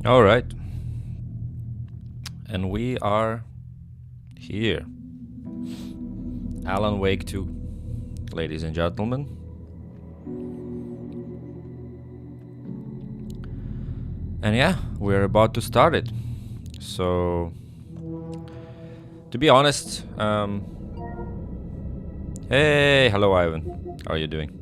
All right. And we are here. Alan Wake 2, ladies and gentlemen. And yeah, we're about to start it. So, to be honest, hey, hello Ivan. How are you doing?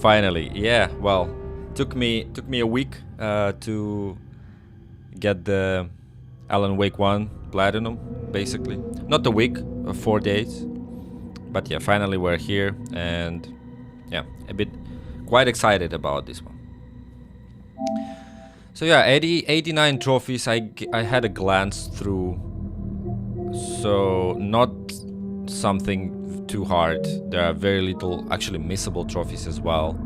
Finally, yeah. Well, took me a week to get the Alan Wake 1 Platinum, basically. Not a week, 4 days. But yeah, finally we're here, and yeah, quite excited about this one. So yeah, 89 trophies I had a glance through. So not something too hard. There are very little actually missable trophies as well.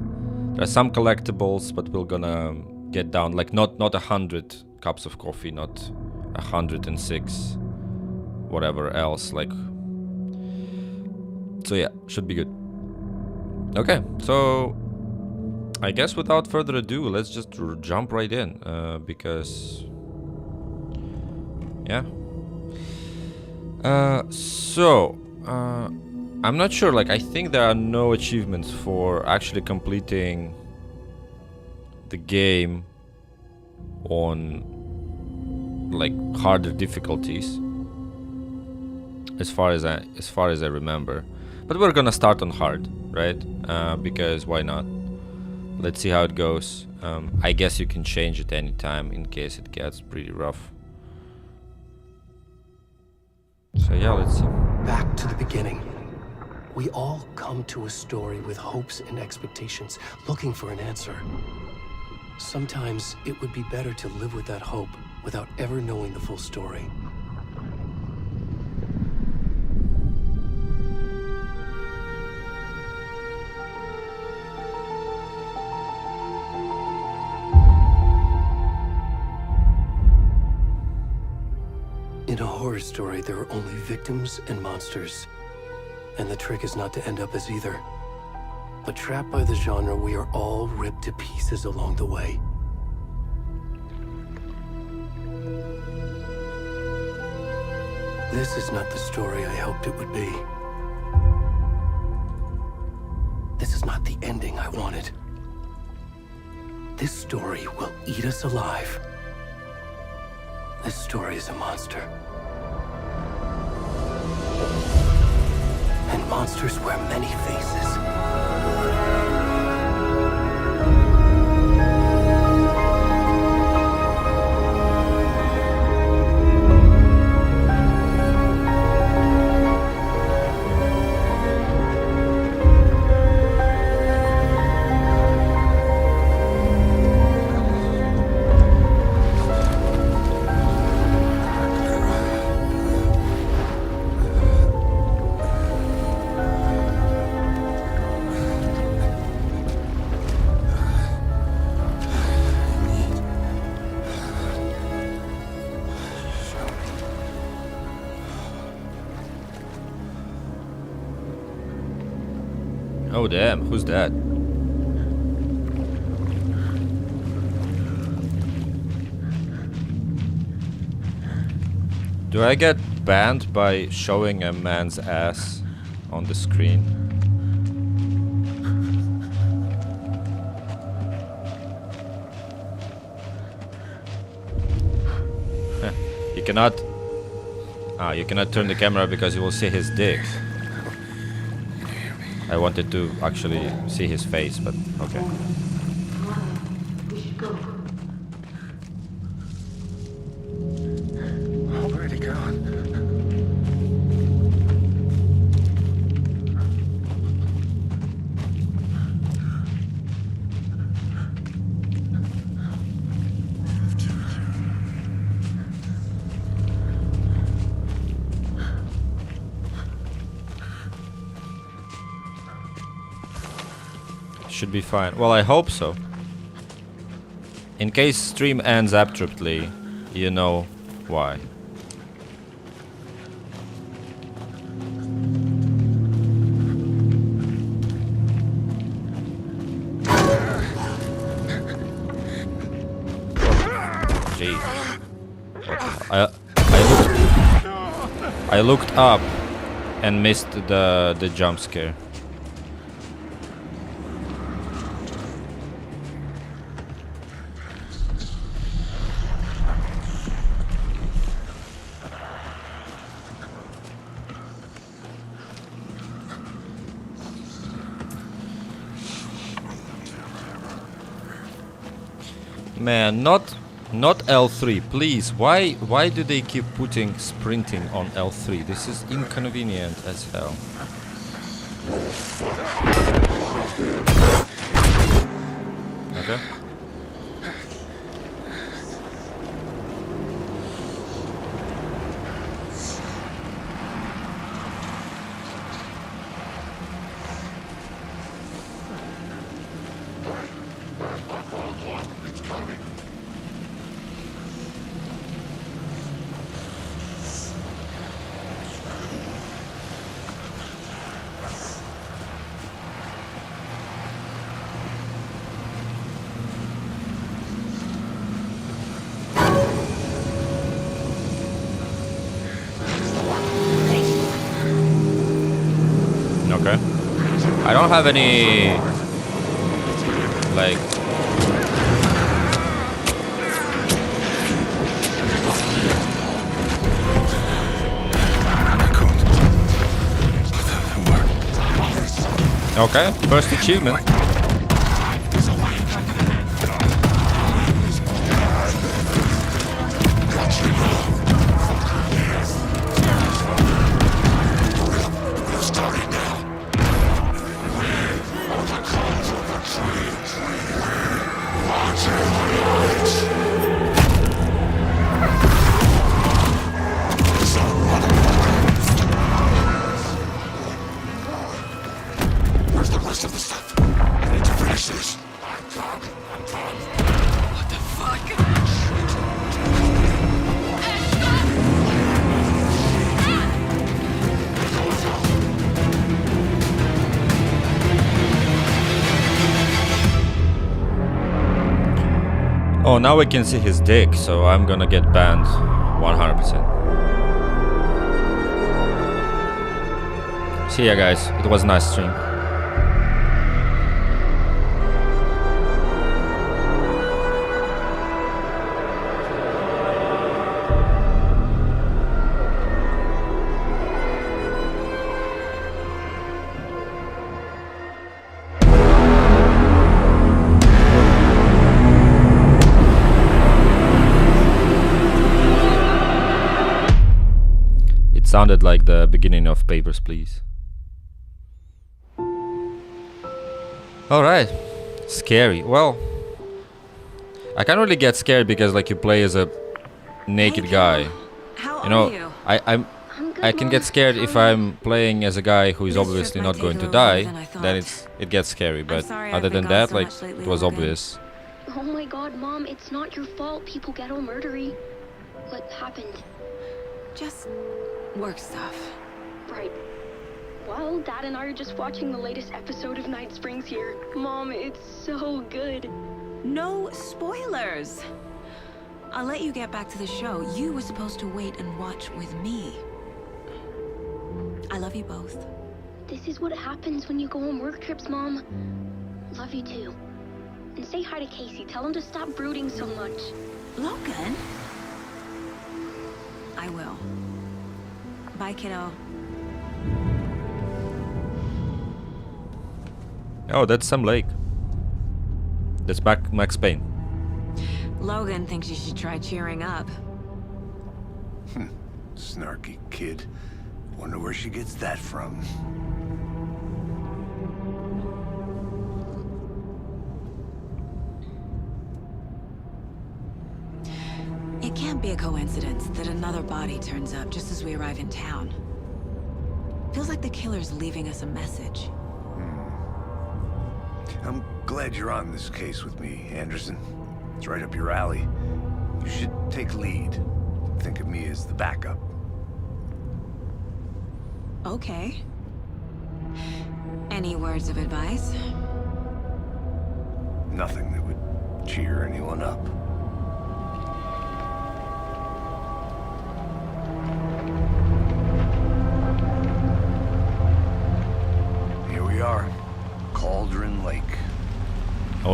There are some collectibles, but we're gonna get down, like not 100 cups of coffee, not 106, whatever else, like. So yeah, should be good. Okay, so I guess without further ado, let's just jump right in, because yeah. I'm not sure, like I think there are no achievements for actually completing the game on like harder difficulties, as far as I remember. But we're gonna start on hard, right? Because why not? Let's see how it goes. I guess you can change it anytime in case it gets pretty rough. So yeah, let's see. Back to the beginning. We all come to a story with hopes and expectations, looking for an answer. Sometimes it would be better to live with that hope without ever knowing the full story. In a horror story, there are only victims and monsters. And the trick is not to end up as either. But trapped by the genre, we are all ripped to pieces along the way. This is not the story I hoped it would be. This is not the ending I wanted. This story will eat us alive. This story is a monster. And monsters wear many faces. Oh damn, who's that? Do I get banned by showing a man's ass on the screen? You cannot... you cannot turn the camera because you will see his dick. I wanted to actually see his face, but okay. We should go. Where'd he go? Should be fine. Well, I hope so. In case stream ends abruptly, you know why. Gee. I looked up and missed the jump scare. Man, not L3, please. Why do they keep putting sprinting on L3? This is inconvenient as hell. Okay. Okay. I don't have any like okay, first achievement. Where's the rest of the stuff? I need to finish this. What the fuck? Oh, now we can see his dick, so I'm gonna get banned 100%. See ya guys, it was a nice stream. Sounded like the beginning of Papers, Please. Alright. Scary. Well, I can't really get scared because like you play as a naked guy. How You know, are you? I can get scared if I'm playing as a guy who is This obviously trip not might going take to a little die. longer than I thought. Then it gets scary. But sorry other I've than been that, gone so like much lately, it was Logan. obvious. Oh my god, Mom, it's not your fault people get all murdery. What happened? Just work stuff. Right. Well, Dad and I are just watching the latest episode of Night Springs here. Mom, it's so good. No spoilers. I'll let you get back to the show. You were supposed to wait and watch with me. I love you both. This is what happens when you go on work trips, Mom. Love you too. And say hi to Casey. Tell him to stop brooding so much. Logan? I will. Bye, kiddo. Oh, that's Sam Lake. That's Max Payne. Logan thinks you should try cheering up. Snarky kid. Wonder where she gets that from. It can't be a coincidence that another body turns up just as we arrive in town. Feels like the killer's leaving us a message. I'm glad you're on this case with me, Anderson. It's right up your alley. You should take lead. Think of me as the backup. Okay. Any words of advice? Nothing that would cheer anyone up.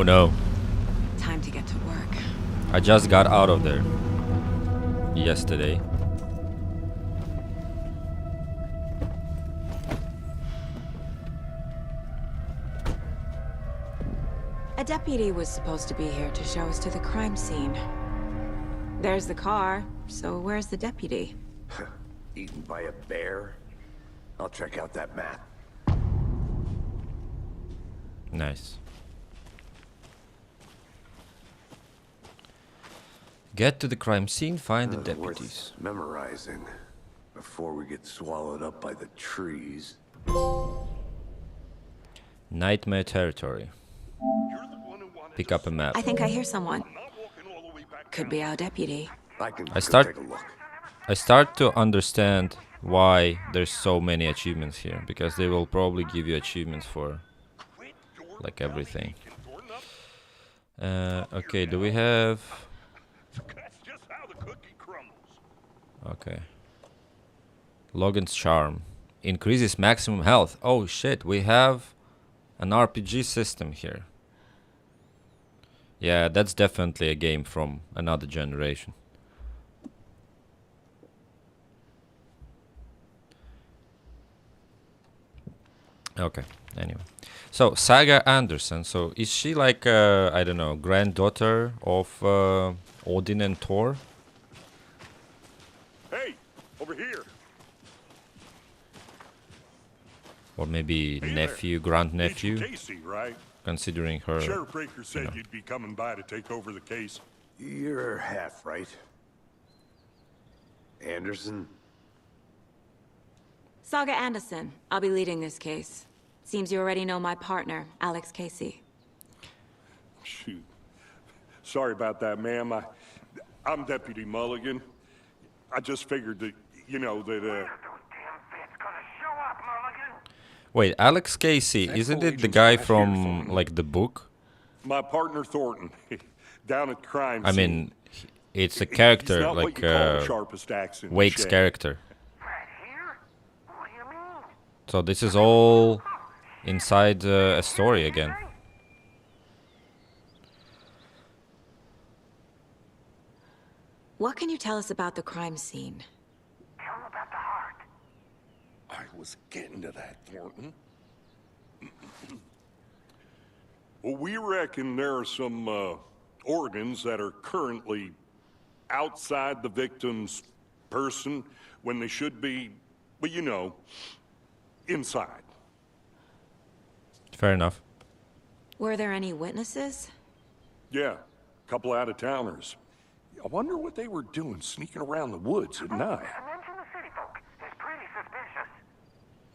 Oh no. Time to get to work. I just got out of there yesterday. A deputy was supposed to be here to show us to the crime scene. There's the car, so where's the deputy? Eaten by a bear? I'll check out that map. Nice. Get to the crime scene, find the deputies. Worth memorizing before we get swallowed up by the trees. Nightmare territory. Pick up a map. I think I hear someone. Could be our deputy. I can I go start- take a look. I start to understand why there's so many achievements here, because they will probably give you achievements for like everything. Okay, do we have... That's just how the cookie crumbles. Okay. Logan's Charm. Increases maximum health. Oh shit, we have an RPG system here. Yeah, that's definitely a game from another generation. Okay, anyway. So, Saga Anderson. So, is she like, I don't know, granddaughter of Odin and Thor? Hey, over here. Or maybe Hey nephew, there. grandnephew, Agent Casey, right? considering her... Sheriff Breaker said know. you'd be coming by to take over the case. You're half right. Anderson? Saga Anderson. I'll be leading this case. Seems you already know my partner, Alex Casey. Shoot. Sorry about that, ma'am. I'm Deputy Mulligan. I just figured that, you know, that, Wait, Alex Casey, isn't it the Agent's guy not here, from, Thornton. like, the book? my partner Thornton, down at crime I scene. mean, it's a He's character, not what like, you call the sharpest axe in the Wake's shed. character. So this is all inside a story again. What can you tell us about the crime scene? I was getting to that, Thornton. Well, we reckon there are some organs that are currently outside the victim's person when they should be, well, you know, inside. Fair enough. Were there any witnesses? Yeah, a couple out-of-towners. I wonder what they were doing sneaking around the woods at night.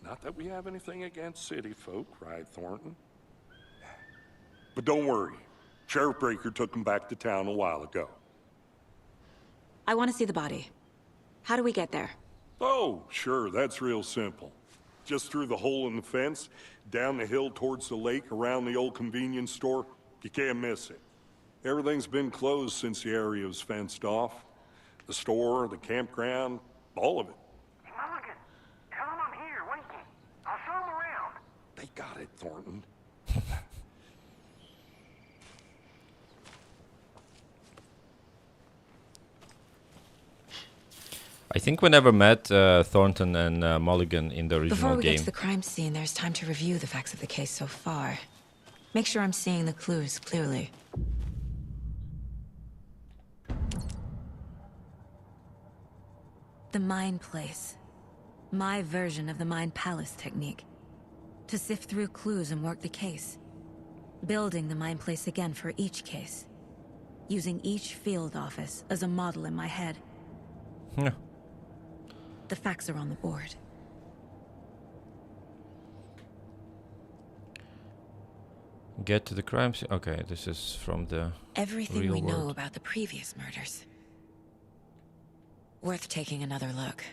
Not that we have anything against city folk, right, Thornton? But don't worry. Sheriff Breaker took him back to town a while ago. I want to see the body. How do we get there? Oh, sure, that's real simple. Just through the hole in the fence, down the hill towards the lake, around the old convenience store. You can't miss it. Everything's been closed since the area was fenced off. The store, the campground, all of it. Mulligan, tell him I'm here, waiting. I'll show him around. They got it, Thornton. I think we never met Thornton and Mulligan in the Before original we get game. to the crime scene, there's time to review the facts of the case so far. Make sure I'm seeing the clues clearly. The Mind Place. My version of the Mind Palace technique. To sift through clues and work the case. Building the Mind Place again for each case. Using each field office as a model in my head. Yeah. The facts are on the board. Get to the crime scene. Okay, this is from the... Everything Real we know world. about the previous murders. Worth taking another look.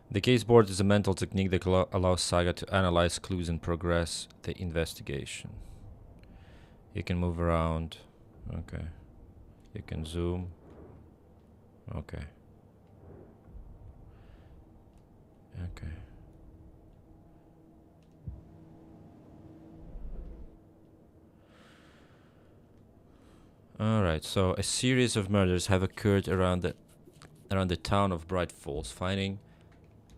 The case board is a mental technique that allows Saga to analyze clues and progress the investigation. You can move around. Okay. You can zoom. Okay. Okay. Alright, so a series of murders have occurred around the town of Bright Falls. Finding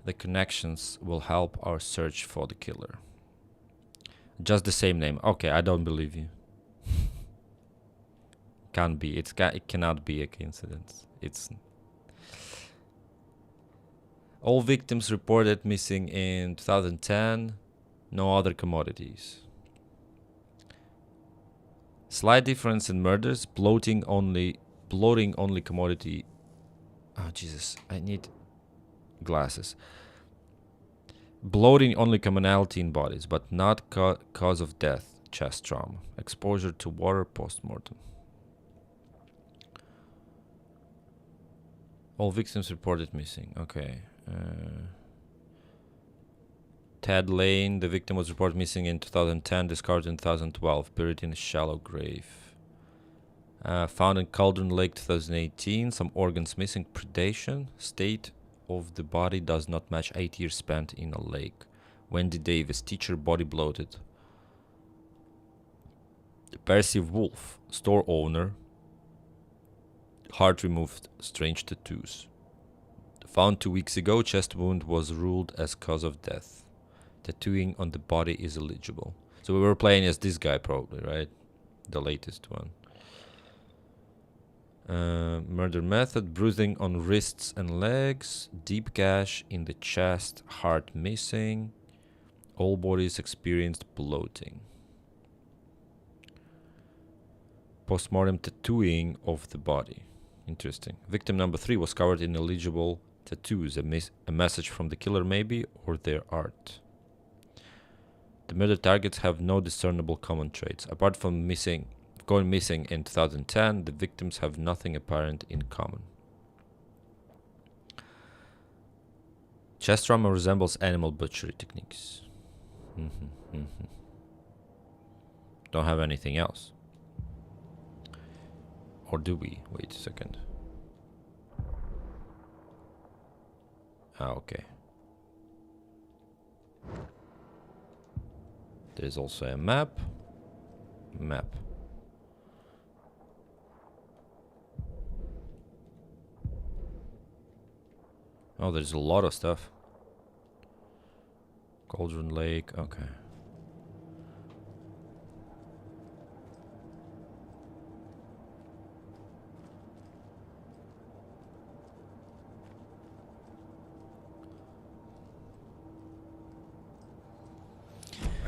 the connections will help our search for the killer. Just the same name. Okay, I don't believe you. Can't be. It cannot be a coincidence. It's all victims reported missing in 2010. No other commodities. Slight difference in murders. Bloating only commodity. Oh Jesus! I need glasses. Bloating only commonality in bodies, but not cause of death. Chest trauma. Exposure to water post-mortem. All victims reported missing. Okay. Ted Lane, the victim was reported missing in 2010, discovered in 2012, buried in a shallow grave. Found in Cauldron Lake 2018, some organs missing. Predation. State of the body does not match 8 years spent in a lake. Wendy Davis, teacher, body bloated. Percy Wolf, store owner. Heart removed, strange tattoos. Found 2 weeks ago, chest wound was ruled as cause of death. Tattooing on the body is illegible. So we were playing as this guy probably, right? The latest one. Murder method, bruising on wrists and legs, deep gash in the chest, heart missing. All bodies experienced bloating. Postmortem tattooing of the body. Interesting. Victim number 3 was covered in illegible tattoos. A message from the killer maybe, or their art. The murder targets have no discernible common traits. Apart from going missing in 2010, the victims have nothing apparent in common. Chest trauma resembles animal butchery techniques. Don't have anything else. Or do we? Wait a second. Ah, okay. There's also a map. Oh, there's a lot of stuff. Cauldron Lake, okay.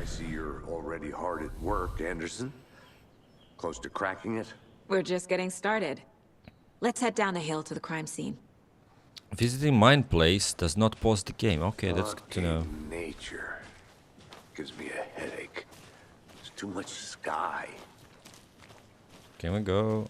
I see you're already hard at work, Anderson. Close to cracking it? We're just getting started. Let's head down the hill to the crime scene. Visiting Mind Place does not pause the game. Okay, that's good to know. Nature gives me a headache. There's too much sky. Can we go?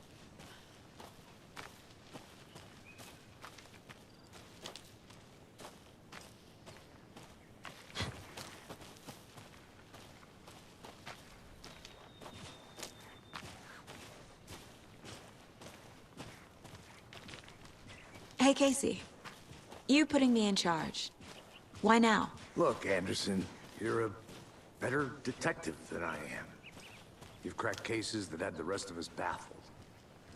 Hey, Casey. You putting me in charge. Why now? Look, Anderson, you're a better detective than I am. You've cracked cases that had the rest of us baffled.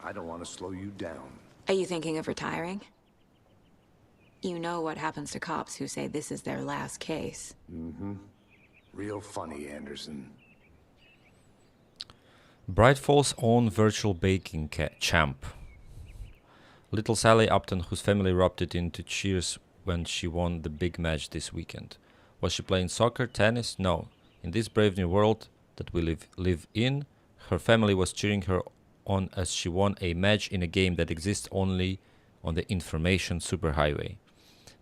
I don't want to slow you down. Are you thinking of retiring? You know what happens to cops who say this is their last case. Real funny, Anderson. Bright Falls' own virtual baking champ. Little Sally Upton, whose family erupted into cheers when she won the big match this weekend. Was she playing soccer, tennis? No. In this brave new world that we live in, her family was cheering her on as she won a match in a game that exists only on the information superhighway.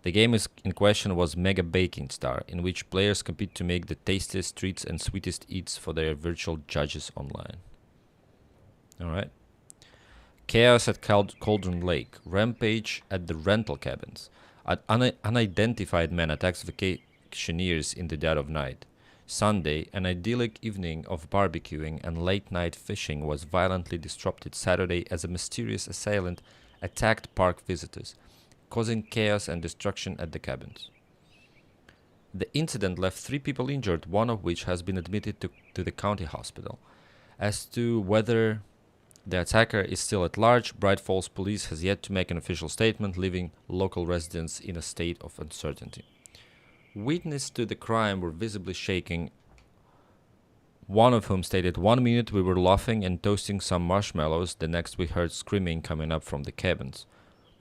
The game in question was Mega Baking Star, in which players compete to make the tastiest treats and sweetest eats for their virtual judges online. Alright. Chaos at Cauldron Lake. Rampage at the rental cabins. An unidentified man attacks vacationers in the dead of night. Sunday, an idyllic evening of barbecuing and late-night fishing was violently disrupted Saturday as a mysterious assailant attacked park visitors, causing chaos and destruction at the cabins. The incident left 3 people injured, one of which has been admitted to the county hospital. As to whether The attacker is still at large. Bright Falls police has yet to make an official statement, leaving local residents in a state of uncertainty. Witnesses to the crime were visibly shaking, one of whom stated, "1 minute we were laughing and toasting some marshmallows, the next we heard screaming coming up from the cabins.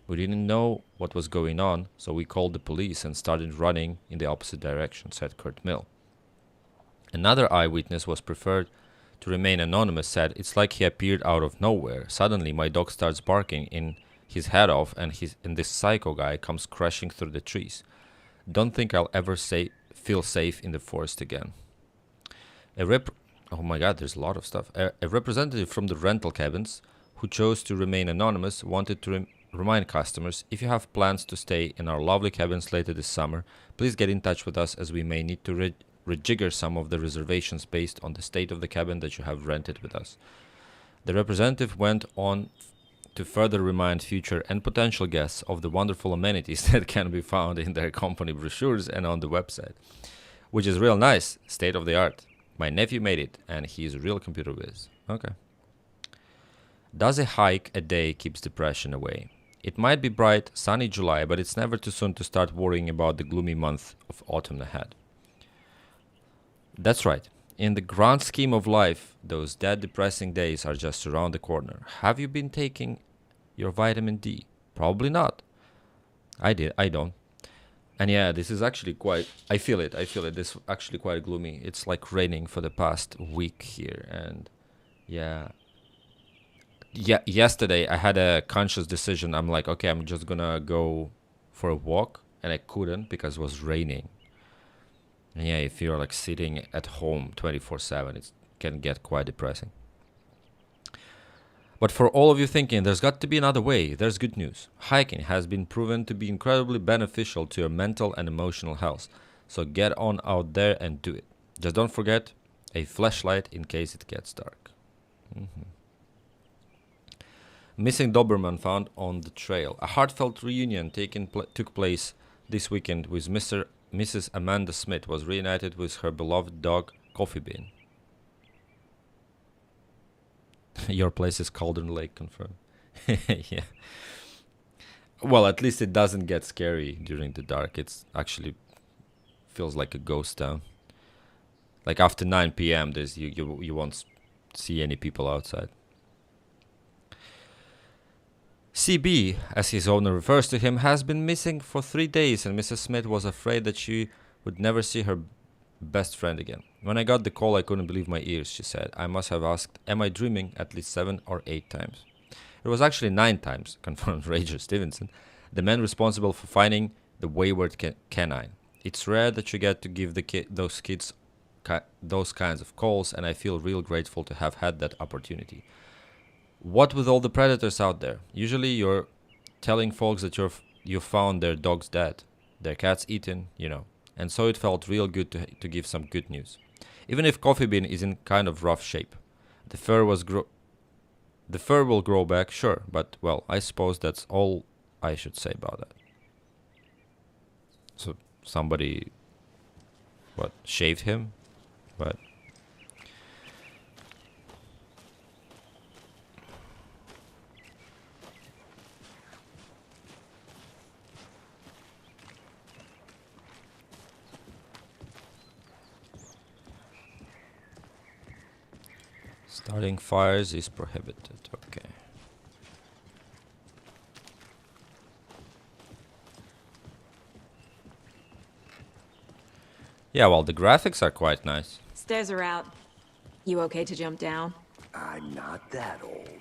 We didn't know what was going on, so we called the police and started running in the opposite direction," said Kurt Mill. Another eyewitness was preferred to remain anonymous, said, "It's like he appeared out of nowhere. Suddenly my dog starts barking in his head off and this psycho guy comes crashing through the trees. Don't think I'll ever feel safe in the forest again." Oh my god, there's a lot of stuff. A representative from the rental cabins, who chose to remain anonymous, wanted to remind customers, "If you have plans to stay in our lovely cabins later this summer, please get in touch with us, as we may need to rejigger some of the reservations based on the state of the cabin that you have rented with us." The representative went on to further remind future and potential guests of the wonderful amenities that can be found in their company brochures and on the website, which is real nice, state of the art. My nephew made it, and he's a real computer whiz. Okay. Does a hike a day keeps depression away? It might be bright, sunny July, but it's never too soon to start worrying about the gloomy month of autumn ahead. That's right. In the grand scheme of life, those dead depressing days are just around the corner. Have you been taking your vitamin D? Probably not. I don't. And yeah, this is actually quite, I feel it. This is actually quite gloomy. It's like raining for the past week here. And yeah, yesterday I had a conscious decision. I'm like, okay, I'm just gonna go for a walk. And I couldn't because it was raining. And yeah, if you're like sitting at home 24/7, it can get quite depressing. But for all of you thinking there's got to be another way, there's good news. Hiking has been proven to be incredibly beneficial to your mental and emotional health. So get on out there and do it. Just don't forget a flashlight in case it gets dark. Missing Doberman found on the trail. A heartfelt reunion took place this weekend with Mrs. Amanda Smith was reunited with her beloved dog, Coffee Bean. Your place is Cauldron Lake, confirmed. Yeah. Well, at least it doesn't get scary during the dark. It's actually feels like a ghost town. Like after 9 p.m., there's you won't see any people outside. CB, as his owner refers to him, has been missing for 3 days, and Mrs. Smith was afraid that she would never see her best friend again. When I got the call, I couldn't believe my ears, she said. I must have asked, am I dreaming, at least 7 or 8 times. It was actually 9 times, confirmed Rager Stevenson, the man responsible for finding the wayward canine. It's rare that you get to give those kids those kinds of calls, and I feel real grateful to have had that opportunity. What with all the predators out there? Usually you're telling folks that you found their dogs dead, their cats eaten, and so it felt real good to give some good news. Even if Coffee Bean is in kind of rough shape. The fur will grow back, sure, but, well, I suppose that's all I should say about that. So, somebody, shaved him? But... starting fires is prohibited, okay. Yeah, well, the graphics are quite nice. Stairs are out. You okay to jump down? I'm not that old.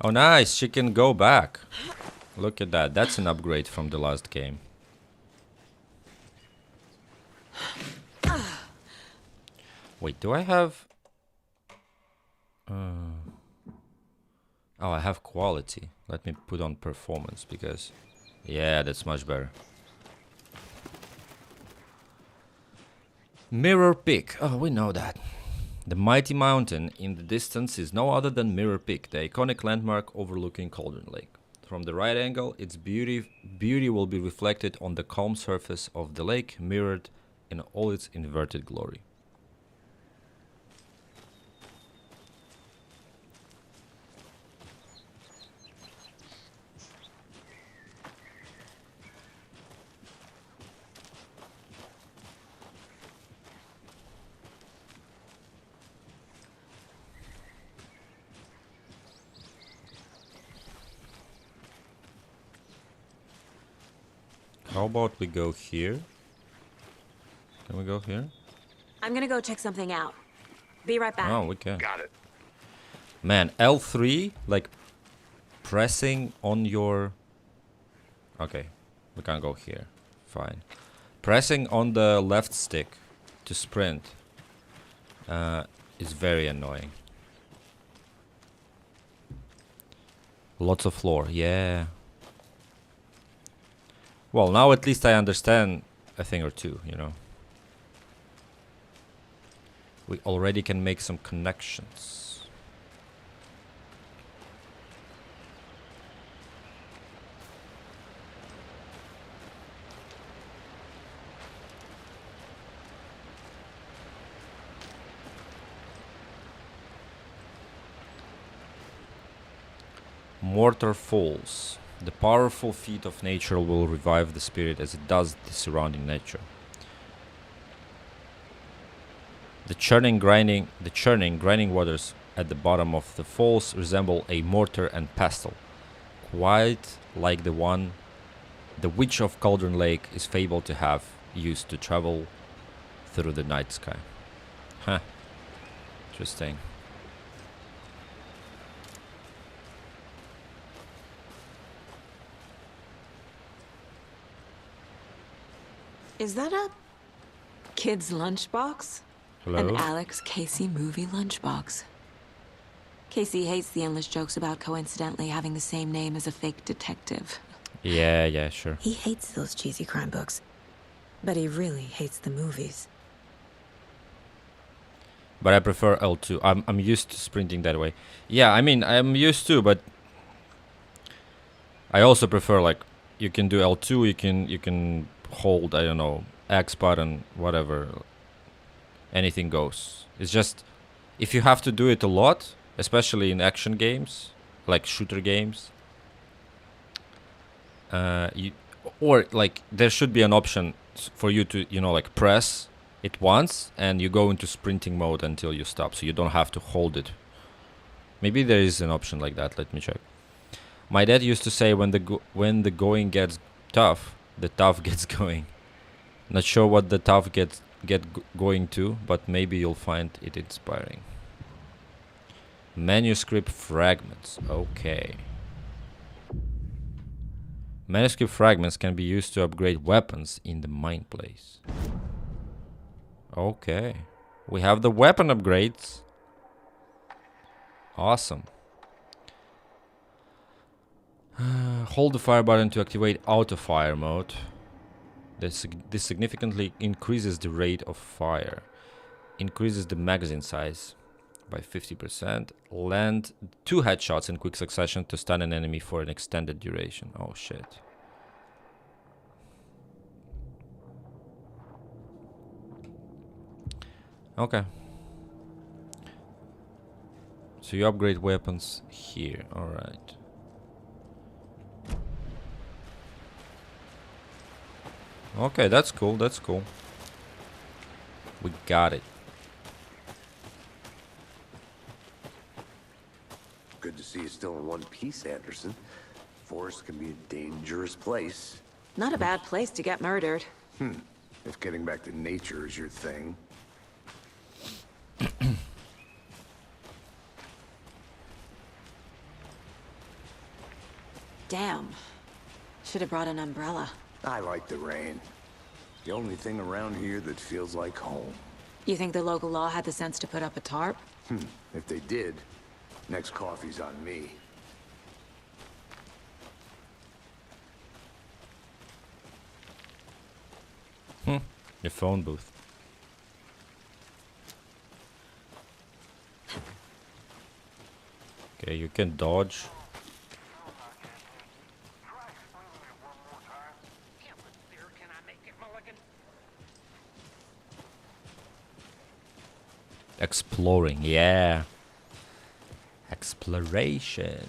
Oh, nice, she can go back. Look at that, that's an upgrade from the last game. Wait, do I have... Oh, I have quality. Let me put on performance, because... yeah, that's much better. Mirror Peak. Oh, we know that. The mighty mountain in the distance is no other than Mirror Peak, the iconic landmark overlooking Cauldron Lake. From the right angle, its beauty will be reflected on the calm surface of the lake, mirrored in all its inverted glory. How about we go here? Can we go here? I'm gonna go check something out. Be right back. Oh, we can. Got it. Man, L3, like pressing on your... Okay, we can't go here. Fine. Pressing on the left stick to sprint is very annoying. Lots of floor, yeah. Well, now at least I understand a thing or two, you know. We already can make some connections. Mortar Falls. The powerful feat of nature will revive the spirit as it does the surrounding nature. The churning, grinding waters at the bottom of the falls resemble a mortar and pestle, quite like the one the Witch of Cauldron Lake is fabled to have used to travel through the night sky. Huh. Interesting. Is that a kid's lunchbox? Hello? An Alex Casey movie lunchbox. Casey hates the endless jokes about coincidentally having the same name as a fake detective. Yeah, sure. He hates those cheesy crime books, but he really hates the movies. But I prefer L2. I'm used to sprinting that way. Yeah, I mean, I'm used to, but I also prefer, like, you can do L2, you can hold, I don't know, X button, whatever. Anything goes. It's just, if you have to do it a lot, especially in action games, like shooter games, or like there should be an option for you to, you know, like press it once and you go into sprinting mode until you stop, so you don't have to hold it. Maybe there is an option like that. Let me check. My dad used to say, when the going gets tough, the tough gets going. Not sure what the tough get going to, but maybe you'll find it inspiring. Manuscript fragments. Okay. Manuscript fragments can be used to upgrade weapons in the mine place. Okay. We have the weapon upgrades. Awesome. Hold the fire button to activate auto fire mode. This significantly increases the rate of fire. Increases the magazine size by 50%. Land 2 headshots in quick succession to stun an enemy for an extended duration. Oh shit. Okay. So you upgrade weapons here. Alright. Okay, that's cool, that's cool. We got it. Good to see you still in one piece, Anderson. Forest can be a dangerous place. Not a bad place to get murdered. If getting back to nature is your thing. Damn. Should have brought an umbrella. I like the rain. The only thing around here that feels like home. You think the local law had the sense to put up a tarp? If they did, next coffee's on me. Your phone booth. Okay, you can dodge. Exploring, yeah. Exploration.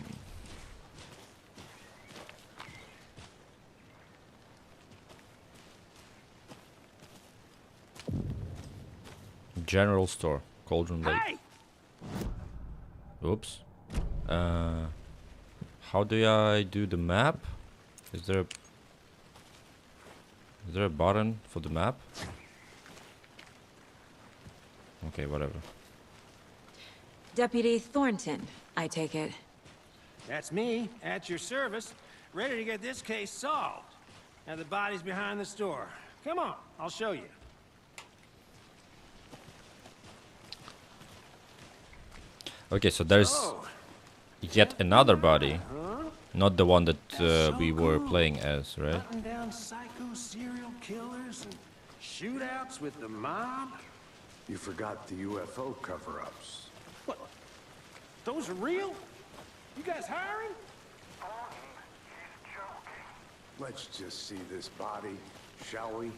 General store, Cauldron Lake. Hey! Oops. How do I do the map? Is there a button for the map? Okay, whatever. Deputy Thornton, I take it. That's me, at your service, ready to get this case solved. Now the body's behind the store. Come on, I'll show you. Okay, so there's yet another body. Not the one that we were playing as, right? Hunting down psycho serial killers and shootouts with the mob? You forgot the UFO cover-ups. What? Those are real? You guys hiring? Let's just see this body, shall we?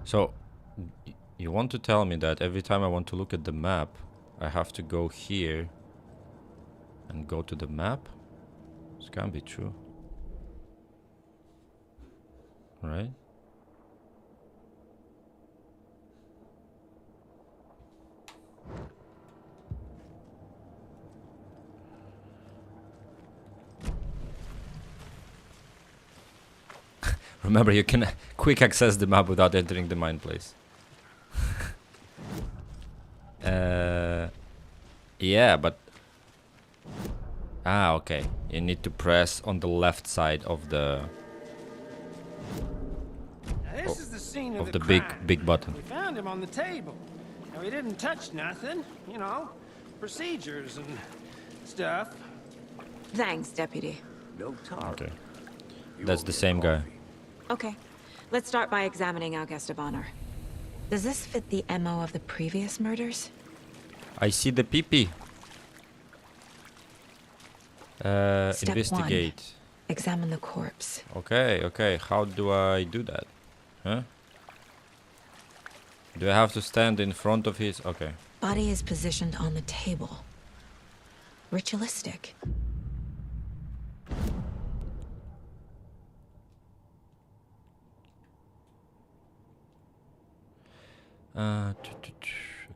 So, you want to tell me that every time I want to look at the map, I have to go here and go to the map? This can't be true. Right? Remember, you can quick access the map without entering the mine place. Yeah, but... Ah, okay. You need to press on the left side of the... Now, this is the scene of the crime. big button. We found him on the table. Now, he didn't touch nothing, you know, procedures and stuff. Thanks, Deputy. No talk. Okay. You That's owe the me a same guy. coffee. Okay, let's start by examining our guest of honor. Does this fit the MO of the previous murders? I see the pee-pee. Step Investigate. 1. Examine the corpse. Okay, okay. How do I do that? Huh? Do I have to stand in front of his... Okay. Body is positioned on the table. Ritualistic.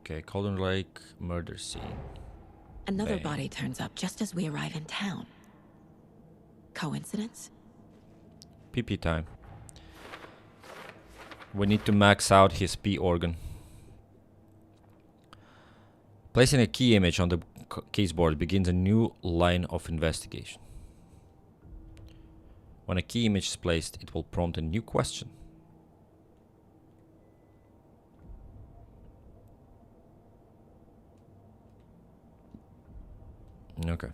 Okay, Cauldron Lake murder scene. Another Bang. body turns up just as we arrive in town. Coincidence? PP time. We need to max out his P organ. Placing a key image on the case board begins a new line of investigation. When a key image is placed, it will prompt a new question. Okay.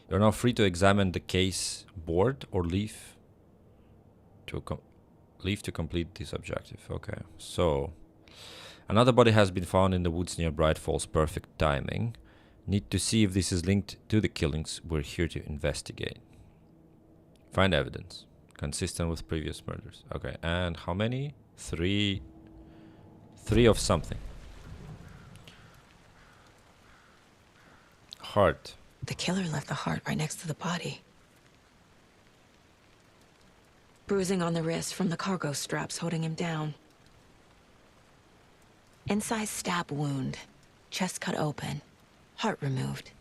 You're now free to examine the case board or leave to complete this objective. Okay, so another body has been found in the woods near Bright Falls. Perfect timing. Need to see if this is linked to the killings. We're here to investigate. Find evidence consistent with previous murders. Okay, and how many? Three of something. Heart. The killer left the heart right next to the body. Bruising on the wrist from the cargo straps holding him down. Incised stab wound. Chest cut open. Heart removed.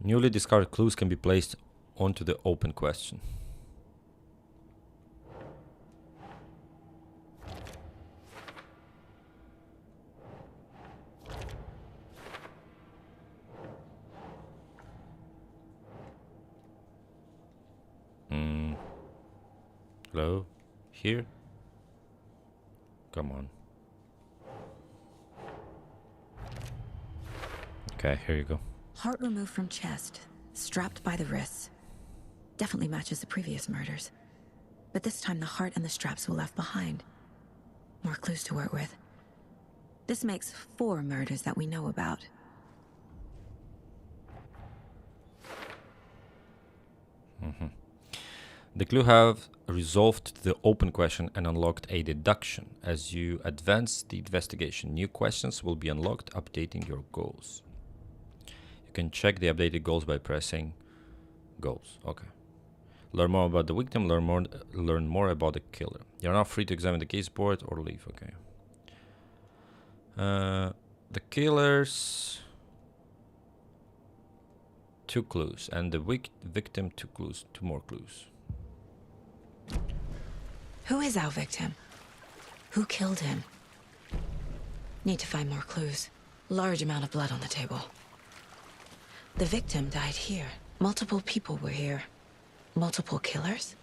Newly discovered clues can be placed onto the open question. Hello? Here? Come on. Okay, here you go. Heart removed from chest, strapped by the wrists. Definitely matches the previous murders. But this time the heart and the straps were left behind. More clues to work with. This makes 4 murders that we know about. The clue have resolved the open question and unlocked a deduction. As you advance the investigation, new questions will be unlocked, updating your goals. You can check the updated goals by pressing goals. Okay. Learn more about the victim, learn more about the killer. You're now free to examine the case board or leave. Okay. The killers... 2 clues, and the victim 2 clues, 2 more clues. Who is our victim? Who killed him? Need to find more clues. Large amount of blood on the table. The victim died here. Multiple people were here. Multiple killers?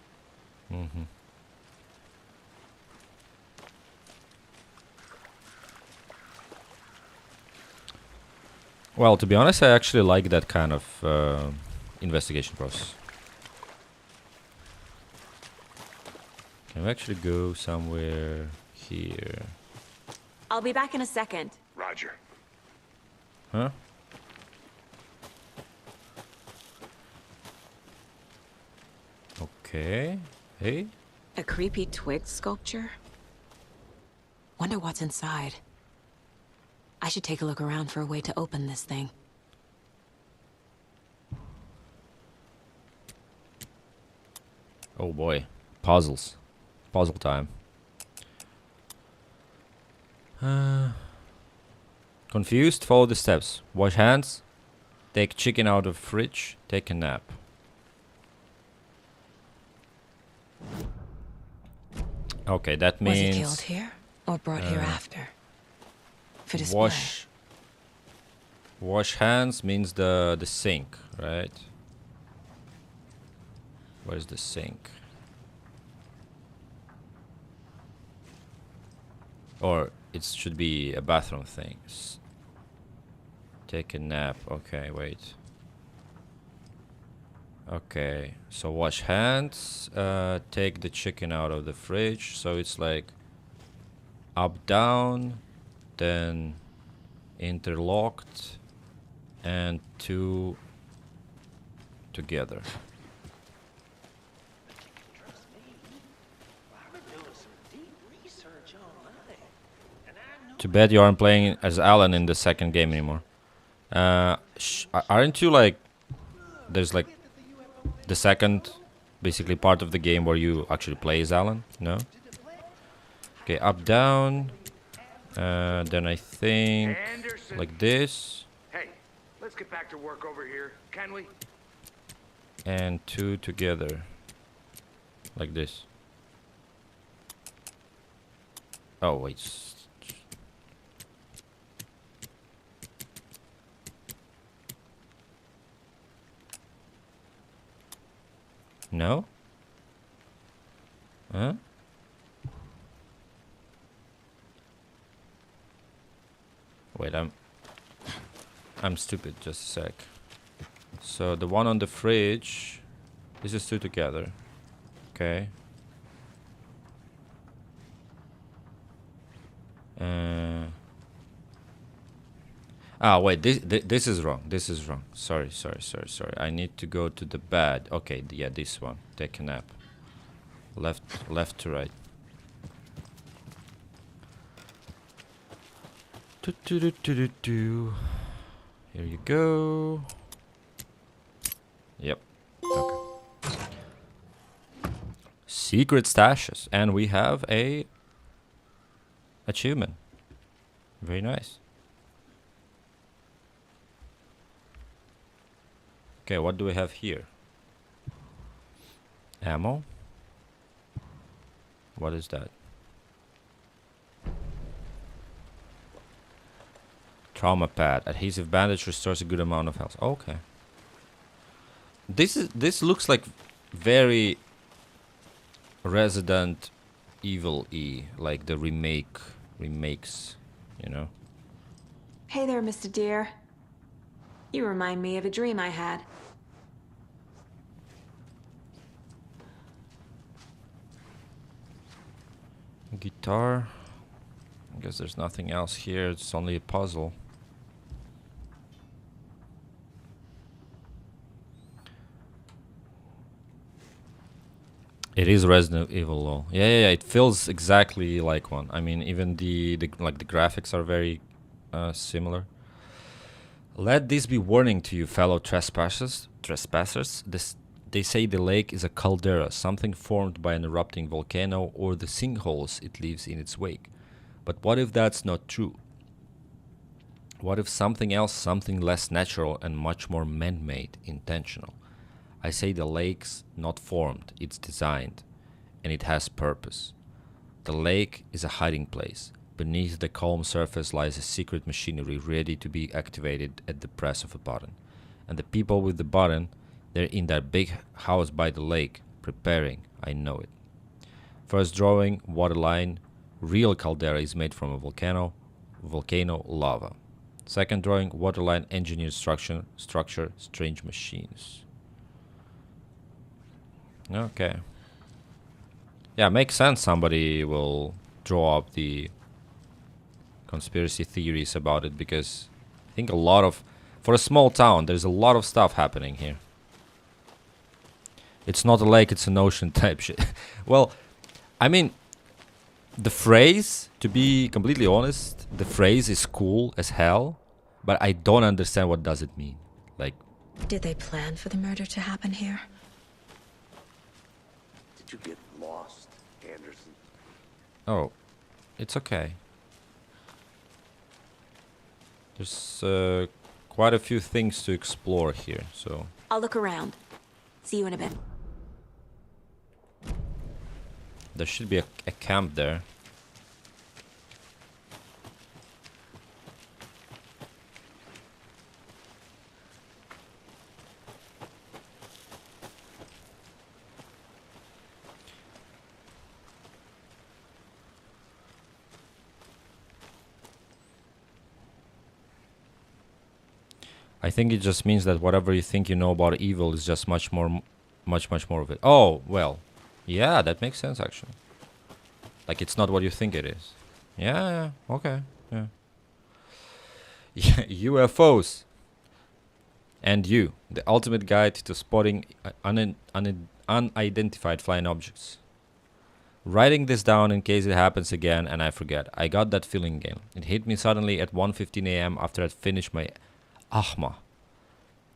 Well, to be honest, I actually like that kind of investigation process. Can we actually go somewhere here? I'll be back in a second. Roger. Huh? Okay. Hey? A creepy twig sculpture? Wonder what's inside. I should take a look around for a way to open this thing. Oh boy. Puzzles. Puzzle time. Confused? Follow the steps. Wash hands. Take chicken out of fridge. Take a nap. Okay, that means... Was he killed here? Or brought here after? For display. Wash hands means the sink, right? Where's the sink? Or it should be a bathroom thing. Take a nap. Okay, wait. Okay, so wash hands. Take the chicken out of the fridge. So it's like up, down, then interlocked, and 2 together. Too bad you aren't playing as Alan in the second game anymore. Aren't you like... There's like the second basically part of the game where you actually play as Alan? No? Okay, up, down. Then I think Anderson. like this. Hey, let's get back to work over here, can we? And 2 together. Like this. Oh, wait. No? Huh? Wait, I'm stupid, just a sec. So the one on the fridge, this is 2 together. Okay. Wait, this is wrong. This is wrong. Sorry. I need to go to the bed. Okay, yeah, this one. Take a nap. Left to right. Here you go. Yep. Okay. Secret stashes, and we have a achievement. Very nice. Okay, what do we have here? Ammo. What is that? Trauma pad. Adhesive bandage restores a good amount of health. Okay. This looks like very Resident Evil-y, like the remakes, you know. Hey there, Mr. Deer. You remind me of a dream I had. Guitar. I guess there's nothing else here. It's only a puzzle. It is Resident Evil though. Yeah, it feels exactly like one. I mean, even the graphics are very similar. Let this be warning to you, fellow trespassers. They say the lake is a caldera, something formed by an erupting volcano or the sinkholes it leaves in its wake. But what if that's not true? What if something else, something less natural and much more man-made, intentional? I say the lake's not formed, it's designed, and it has purpose. The lake is a hiding place. Beneath the calm surface lies a secret machinery ready to be activated at the press of a button. And the people with the button, they're in that big house by the lake, preparing, I know it. First drawing, waterline, real caldera is made from a volcano lava. Second drawing, waterline, engineered structure, strange machines. Okay. Yeah, makes sense somebody will draw up the conspiracy theories about it, because I think for a small town, there's a lot of stuff happening here. It's not a lake, it's an ocean type shit. Well, I mean, the phrase, to be completely honest, the phrase is cool as hell, but I don't understand what does it mean. Like, Did they plan for the murder to happen here? Did you get lost, Anderson? oh, it's okay. There's quite a few things to explore here, so... I'll look around. See you in a bit. There should be a camp there. I think it just means that whatever you think you know about evil is just much more of it. Oh, well. Yeah, that makes sense, actually. Like, it's not what you think it is. Yeah, okay, yeah. UFOs. And You, the ultimate guide to spotting unidentified flying objects. Writing this down in case it happens again and I forget. I got that feeling again. It hit me suddenly at 1:15 a.m. after I'd finished my Ahma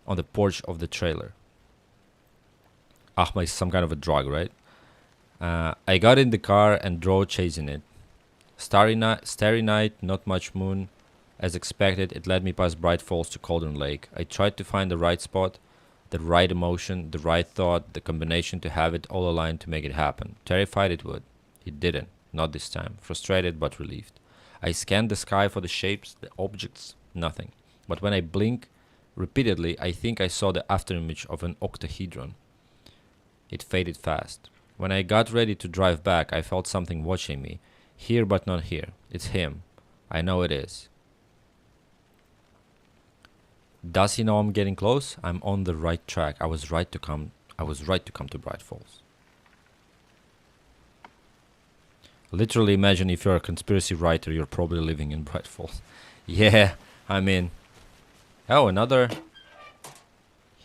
on the porch of the trailer. Ahma is some kind of a drug, right? I got in the car and drove chasing it. Starry night, not much moon. As expected, it led me past Bright Falls to Cauldron Lake. I tried to find the right spot, the right emotion, the right thought, the combination to have it all aligned to make it happen. Terrified it would. It didn't. Not this time. Frustrated but relieved. I scanned the sky for the shapes, the objects, nothing. But when I blink repeatedly, I think I saw the afterimage of an octahedron. It faded fast. When I got ready to drive back, I felt something watching me. Here but not here. It's him. I know it is. Does he know I'm getting close? I'm on the right track. I was right to come to Bright Falls. Literally imagine if you're a conspiracy writer, you're probably living in Bright Falls. Yeah, I mean... Oh, another...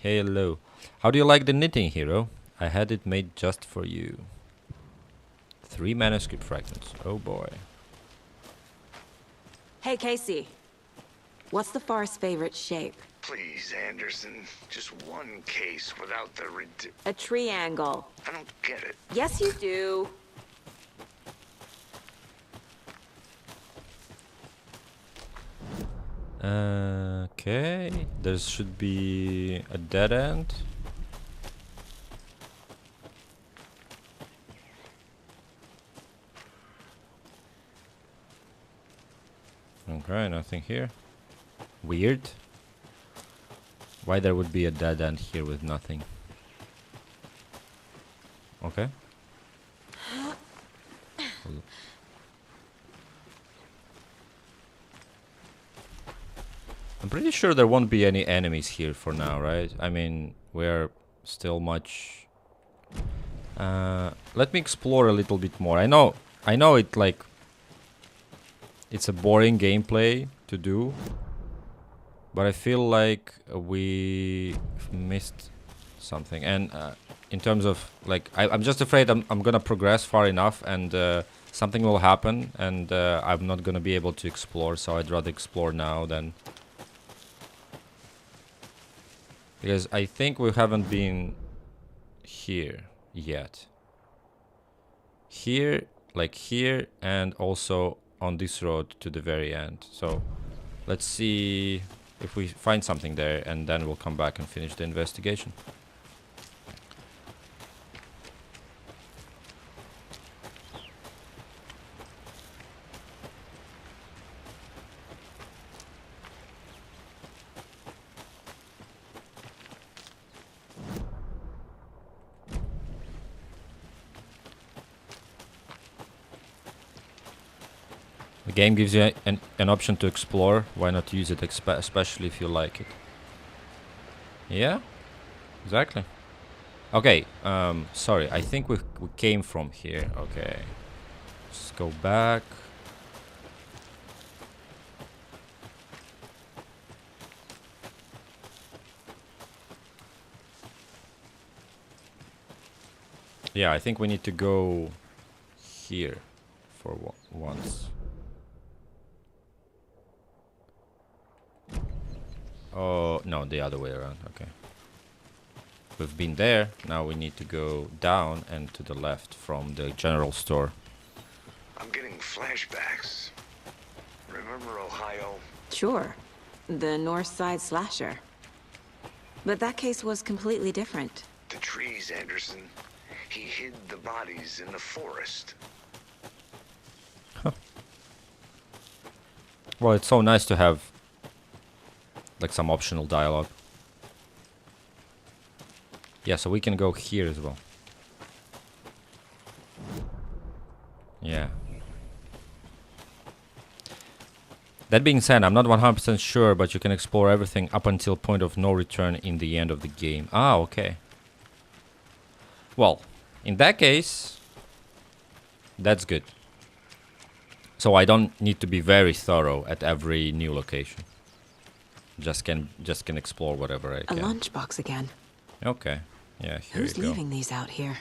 Hello. How do you like the knitting, hero? I had it made just for you. 3 manuscript fragments. Oh boy. Hey, Casey. What's the far's favorite shape? Please, Anderson. Just one case without the A triangle. I don't get it. Yes, you do. Okay. There should be a dead end. Okay, nothing here. Weird. Why there would be a dead end here with nothing? Okay. I'm pretty sure there won't be any enemies here for now, right? I mean, we're still much... let me explore a little bit more. I know it, like... It's a boring gameplay to do. But I feel like we missed something. And in terms of like I'm just afraid I'm gonna progress far enough and something will happen and I'm not gonna be able to explore, so I'd rather explore now than, because I think we haven't been here yet. Here, like here, and also on this road to the very end. So let's see if we find something there, and then we'll come back and finish the investigation. The game gives you an option to explore. Why not use it, especially if you like it? Yeah, exactly. Okay, sorry, I think we came from here. Okay, let's go back. Yeah, I think we need to go here for once. Oh, no, the other way around. Okay. We've been there. Now we need to go down and to the left from the general store. I'm getting flashbacks. Remember Ohio? Sure. The North Side slasher. But that case was completely different. The trees, Anderson. He hid the bodies in the forest. Huh. Well, it's so nice to have like some optional dialogue. Yeah, so we can go here as well. Yeah. That being said, I'm not 100% sure, but you can explore everything up until point of no return in the end of the game. Ah, okay. Well, in that case, that's good. So I don't need to be very thorough at every new location. Just can explore whatever I can. A lunchbox again. Okay. Yeah, here Who's you go. leaving these out here?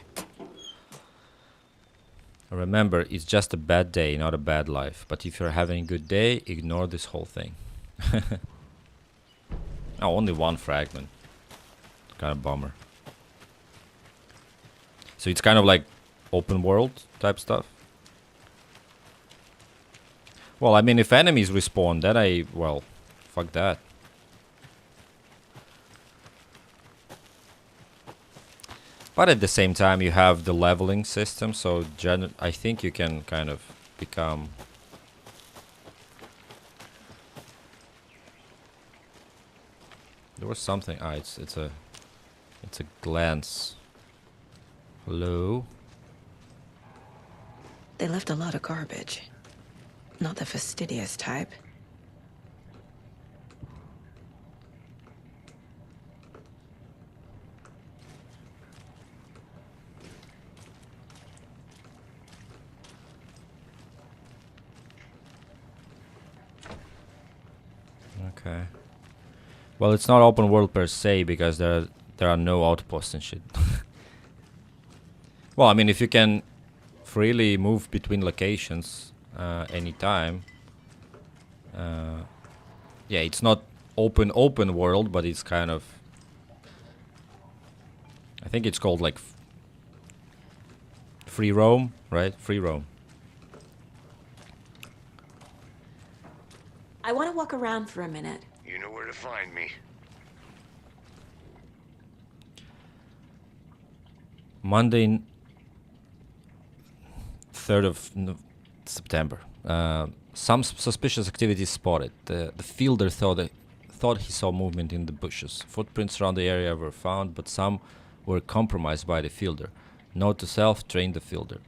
Remember, it's just a bad day, not a bad life. But if you're having a good day, ignore this whole thing. Oh, only one fragment. Kind of bummer. So it's kind of like open world type stuff. Well, I mean, if enemies respawn, then well, fuck that. But at the same time, you have the leveling system, so I think you can kind of become... There was something... Ah, it's a glance. Hello? They left a lot of garbage. Not the fastidious type. Okay. Well, it's not open world per se because there are no outposts and shit. Well, I mean, if you can freely move between locations anytime, yeah, it's not open world, but it's kind of, I think it's called like free roam, right? Free roam. I want to walk around for a minute. You know where to find me. Monday, 3rd of September. Some suspicious activity spotted. The fielder thought he saw movement in the bushes. Footprints around the area were found, but some were compromised by the fielder. Note to self, train the fielder.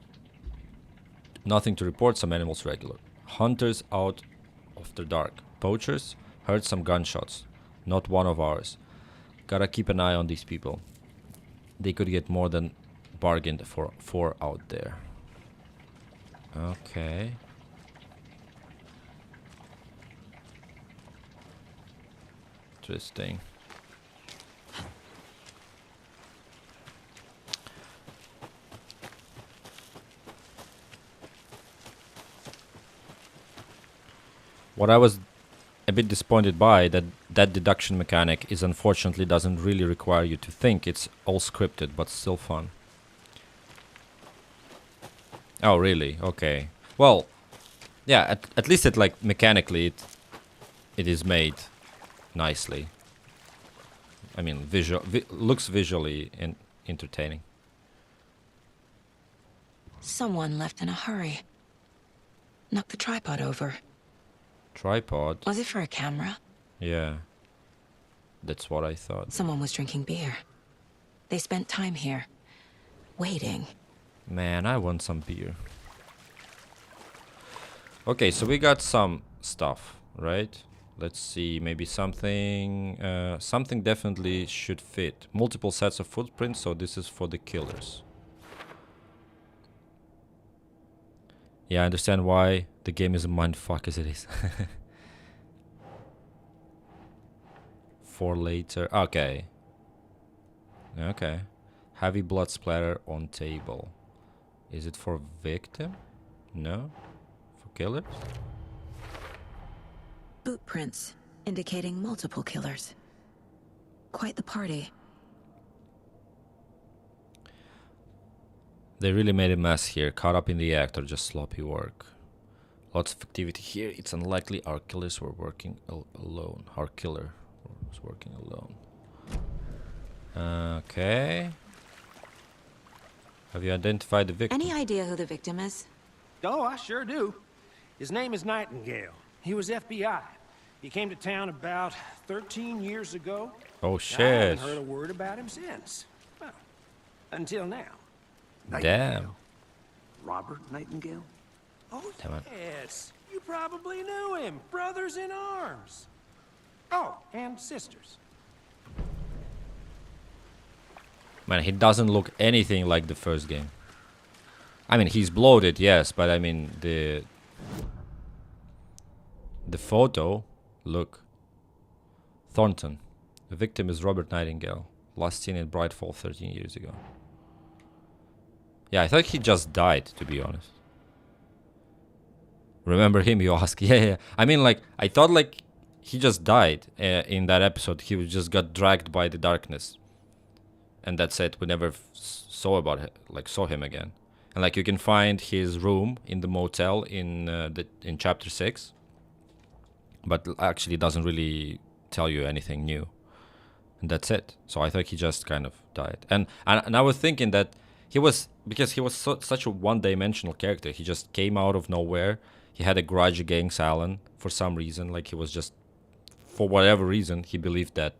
Nothing to report, some animals regular. Hunters out after dark. Poachers heard some gunshots. Not one of ours. Gotta keep an eye on these people. They could get more than bargained for out there. Okay. Interesting. What I was a bit disappointed by that deduction mechanic is unfortunately doesn't really require you to think. It's all scripted, but still fun. Oh, really? Okay. Well, yeah. At least it like mechanically it is made nicely. I mean, looks visually entertaining. Someone left in a hurry. Knocked the tripod over. Tripod? Was it for a camera? Yeah. That's what I thought. Someone was drinking beer. They spent time here, waiting. Man, I want some beer. Okay, so we got some stuff, right? Let's see, maybe something... something definitely should fit. Multiple sets of footprints, so this is for the killers. Yeah, I understand why the game is a mindfuck as it is. For later... Okay. Okay. Heavy blood splatter on table. Is it for victim? No? For killers? Boot prints, indicating multiple killers. Quite the party. They really made a mess here, caught up in the act or just sloppy work. Lots of activity here. It's unlikely our killers were working alone. Our killer was working alone. Okay. Have you identified the victim? Any idea who the victim is? Oh, I sure do. His name is Nightingale. He was FBI. He came to town about 13 years ago. Oh, I shit. haven't heard a word about him since. Well, until now. Damn. Robert Nightingale? Oh, Damn it. yes. You probably knew him. Brothers in arms. Oh, and sisters. Man, he doesn't look anything like the first game. I mean, he's bloated, yes, but I mean, the photo, look. Thornton. The victim is Robert Nightingale. Last seen in Brightfall 13 years ago. Yeah, I thought he just died, to be honest. Remember him, you ask? Yeah. I mean, like, I thought, like, he just died in that episode. He just got dragged by the darkness. And that's it. We never saw him again. And, like, you can find his room in the motel in chapter 6. But actually doesn't really tell you anything new. And that's it. So I thought he just kind of died. And I was thinking that he was... Because he was such a one-dimensional character. He just came out of nowhere. He had a grudge against Alan for some reason. Like, he was just... For whatever reason, he believed that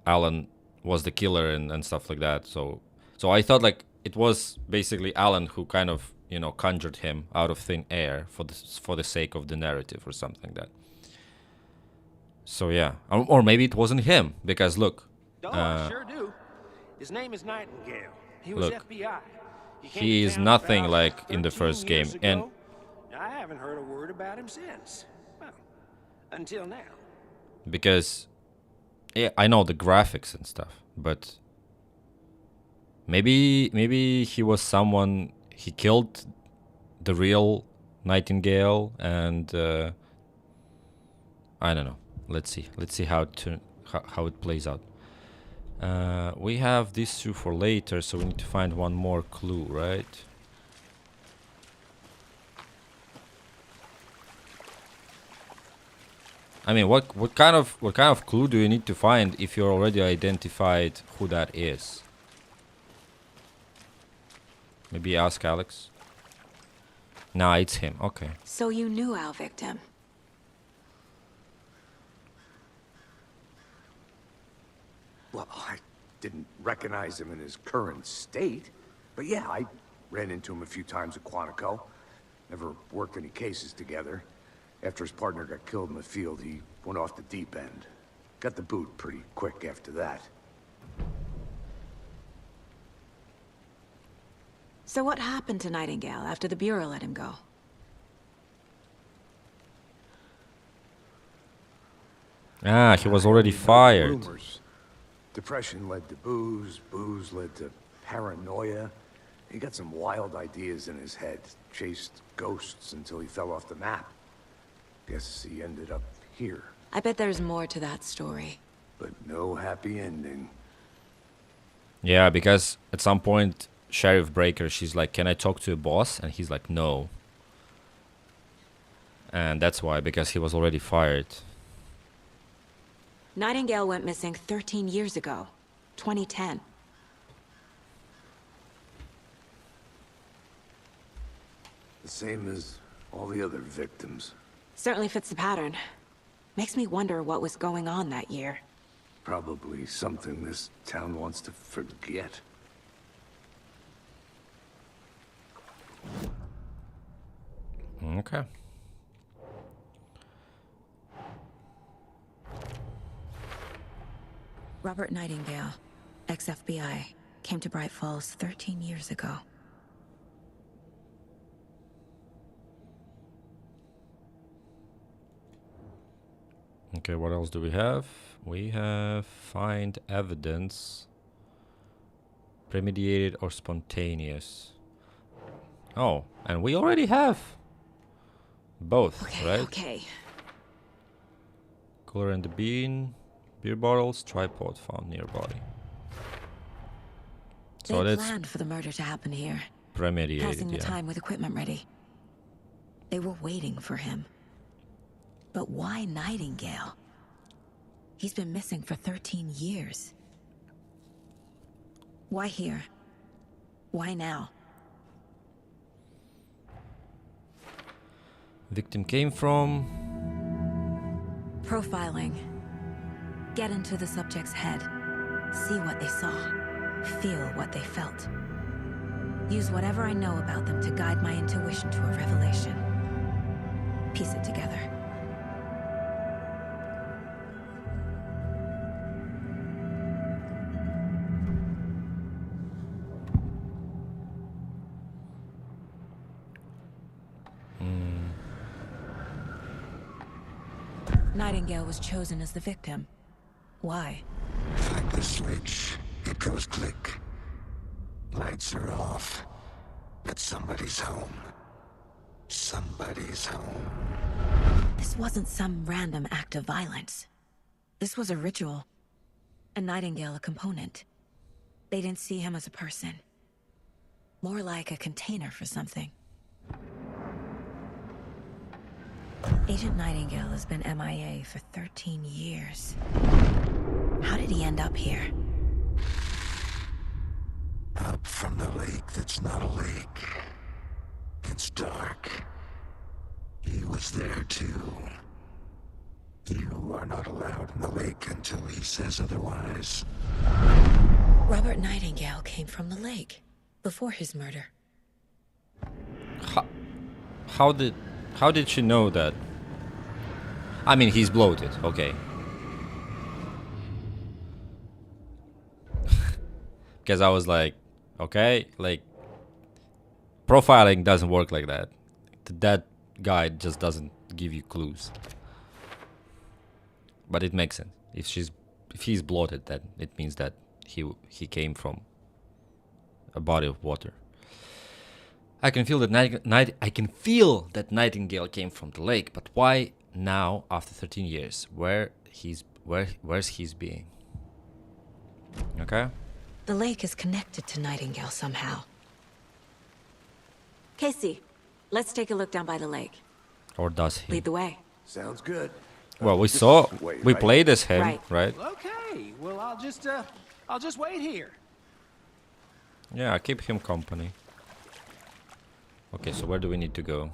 Alan was the killer and stuff like that. So I thought, like, it was basically Alan who kind of, you know, conjured him out of thin air for the sake of the narrative or something like that. So, yeah. Or maybe it wasn't him. Because, look... I sure do. His name is Nightingale. He was Look, FBI. he is nothing like in the first game, and I haven't heard a word about him since. Well, until now. Because, yeah, I know the graphics and stuff, but maybe he was someone, he killed the real Nightingale, and I don't know. Let's see how it plays out. We have these two for later, so we need to find one more clue, right? I mean, what kind of clue do you need to find if you're already identified who that is? Maybe ask Alex. Nah, it's him. Okay. So you knew our victim. Well, I didn't recognize him in his current state. But yeah, I ran into him a few times at Quantico. Never worked any cases together. After his partner got killed in the field, he went off the deep end. Got the boot pretty quick after that. So what happened to Nightingale after the Bureau let him go? Ah, he was already fired. Rumors. Depression led to booze, booze led to paranoia, He got some wild ideas in his head. Chased ghosts until he fell off the map. Guess he ended up here. I bet there's more to that story. But no happy ending. Yeah, because at some point, Sheriff Breaker, she's like, can I talk to a boss? And he's like, no. And that's why, because he was already fired. Nightingale went missing 13 years ago. 2010. The same as all the other victims. Certainly fits the pattern. Makes me wonder what was going on that year. Probably something this town wants to forget. Okay. Robert Nightingale, ex-FBI, came to Bright Falls 13 years ago. Okay, what else do we have? We have find evidence, premeditated or spontaneous. Oh, and we already have both, right? Okay. Cooler and the bean, beer bottles, tripod found nearby. So They that's planned for the murder to happen here, premeditated, passing the yeah. time with equipment ready. They were waiting for him. But why Nightingale? He's been missing for 13 years. Why here? Why now? Victim came from... Profiling. Get into the subject's head. See what they saw. Feel what they felt. Use whatever I know about them to guide my intuition to a revelation. Piece it together. Nightingale was chosen as the victim. Why? Like the switch, it goes click. Lights are off. But somebody's home. Somebody's home. This wasn't some random act of violence. This was a ritual. And Nightingale a component. They didn't see him as a person. More like a container for something. Agent Nightingale has been MIA for 13 years. How did he end up here? Up from the lake that's not a lake. It's dark. He was there too. You are not allowed in the lake until he says otherwise. Robert Nightingale came from the lake before his murder. How did she know that? I mean, he's bloated, okay. Because I was like, okay, like, profiling doesn't work like that. That guy just doesn't give you clues. But it makes sense. If he's bloated, then it means that he came from a body of water. I can feel that Nightingale came from the lake, but why now after 13 years? Where's his being? Okay? The lake is connected to Nightingale somehow. Casey, let's take a look down by the lake. Or does he? Lead the way. Sounds good. Well, we right? played as him, right? Okay, well, I'll just wait here. Yeah, keep him company. Okay, so where do we need to go?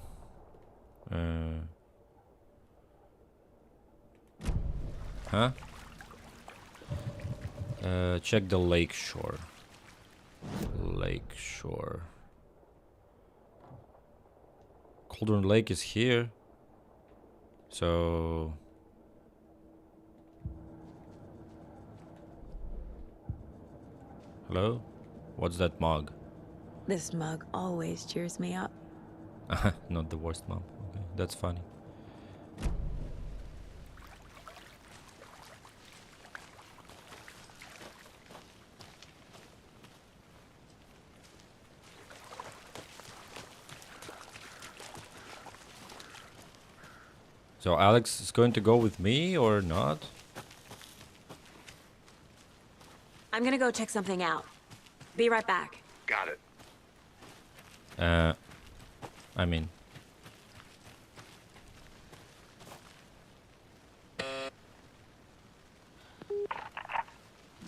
Huh? Check the lake shore. Lake shore. Cauldron Lake is here. So... Hello? What's that mug? This mug always cheers me up. Not the worst mug. Okay, that's funny. So Alex is going to go with me or not? I'm gonna go check something out. Be right back. Got it. I mean...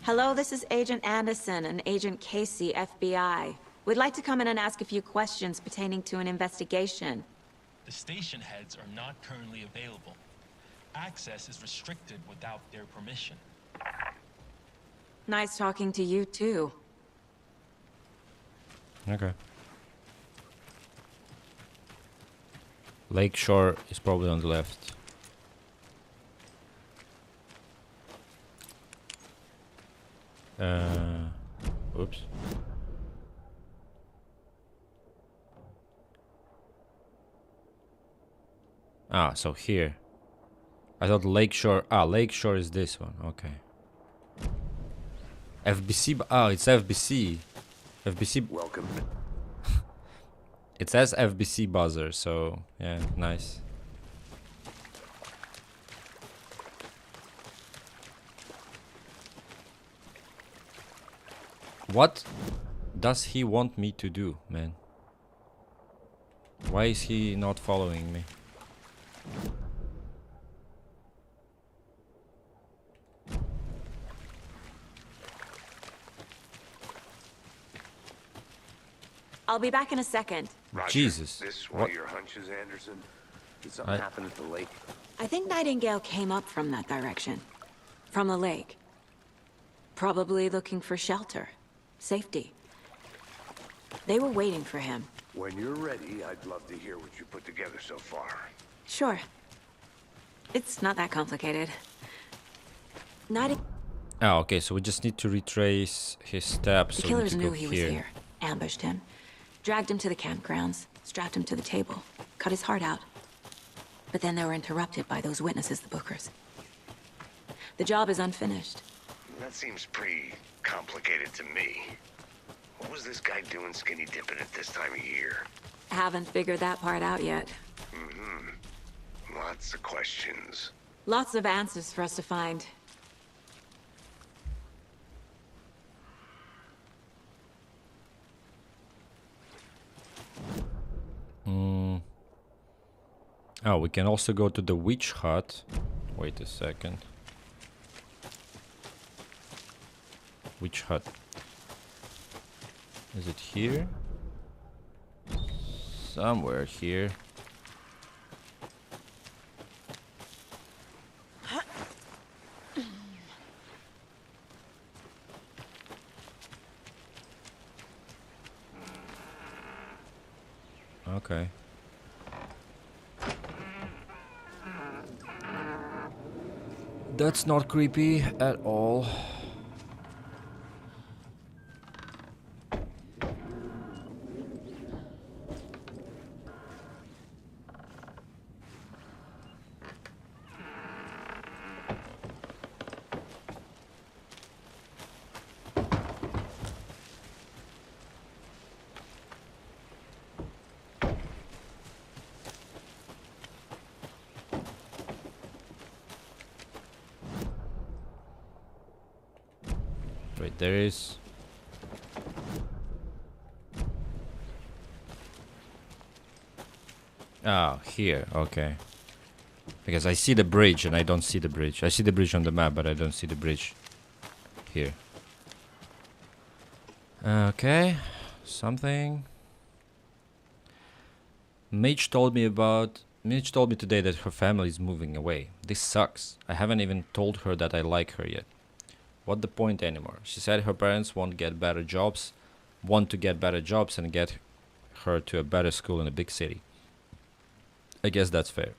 Hello, this is Agent Anderson and Agent Casey, FBI. We'd like to come in and ask a few questions pertaining to an investigation. The station heads are not currently available. Access is restricted without their permission. Nice talking to you, too. Okay. Lakeshore is probably on the left. Oops. Ah, so here. I thought Lakeshore... Ah, Lakeshore is this one. Okay. FBC... Oh, it's FBC. FBC... Welcome. It says FBC buzzer, so... Yeah, nice. What does he want me to do, man? Why is he not following me? I'll be back in a second. Roger. Jesus. This one of your hunches, Anderson? Did something happen at the lake? I think Nightingale came up from that direction. From the lake. Probably looking for shelter. Safety. They were waiting for him. When you're ready, I'd love to hear what you put together so far. Sure. It's not that complicated. Oh, okay, so we just need to retrace his steps. The So we need killers to knew go he was here. Ambushed him. Dragged him to the campgrounds. Strapped him to the table. Cut his heart out. But then they were interrupted by those witnesses, the Bookers. The job is unfinished. That seems pretty complicated to me. What was this guy doing skinny dipping at this time of year? Haven't figured that part out yet. Lots of questions. Lots of answers for us to find. Oh, we can also go to the witch hut. Wait a second. Witch hut. Is it here? Somewhere here. Okay. That's not creepy at all. Wait, there is... Ah, here, okay. Because I see the bridge and I don't see the bridge. I see the bridge on the map, but I don't see the bridge here. Okay, something. Mitch told me today that her family is moving away. This sucks. I haven't even told her that I like her yet. What the point anymore? She said her parents want to get better jobs and get her to a better school in a big city. I guess that's fair.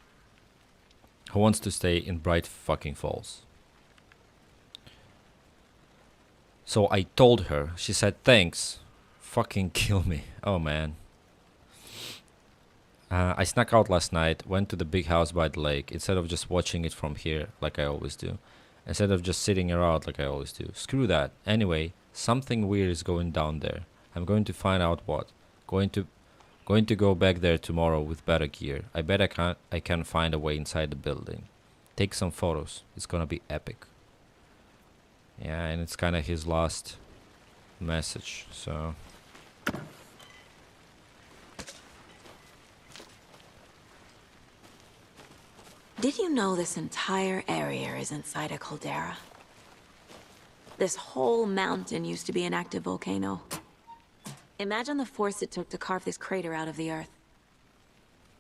Who wants to stay in Bright fucking Falls? So I told her. She said thanks. Fucking kill me. Oh man. I snuck out last night, went to the big house by the lake, instead of just watching it from here, like I always do. Instead of just sitting around like I always do. Screw that. Anyway, something weird is going down there. I'm going to find out what. Going to Going to go back there tomorrow with better gear. I bet I can find a way inside the building. Take some photos. It's gonna be epic. Yeah, and it's kind of his last message, so... Did you know this entire area is inside a caldera? This whole mountain used to be an active volcano. Imagine the force it took to carve this crater out of the earth.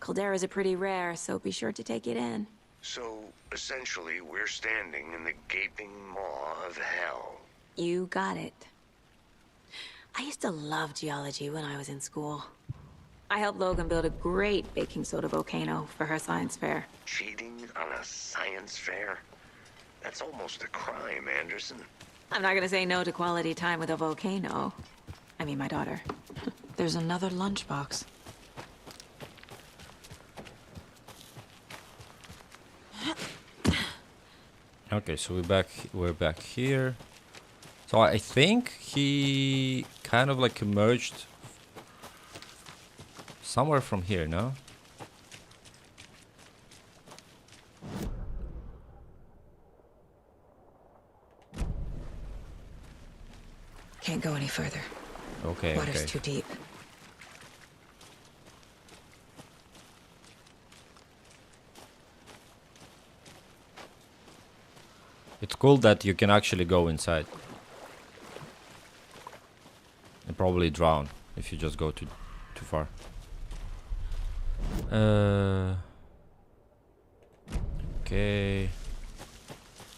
Calderas are pretty rare, so be sure to take it in. So, essentially, we're standing in the gaping maw of hell. You got it. I used to love geology when I was in school. I helped Logan build a great baking soda volcano for her science fair. Cheating on a science fair? That's almost a crime, Anderson. I'm not gonna say no to quality time with a volcano. I mean, my daughter. There's another lunchbox. Okay, so we're back here. So I think he kind of like emerged somewhere from here, no? Can't go any further. Okay, Water's okay. too deep. It's cool that you can actually go inside. And probably drown if you just go too far. Okay.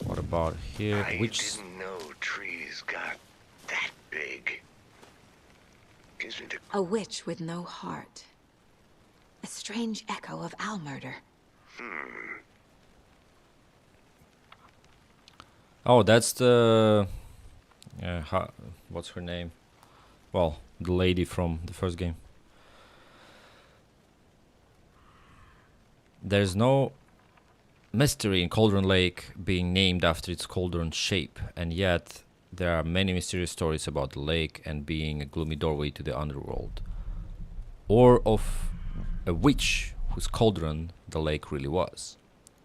What about here? I Which didn't know trees got that big. Gives me the... A witch with no heart. A strange echo of owl murder. Oh, that's the what's her name? Well, the lady from the first game. There's no mystery in Cauldron Lake being named after its cauldron shape, and yet there are many mysterious stories about the lake and being a gloomy doorway to the underworld, or of a witch whose cauldron the lake really was.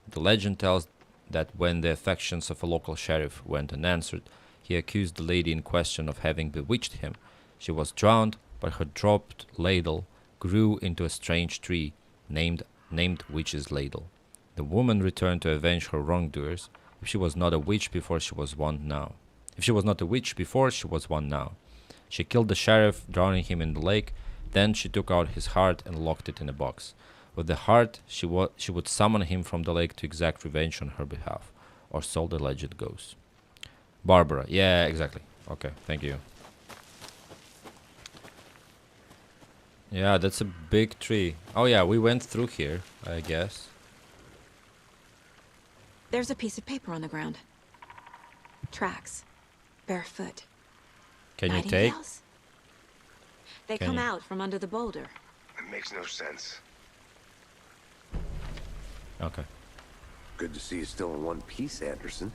The legend tells that when the affections of a local sheriff went unanswered, he accused the lady in question of having bewitched him. She was drowned, but her dropped ladle grew into a strange tree named Witch's Ladle. The woman returned to avenge her wrongdoers. If she was not a witch before, she was one now. If she was not a witch before, she was one now. She killed the sheriff, drowning him in the lake. Then she took out his heart and locked it in a box. With the heart, she would summon him from the lake to exact revenge on her behalf, or so the legend goes. Barbara, yeah, exactly. Okay, thank you. Yeah, that's a big tree. Oh yeah, we went through here, I guess. There's a piece of paper on the ground. Tracks. Barefoot. Can you take? Nightingales? They Can come you? out from under the boulder. It makes no sense. Okay. Good to see you still in one piece, Anderson.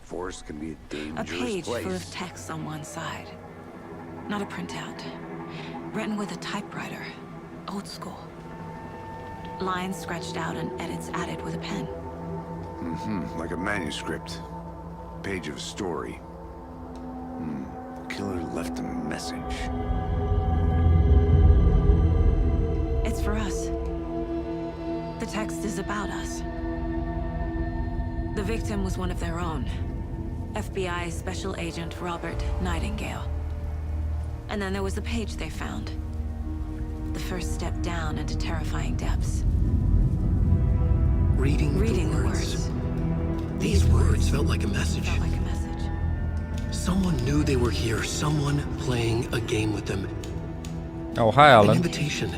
Forest can be a A dangerous page place. full of text on one side. Not a printout. Written with a typewriter. Old school. Lines scratched out and edits added with a pen. Like a manuscript. Page of a story. Killer left a message. It's for us. The text is about us. The victim was one of their own. FBI Special Agent Robert Nightingale. And then there was the page they found. The first step down into terrifying depths. Reading the words. These words felt like a message. Felt like a message. Someone knew they were here. Someone playing a game with them. Oh, hi, An Alan. invitation.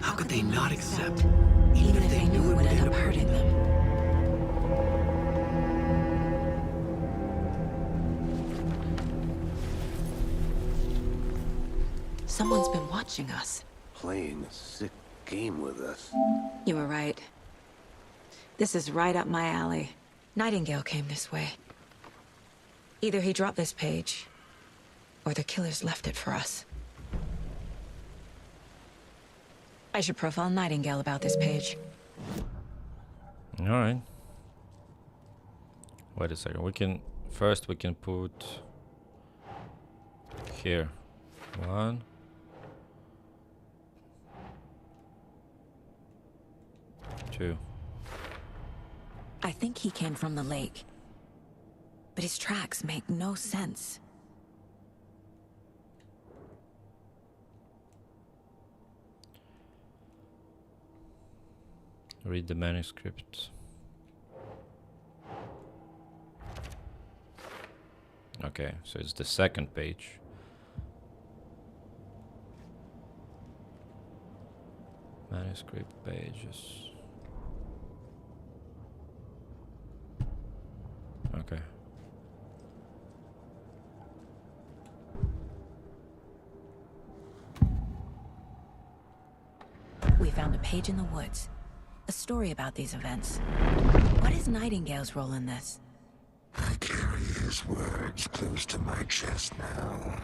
How could they not accept? Even if they knew it would end up hurting them. Someone's been watching us. Playing a sick game with us. You were right. This is right up my alley. Nightingale came this way. Either he dropped this page, or the killers left it for us. I should profile Nightingale about this page. Alright. Wait a second. We can put here. 1. 2. I think he came from the lake. But his tracks make no sense. Read the manuscript. Okay, so it's the second page. Manuscript pages. Okay. We found a page in the woods. A story about these events. What is Nightingale's role in this? I carry his words close to my chest now.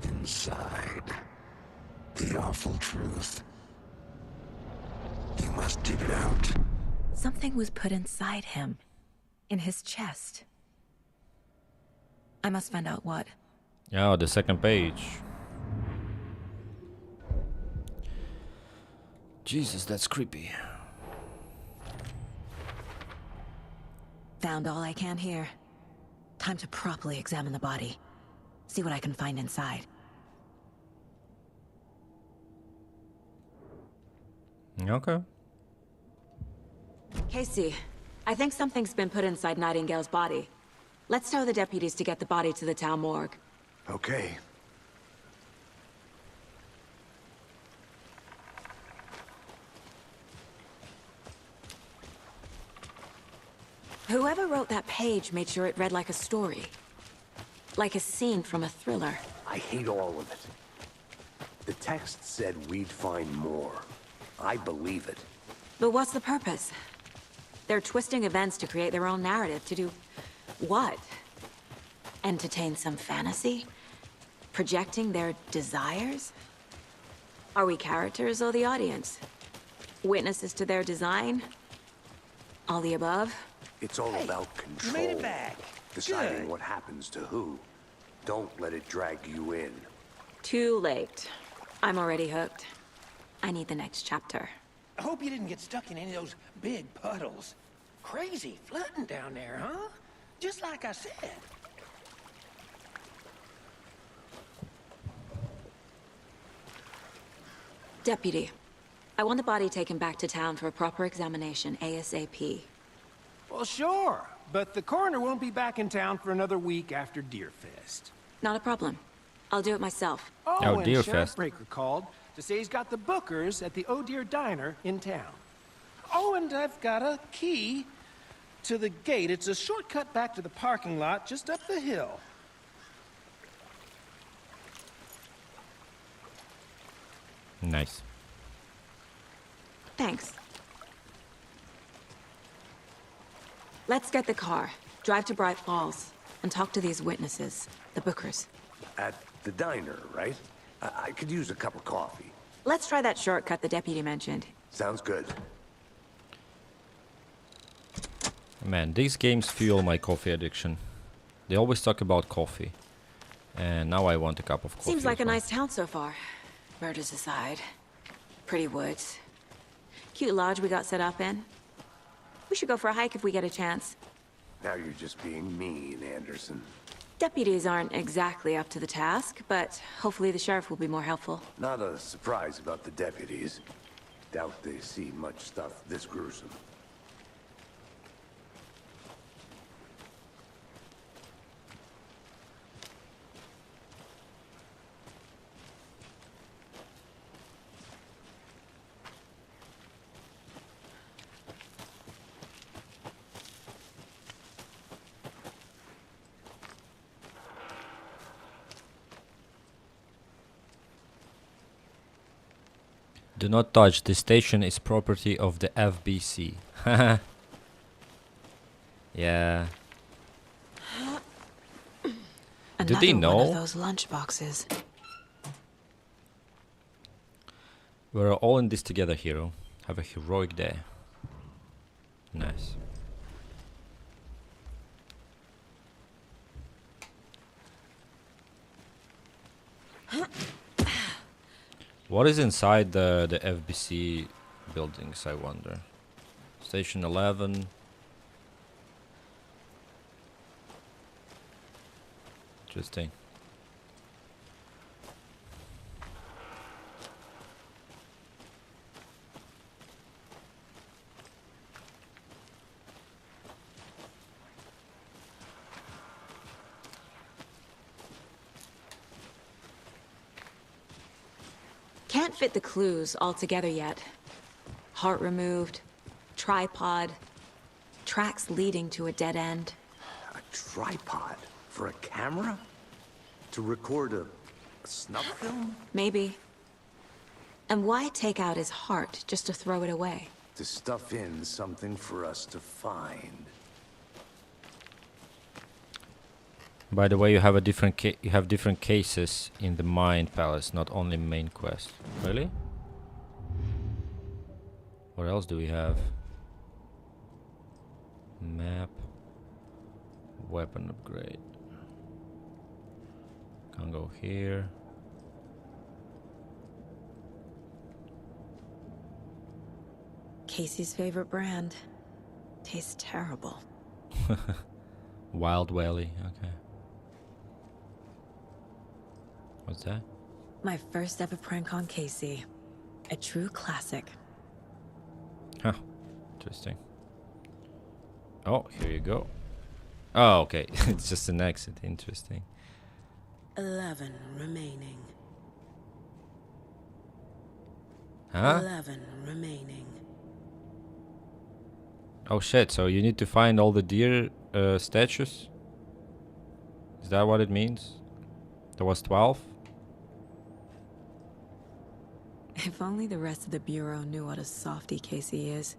Inside, the awful truth. You must dig it out. Something was put inside him. In his chest. I must find out what. Oh, the second page. Jesus, that's creepy. Found all I can here. Time to properly examine the body. See what I can find inside. Okay. Casey, I think something's been put inside Nightingale's body. Let's tell the deputies to get the body to the town morgue. Okay. Whoever wrote that page made sure it read like a story. Like a scene from a thriller. I hate all of it. The text said we'd find more. I believe it. But what's the purpose? They're twisting events to create their own narrative. To do what? Entertain some fantasy? Projecting their desires? Are we characters or the audience? Witnesses to their design? All the above? It's all about control. You made it back. Deciding Good. what happens to who. Don't let it drag you in. Too late. I'm already hooked. I need the next chapter. I hope you didn't get stuck in any of those big puddles. Crazy flooding down there, huh? Just like I said. Deputy, I want the body taken back to town for a proper examination ASAP. Well, sure. But the coroner won't be back in town for another week after Deerfest. Not a problem. I'll do it myself. Oh, and Deerfest. Sheriff Breaker called to say he's got the Bookers at the Oh Deer Diner in town. Oh, and I've got a key to the gate. It's a shortcut back to the parking lot just up the hill. Nice. Thanks. Let's get the car, drive to Bright Falls, and talk to these witnesses, the Bookers. At the diner, right? I could use a cup of coffee. Let's try that shortcut the deputy mentioned. Sounds good. Man, these games fuel my coffee addiction. They always talk about coffee. And now I want a cup of coffee. Seems like as a well. nice town so far. Murders aside. Pretty woods. Cute lodge we got set up in. We should go for a hike if we get a chance. Now you're just being mean, Anderson. Deputies aren't exactly up to the task, but hopefully the sheriff will be more helpful. Not a surprise about the deputies. Doubt they see much stuff this gruesome. Do not touch. This station is property of the FBC. Yeah. Another they one know? of those lunch boxes. We're all in this together, hero. Have a heroic day. Nice. What is inside the FBC buildings, I wonder? Station 11. Interesting. Can't fit the clues all together yet. Heart removed, tripod, tracks leading to a dead end. A tripod? For a camera? To record a snuff film? Maybe. And why take out his heart just to throw it away? To stuff in something for us to find. By the way, you have a different different cases in the Mind Palace, not only main quest. Really? What else do we have? Map. Weapon upgrade. Can't go here. Casey's favorite brand. Tastes terrible. Wild Valley, okay. What's that? My first ever prank on Casey. A true classic. Huh. Interesting. Oh, here you go. Oh, okay. It's just an exit. Interesting. 11 remaining. Huh? 11 remaining. Oh shit, so you need to find all the deer statues? Is that what it means? There was 12? If only the rest of the Bureau knew what a softie Casey is.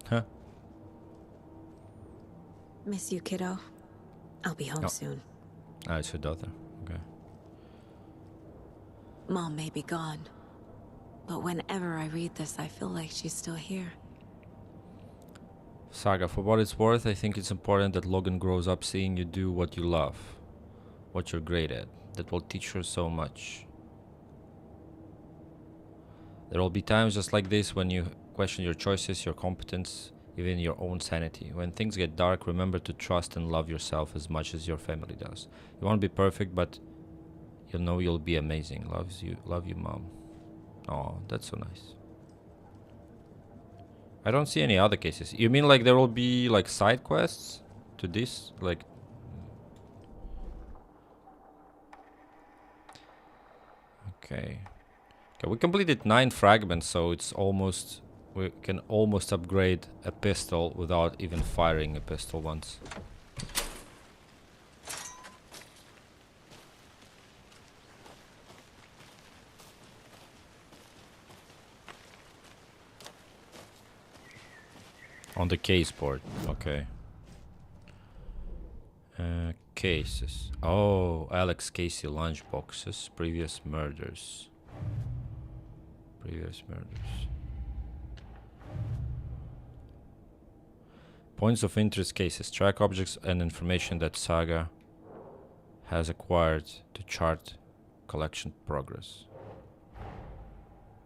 Huh? Miss you, kiddo. I'll be home soon. Ah, it's her daughter. Okay. Mom may be gone, but whenever I read this, I feel like she's still here. Saga, for what it's worth, I think it's important that Logan grows up seeing you do what you love, what you're great at. That will teach her so much. There will be times just like this when you question your choices, your competence, even your own sanity. When things get dark, remember to trust and love yourself as much as your family does. You won't be perfect, but you'll know you'll be amazing. Love you, Mom. Oh, that's so nice. I don't see any other cases. You mean like there will be like side quests to this? Like... Okay. Okay, we completed 9 fragments, so it's almost... We can almost upgrade a pistol without even firing a pistol once. On the case board, okay. Cases. Oh, Alex Casey lunchboxes. Previous murders. Points of interest cases. Track objects and information that Saga has acquired to chart collection progress.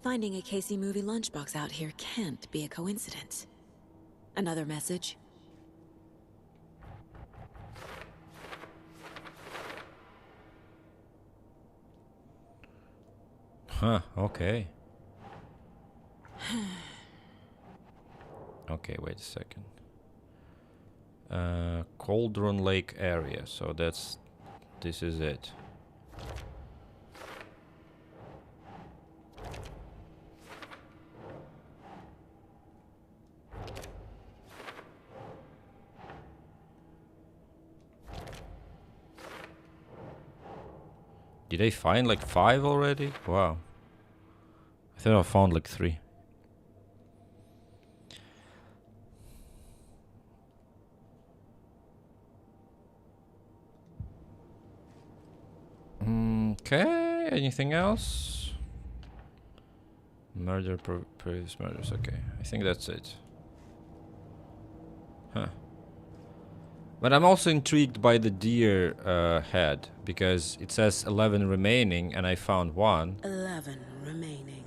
Finding a Casey movie lunchbox out here can't be a coincidence. Another message. Huh, okay. Okay, wait a second. Cauldron Lake area, so this is it. Did I find like 5 already? Wow. I thought I found like 3. Okay, anything else? Murder, previous murders. Okay, I think that's it. Huh. But I'm also intrigued by the deer head, because it says 11 remaining, and I found one. 11 remaining.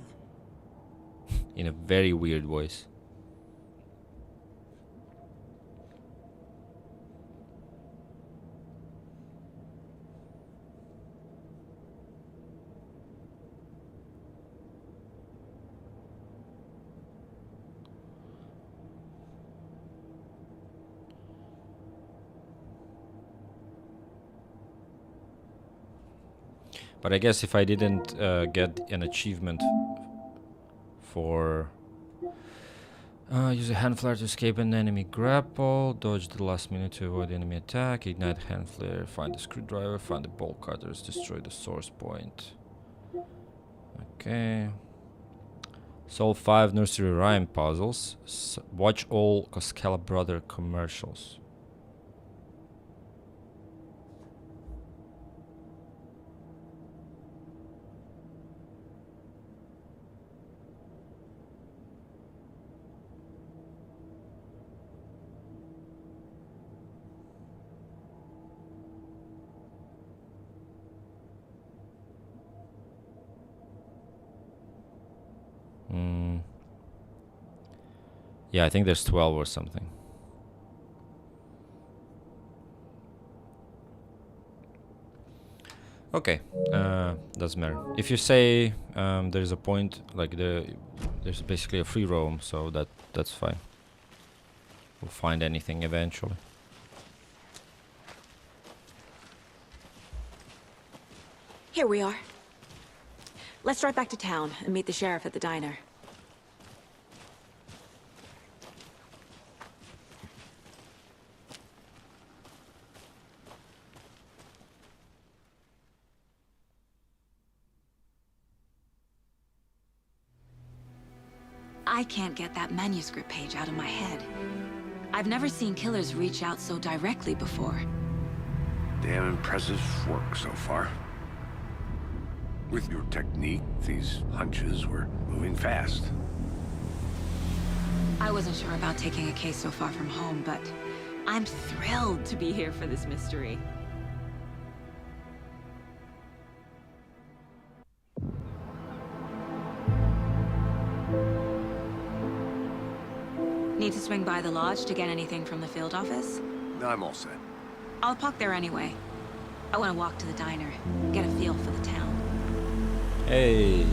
In a very weird voice. But I guess if I didn't get an achievement for use a hand flare to escape an enemy grapple, dodge the last minute to avoid enemy attack, ignite hand flare, find the screwdriver, find the bolt cutters, destroy the source point. Okay. Solve 5 nursery rhyme puzzles. Watch all Koskela Brother commercials. Yeah, I think there's 12 or something. Okay, doesn't matter. If you say there's a point, like there's basically a free roam, so that's fine. We'll find anything eventually. Here we are. Let's drive back to town and meet the sheriff at the diner. I can't get that manuscript page out of my head. I've never seen killers reach out so directly before. Damn impressive work so far. With your technique, these hunches were moving fast. I wasn't sure about taking a case so far from home, but I'm thrilled to be here for this mystery. Need to swing by the lodge to get anything from the field office? No, I'm all set. I'll park there anyway. I want to walk to the diner, get a feel for the town. Hey.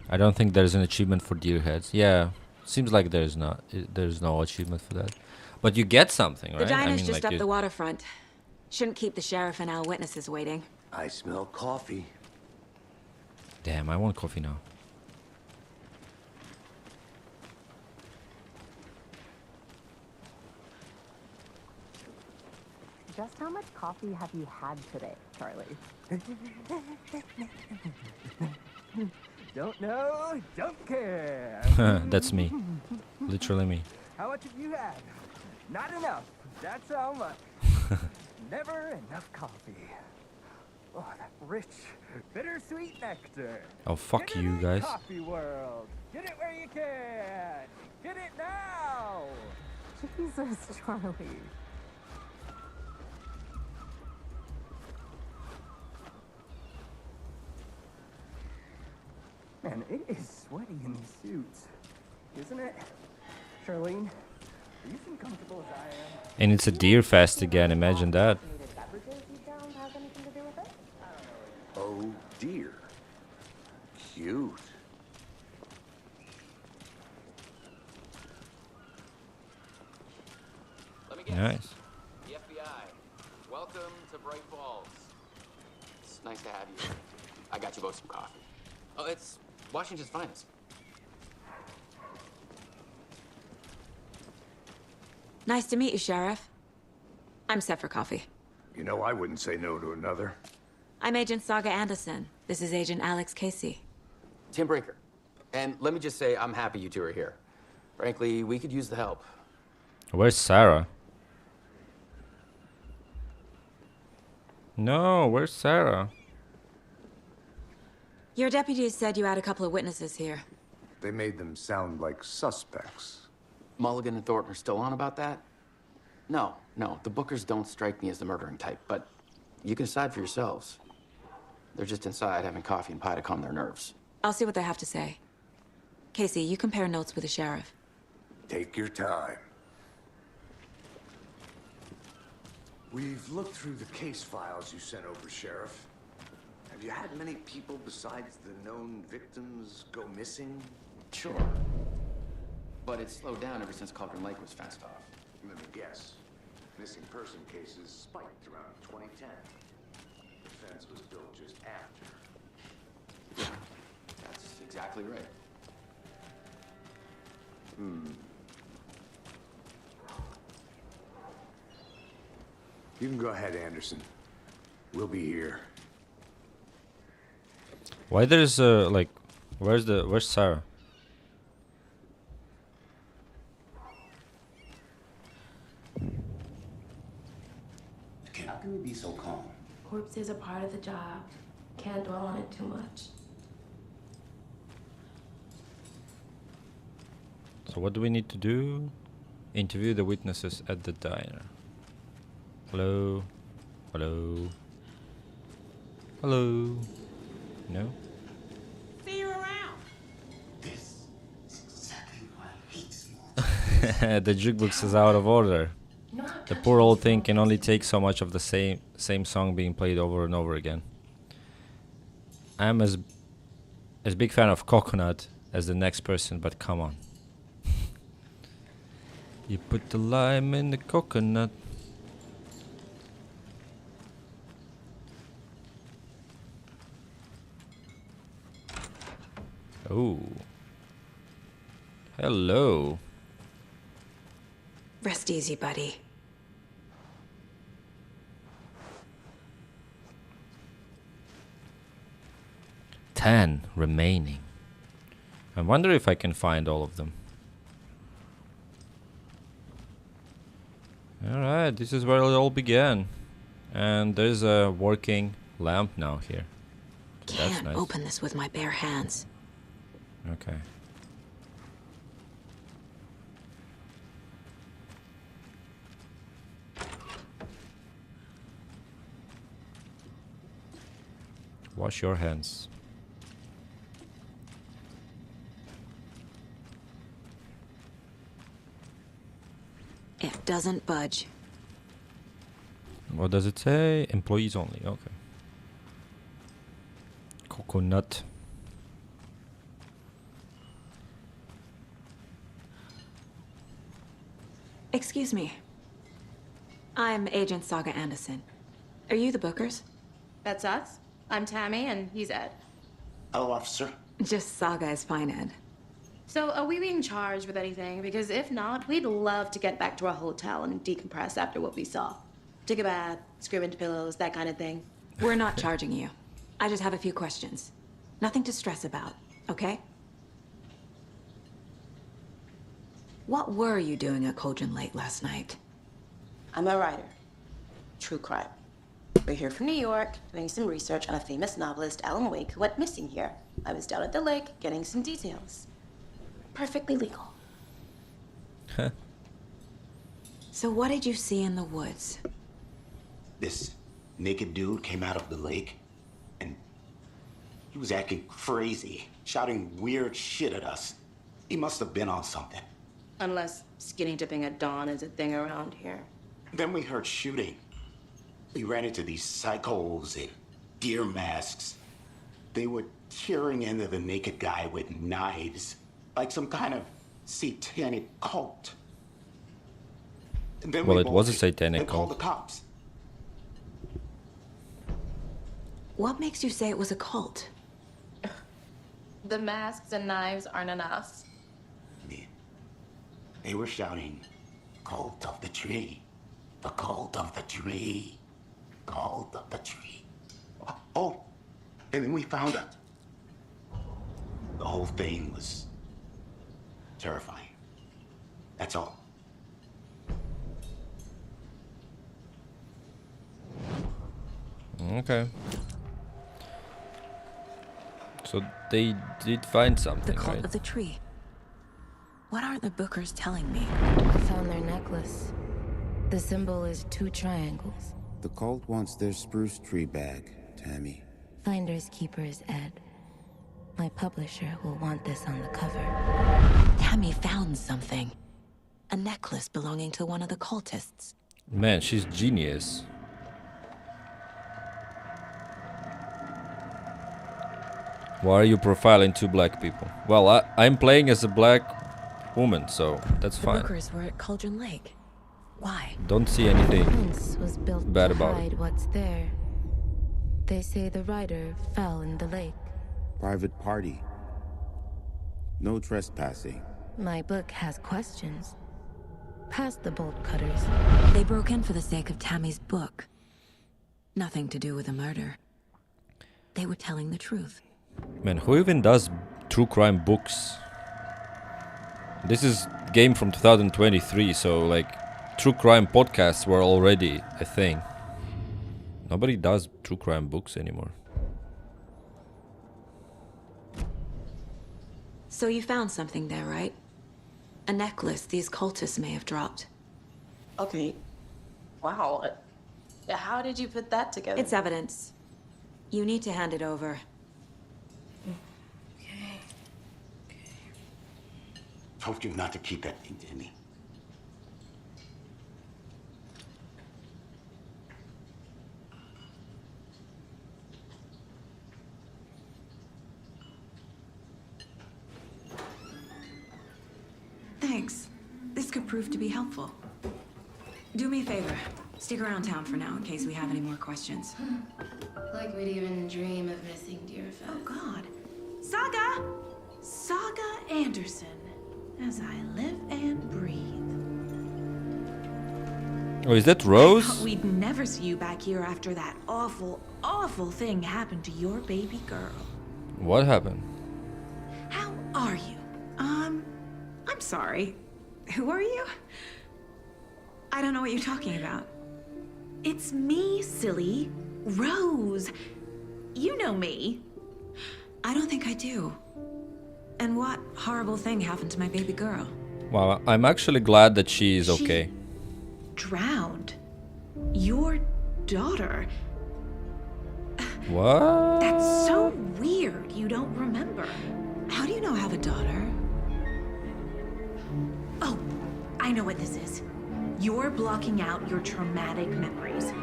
I don't think there's an achievement for deer heads. Yeah, seems like there's not. There's no achievement for that. But you get something, right? The diner's just like up the waterfront. Shouldn't keep the sheriff and our witnesses waiting. I smell coffee. Damn, I want coffee now. Just how much coffee have you had today, Charlie? Don't know, don't care. That's me. Literally me. How much have you had? Not enough. That's how much. Never enough coffee. Oh, that rich, bittersweet nectar. Oh, fuck Get it you in guys. Coffee world. Get it where you can. Get it now. Jesus, Charlie. Man, it is sweaty in these suits, isn't it? Charlene, are you as comfortable as I am? And it's a deer fest again, imagine that. Oh dear. Cute. Let me guess. Nice. The FBI. Welcome to Bright Falls. It's nice to have you. I got you both some coffee. Oh, it's Washington's finest. Nice to meet you, Sheriff. I'm set for coffee. You know, I wouldn't say no to another. I'm Agent Saga Anderson. This is Agent Alex Casey. Tim Brinker. And let me just say, I'm happy you two are here. Frankly, we could use the help. Where's Sarah? No, where's Sarah? Your deputies said you had a couple of witnesses here. They made them sound like suspects. Mulligan and Thornton are still on about that? No, the Bookers don't strike me as the murdering type, but you can decide for yourselves. They're just inside having coffee and pie to calm their nerves. I'll see what they have to say. Casey, you compare notes with the sheriff. Take your time. We've looked through the case files you sent over, Sheriff. Have you had many people besides the known victims go missing? Sure. But it's slowed down ever since Cauldron Lake was fenced off. Let me guess. Missing person cases spiked around 2010. The fence was built just after. Yeah, that's exactly right. You can go ahead, Anderson. We'll be here. Why there's like, where's Sarah? How can you be so calm? Corpses are part of the job. Can't dwell on it too much. So what do we need to do? Interview the witnesses at the diner. Hello? Hello? Hello? No? See you around. This is exactly why I hate small. The jukebox is out of order. The poor old thing can only take so much of the same song being played over and over again. I'm as big fan of Coconut as the next person, but come on. You put the lime in the coconut. Oh. Hello. Rest easy, buddy. Ten remaining. I wonder if I can find all of them. Alright, this is where it all began. And there's a working lamp now here. That's Can't nice. open this with my bare hands. Okay. Wash your hands. It doesn't budge. What does it say? Employees only. Okay. Coconut. Excuse me. I'm Agent Saga Anderson. Are you the Bookers? That's us. I'm Tammy, and he's Ed. Hello, officer. Just Saga is fine, Ed. So, are we being charged with anything? Because if not, we'd love to get back to our hotel and decompress after what we saw. Take a bath, scream into pillows, that kind of thing. We're not charging you. I just have a few questions. Nothing to stress about, okay? What were you doing at Cauldron Lake last night? I'm a writer. True crime. We're here from New York, doing some research on a famous novelist, Alan Wake, who went missing here. I was down at the lake, getting some details. Perfectly legal. So what did you see in the woods? This naked dude came out of the lake, and he was acting crazy, shouting weird shit at us. He must have been on something. Unless skinny dipping at dawn is a thing around here. Then we heard shooting. We ran into these psychos in deer masks. They were tearing into the naked guy with knives, like some kind of satanic cult. And then Well, we it was a bolted satanic and called cult. the cops. What makes you say it was a cult? The masks and knives aren't enough. They were shouting, "Cult of the tree, the cult of the tree, cult of the tree." Oh, and then we found out. The whole thing was terrifying. That's all. Okay. So they did find something, The cult right? of the tree. What are the Bookers telling me? I found their necklace. The symbol is 2 triangles. The cult wants their spruce tree bag, Tammy. Finders keepers, Ed. My publisher will want this on the cover. Tammy found something. A necklace belonging to one of the cultists. Man, she's genius. Why are you profiling 2 black people? Well, I'm playing as a black woman, so that's The fine. Bookers were at Cauldron Lake. Why? Don't see anything Fence was built bad to about hide it. what's there. They say the rider fell in the lake. Private party. No trespassing. My book has questions. Past the bolt cutters. They broke in for the sake of Tammy's book. Nothing to do with the murder. They were telling the truth. Man, who even does true crime books? This is game from 2023, so like true crime podcasts were already a thing. Nobody does true crime books anymore. So you found something there, right? A necklace these cultists may have dropped. Okay. Wow. How did you put that together? It's evidence. You need to hand it over. Told you not to keep that thing, Tammy. Thanks. This could prove to be helpful. Do me a favor. Stick around town for now in case we have any more questions. Like we'd even dream of missing Deerfest. Oh, God. Saga! Saga Anderson. As I live and breathe. Oh, is that I Rose? thought we'd never see you back here after that awful, awful thing happened to your baby girl. What happened? How are you? I'm sorry. Who are you? I don't know what you're talking about. It's me, silly. Rose. You know me. I don't think I do. And what horrible thing happened to my baby girl? Well, I'm actually glad that she is okay. Drowned. Your daughter. What? That's so weird you don't remember. How do you know I have a daughter? Oh, I know what this is. You're blocking out your traumatic memories.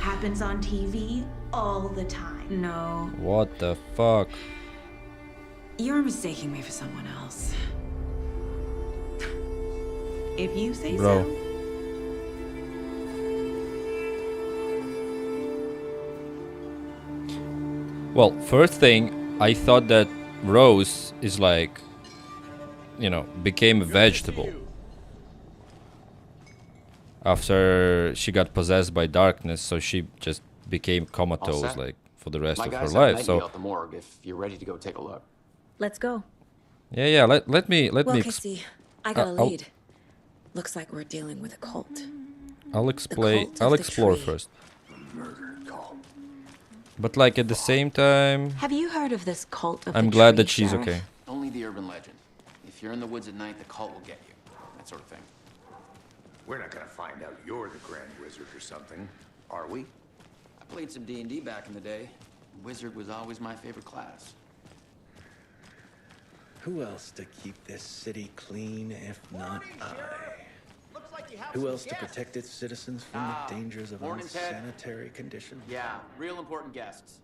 Happens on TV all the time. No. What the fuck? You're mistaking me for someone else. If you say Bro. so. Well, first thing, I thought that Rose is like, you know, became a vegetable. After she got possessed by darkness, so she just became All comatose set? like for the rest My of her guys have life. met you So at the morgue if you're ready to go take a look. Let's go. yeah, let me Well, ex- Casey, I got a I'll- lead. Looks like we're dealing with a cult. I'll explain. cult of I'll the explore tree. first. But like at the same time, Have you heard of this cult of I'm the glad tree, that she's Sheriff? okay. Only the urban legend. If you're in the woods at night, the cult will get you. That sort of thing. We're not gonna find out you're the Grand Wizard or something, are we? I played some D&D back in the day. Wizard was always my favorite class. Who else to keep this city clean if not I? Who else to protect its citizens from the dangers of morning, Ted. unsanitary conditions? Yeah, real important guests.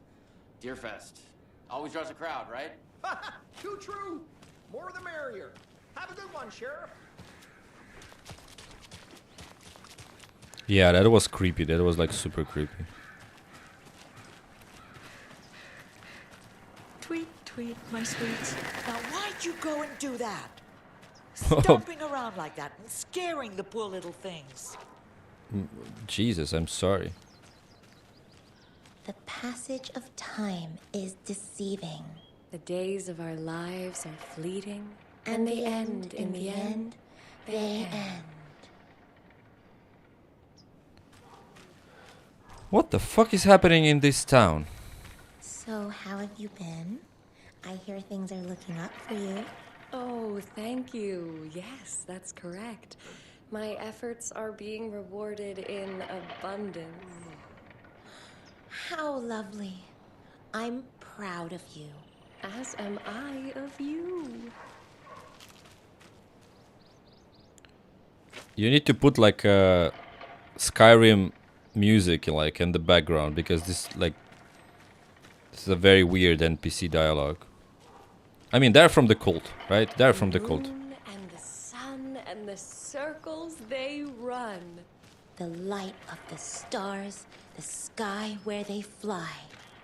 Deerfest. Always draws a crowd, right? Too true. More the merrier. Have a good one, Sheriff. Yeah, that was creepy. That was like super creepy. Tweet, tweet, my sweets. Now, why'd you go and do that? Stomping around like that and scaring the poor little things. Jesus, I'm sorry. The passage of time is deceiving. The days of our lives are fleeting, And they end in the end. They end. What the fuck is happening in this town? So, how have you been? I hear things are looking up for you. Oh, thank you. Yes, that's correct. My efforts are being rewarded in abundance. How lovely. I'm proud of you. As am I of you. You need to put like Skyrim music like in the background, because this is a very weird NPC dialogue. I mean, they're from the cult, right? They're from the cult. And the sun and the circles they run. The light of the stars, the sky where they fly.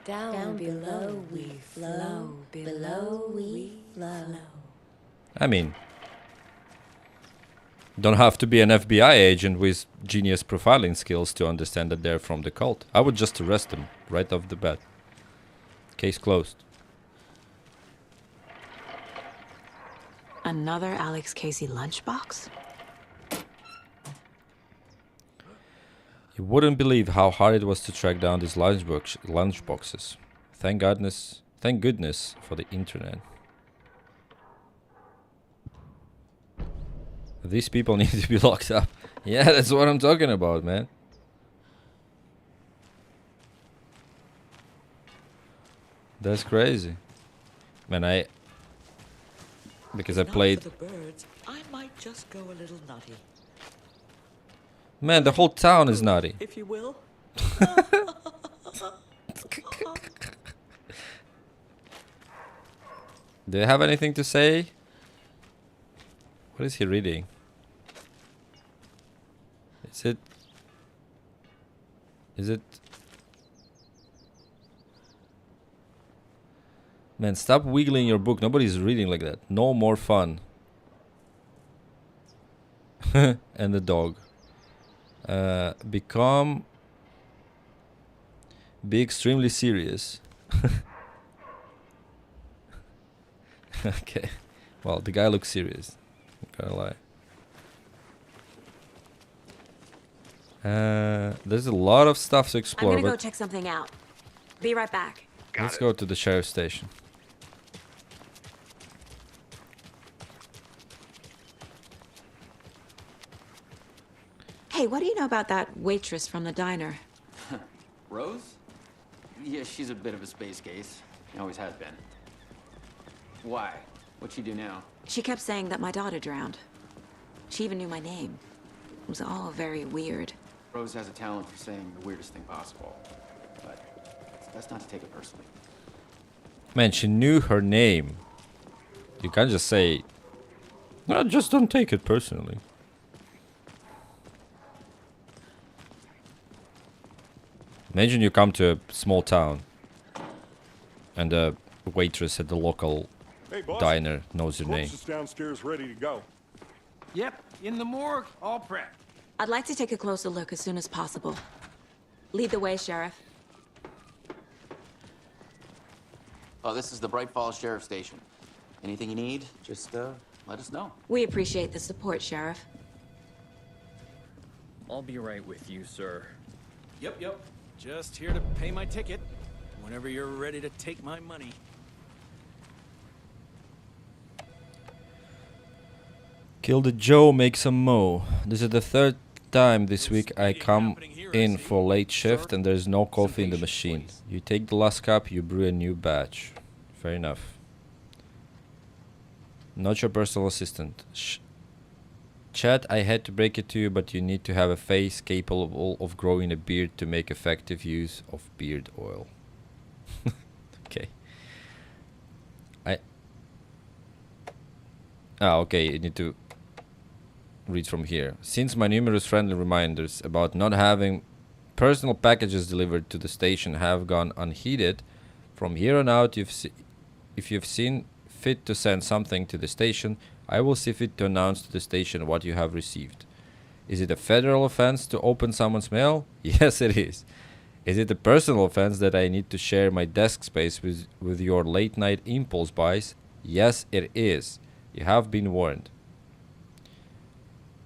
Down below we flow, below we flow. I mean, don't have to be an FBI agent with genius profiling skills to understand that they're from the cult. I would just arrest them right off the bat. Case closed. Another Alex Casey lunchbox? You wouldn't believe how hard it was to track down these lunchboxes. Thank goodness for the internet. These people need to be locked up. Yeah, that's what I'm talking about, man. That's crazy. Man, because I played... For the birds, I might just go a little nutty. Man, the whole town is nutty. If you will. Do you have anything to say? What is he reading? Is it... Man, stop wiggling your book. Nobody's reading like that. No more fun. And the dog. Be extremely serious. Okay. Well, the guy looks serious. I'm gonna lie. There's a lot of stuff to explore. I'm gonna go but check something out. Be right back. let's go to the sheriff's station. Hey, what do you know about that waitress from the diner? Rose? Yeah, she's a bit of a space case. Always has been. Why? What'd she do now? She kept saying that my daughter drowned. She even knew my name. It was all very weird. Rose has a talent for saying the weirdest thing possible. But it's best not to take it personally. Man, she knew her name. You can't just say, no, just don't take it personally. Imagine you come to a small town and the waitress at the local diner knows your name. Corpse is downstairs ready to go. Yep, in the morgue, all prepped. I'd like to take a closer look as soon as possible. Lead the way, Sheriff. Oh, this is the Bright Falls Sheriff Station. Anything you need, just let us know. We appreciate the support, Sheriff. I'll be right with you, sir. Yep. Just here to pay my ticket. Whenever you're ready to take my money. Kill the Joe, make some mo. This is the third time this week I come in for late shift and there's no coffee in the machine. You take the last cup, you brew a new batch. Fair enough. Not your personal assistant. Chad, I had to break it to you, but you need to have a face capable of growing a beard to make effective use of beard oil. Okay. Okay, you need to read from here. Since my numerous friendly reminders about not having personal packages delivered to the station have gone unheeded, from here on out, if you've seen fit to send something to the station, I will see fit to announce to the station what you have received. Is it a federal offense to open someone's mail? Yes, it is. Is it a personal offense that I need to share my desk space with your late night impulse buys? Yes, it is. You have been warned.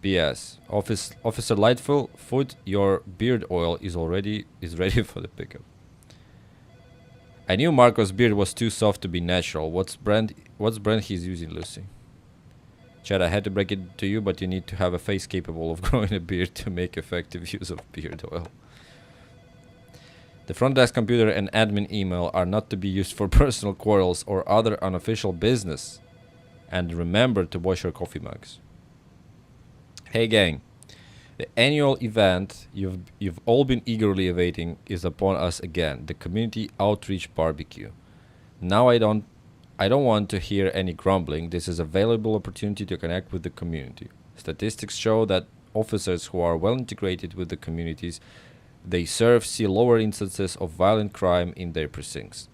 P.S. Officer Lightfoot, your beard oil is ready for the pickup. I knew Marco's beard was too soft to be natural. What's brand he's using, Lucy? Chad, I had to break it to you, but you need to have a face capable of growing a beard to make effective use of beard oil. The front desk computer and admin email are not to be used for personal quarrels or other unofficial business. And remember to wash your coffee mugs. Hey gang, the annual event you've all been eagerly awaiting is upon us again, the Community Outreach Barbecue. Now I don't want to hear any grumbling. This is a valuable opportunity to connect with the community. Statistics show that officers who are well integrated with the communities they serve see lower instances of violent crime in their precincts.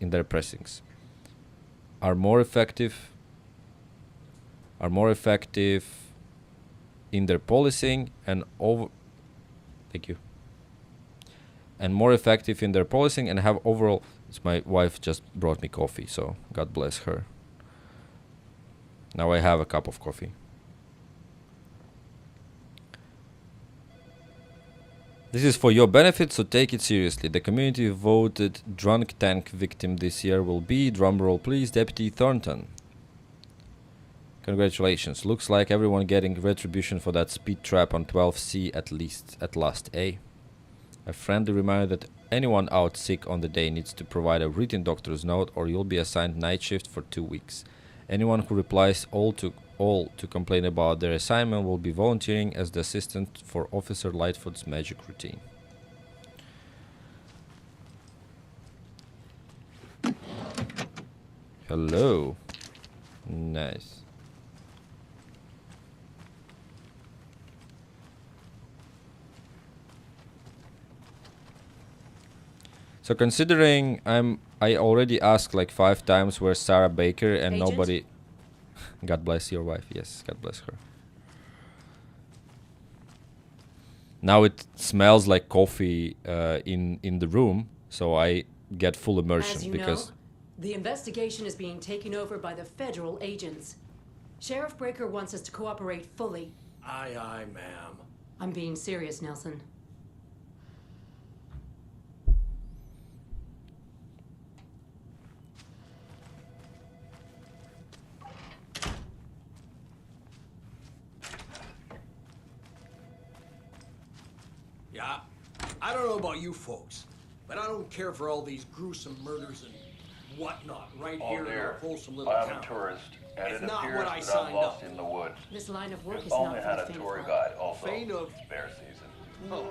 Are more effective in their policing and more effective in their policing and have overall. My wife just brought me coffee, so God bless her. Now I have a cup of coffee. This is for your benefit, so take it seriously. The community voted drunk tank victim this year will be, drumroll please, Deputy Thornton. Congratulations. Looks like everyone getting retribution for that speed trap on 12C at last, eh? A friendly reminder that anyone out sick on the day needs to provide a written doctor's note or you'll be assigned night shift for 2 weeks. Anyone who replies all to complain about their assignment will be volunteering as the assistant for Officer Lightfoot's magic routine. Hello. Nice. So considering I already asked like 5 times where's Sarah Baker and Agent? Nobody. God bless your wife. Yes, God bless her. Now it smells like coffee in the room, so I get full immersion As you because know, the investigation is being taken over by the federal agents. Sheriff Breaker wants us to cooperate fully. Aye, aye, ma'am. I'm being serious, Nelson. Yeah, I don't know about you folks, but I don't care for all these gruesome murders and whatnot right here in our wholesome little town. I'm a tourist, and It's it not appears what I that signed I'm lost up in the woods. This line of work We've is only not had for a the faint tour of guide, heart. also Faint of- it's bear season. Oh.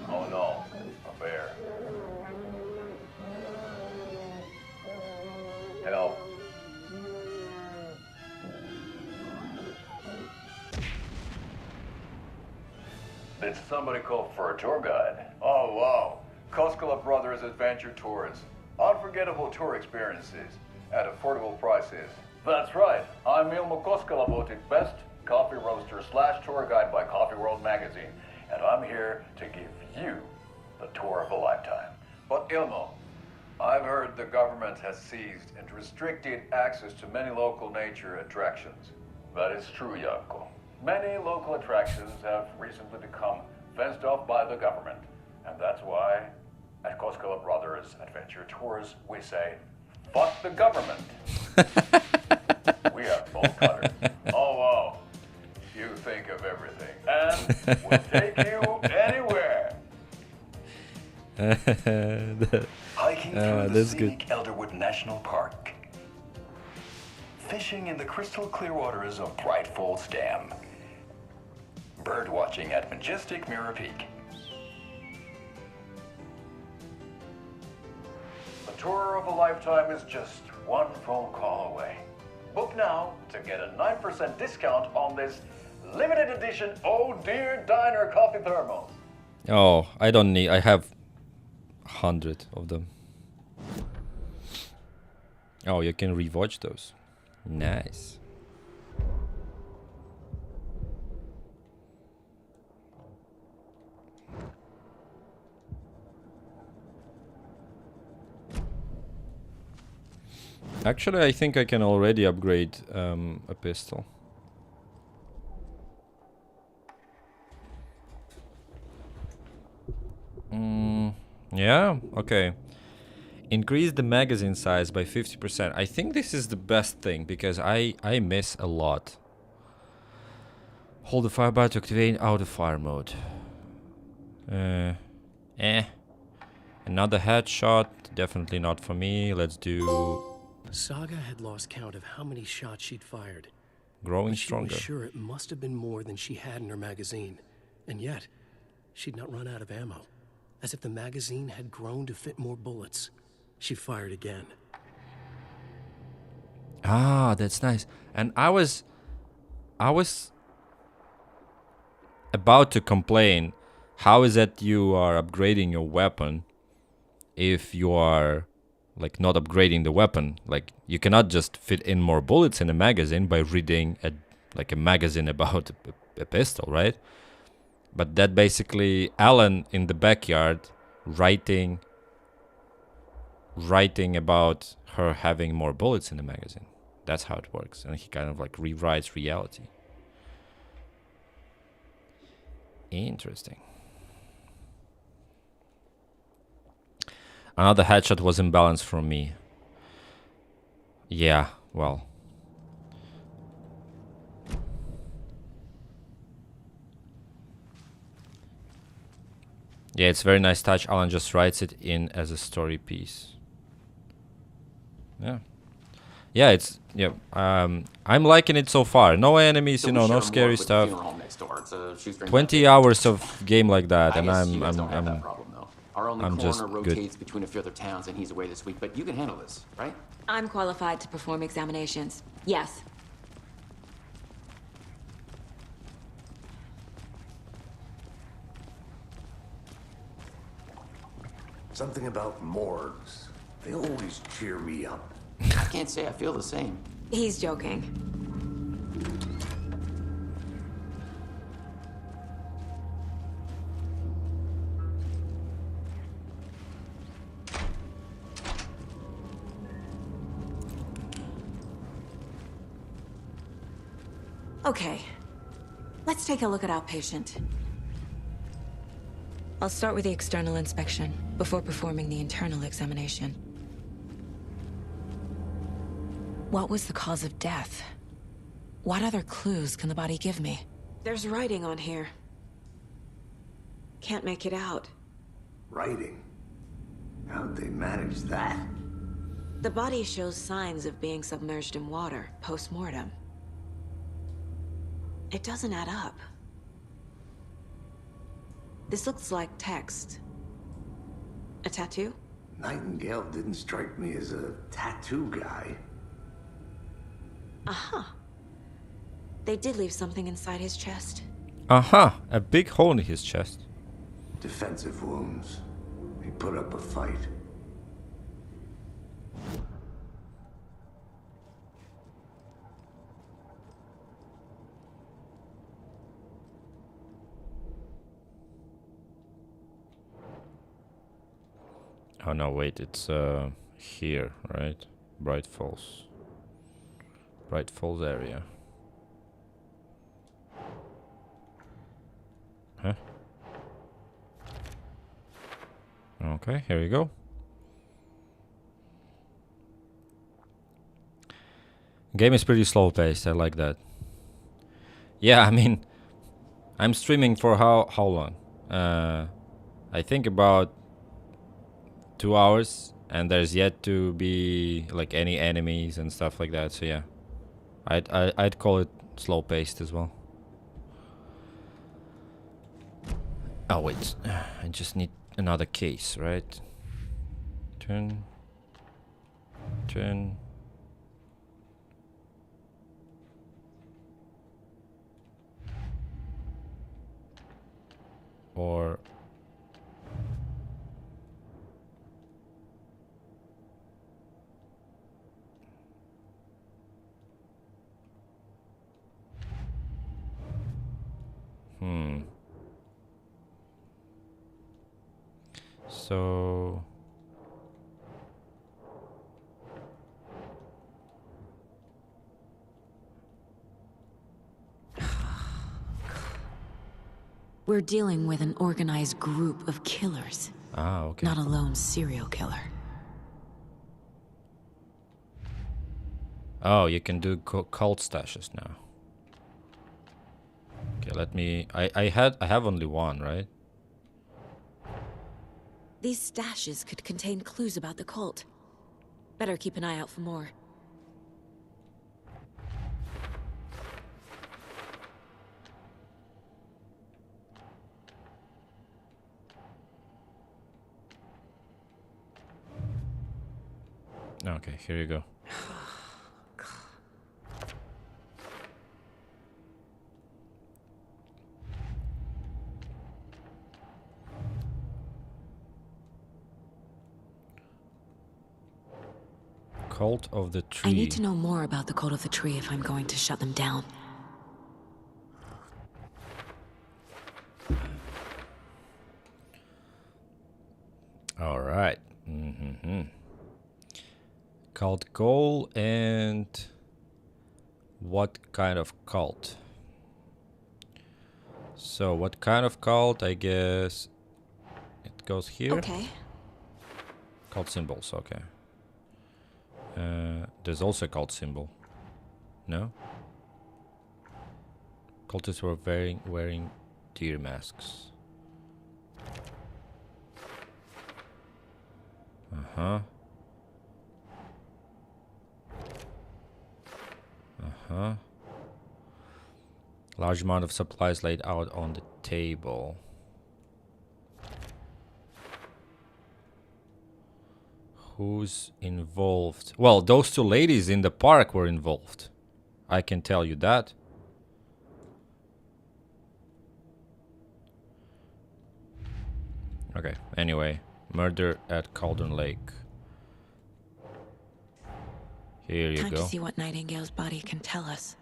Oh no, a bear. Help. Did somebody call for a tour guide? Oh wow, Koskela Brothers Adventure Tours. Unforgettable tour experiences at affordable prices. That's right, I'm Ilmo Koskela, voted best coffee roaster / tour guide by Coffee World magazine, and I'm here to give you the tour of a lifetime. But Ilmo, I've heard the government has seized and restricted access to many local nature attractions. That is true, Janko. Many local attractions have recently become fenced off by the government, and that's why at Koskela Brothers Adventure Tours we say, fuck the government. We have bolt cutters. Oh wow, you think of everything, and we'll take you anywhere. Hiking through the that's scenic Elderwood National Park. Fishing in the crystal clear waters of Bright Falls Dam. Bird watching at majestic Mirror Peak. A tour of a lifetime is just one phone call away. Book now to get a 9% discount on this limited edition Oh Dear Diner coffee thermos. oh, I don't need. I have 100 of them. Oh, you can rewatch those. Nice. Actually, I think I can already upgrade a pistol. Yeah, okay. Increase the magazine size by 50%. I think this is the best thing because I miss a lot. Hold the fire bar to activate out of fire mode. Another headshot. Definitely not for me. Let's do... Saga had lost count of how many shots she'd fired. Growing But she stronger. was sure it must have been more than she had in her magazine. And yet, she'd not run out of ammo. As if the magazine had grown to fit more bullets. She fired again. Ah, that's nice. And I was about to complain. How is it you are upgrading your weapon if you are like not upgrading the weapon? Like you cannot just fit in more bullets in a magazine by reading a magazine about a pistol, right? But that basically Alan in the backyard writing about her having more bullets in the magazine. That's how it works. And he kind of like rewrites reality. Interesting. Another headshot was imbalanced from me. Yeah, well. Yeah, it's very nice touch. Alan just writes it in as a story piece. Yeah. Yeah, it's I'm liking it so far. No enemies, you know, no scary stuff. 20 hours of game like that, and I'm just good. Rotates between a few other towns, and he's away this week. But you can handle this, right? I'm qualified to perform examinations. Yes. Something about morgues. They always cheer me up. I can't say I feel the same. He's joking. Okay. Let's take a look at our patient. I'll start with the external inspection before performing the internal examination. What was the cause of death? What other clues can the body give me? There's writing on here. Can't make it out. Writing? How'd they manage that? The body shows signs of being submerged in water post-mortem. It doesn't add up. This looks like text. A tattoo? Nightingale didn't strike me as a tattoo guy. Uh-huh. They did leave something inside his chest. Uh-huh. A big hole in his chest. Defensive wounds. He put up a fight. Oh no, wait, it's here, right? Bright Falls. Bright Falls area. Huh? Okay, here we go. Game is pretty slow paced, I like that. Yeah, I mean, I'm streaming for how long? I think about 2 hours, and there's yet to be like any enemies and stuff like that. So yeah, I'd call it slow paced as well. Oh wait, I just need another case, right? Turn. Or so We're dealing with an organized group of killers. Ah, okay. Not a lone serial killer. Oh, you can do cult stashes now. Okay, let me... I have only one, right? These stashes could contain clues about the cult. Better keep an eye out for more. Okay, here you go. Cult of the Tree. I need to know more about the Cult of the Tree if I'm going to shut them down. All right. Cult goal and what kind of cult? So what kind of cult? I guess it goes here. Okay. Cult symbols. Okay. There's also a cult symbol. No? Cultists were wearing deer masks. Uh-huh. Uh-huh. Large amount of supplies laid out on the table. Who's involved? Well, those two ladies in the park were involved. I can tell you that. Okay, anyway. Murder at Cauldron Lake. Here you Time go. to see what Nightingale's body can tell us.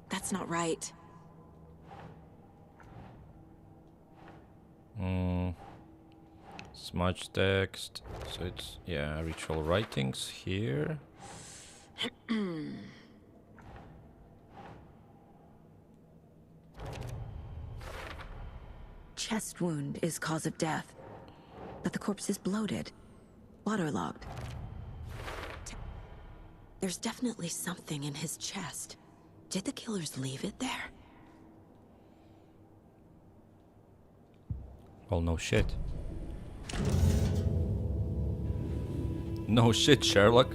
That's not right. Smudge text. So it's, yeah, ritual writings here. Chest wound is cause of death, but the corpse is bloated, waterlogged. There's definitely something in his chest. Did the killers leave it there? Well, no shit. No shit, Sherlock.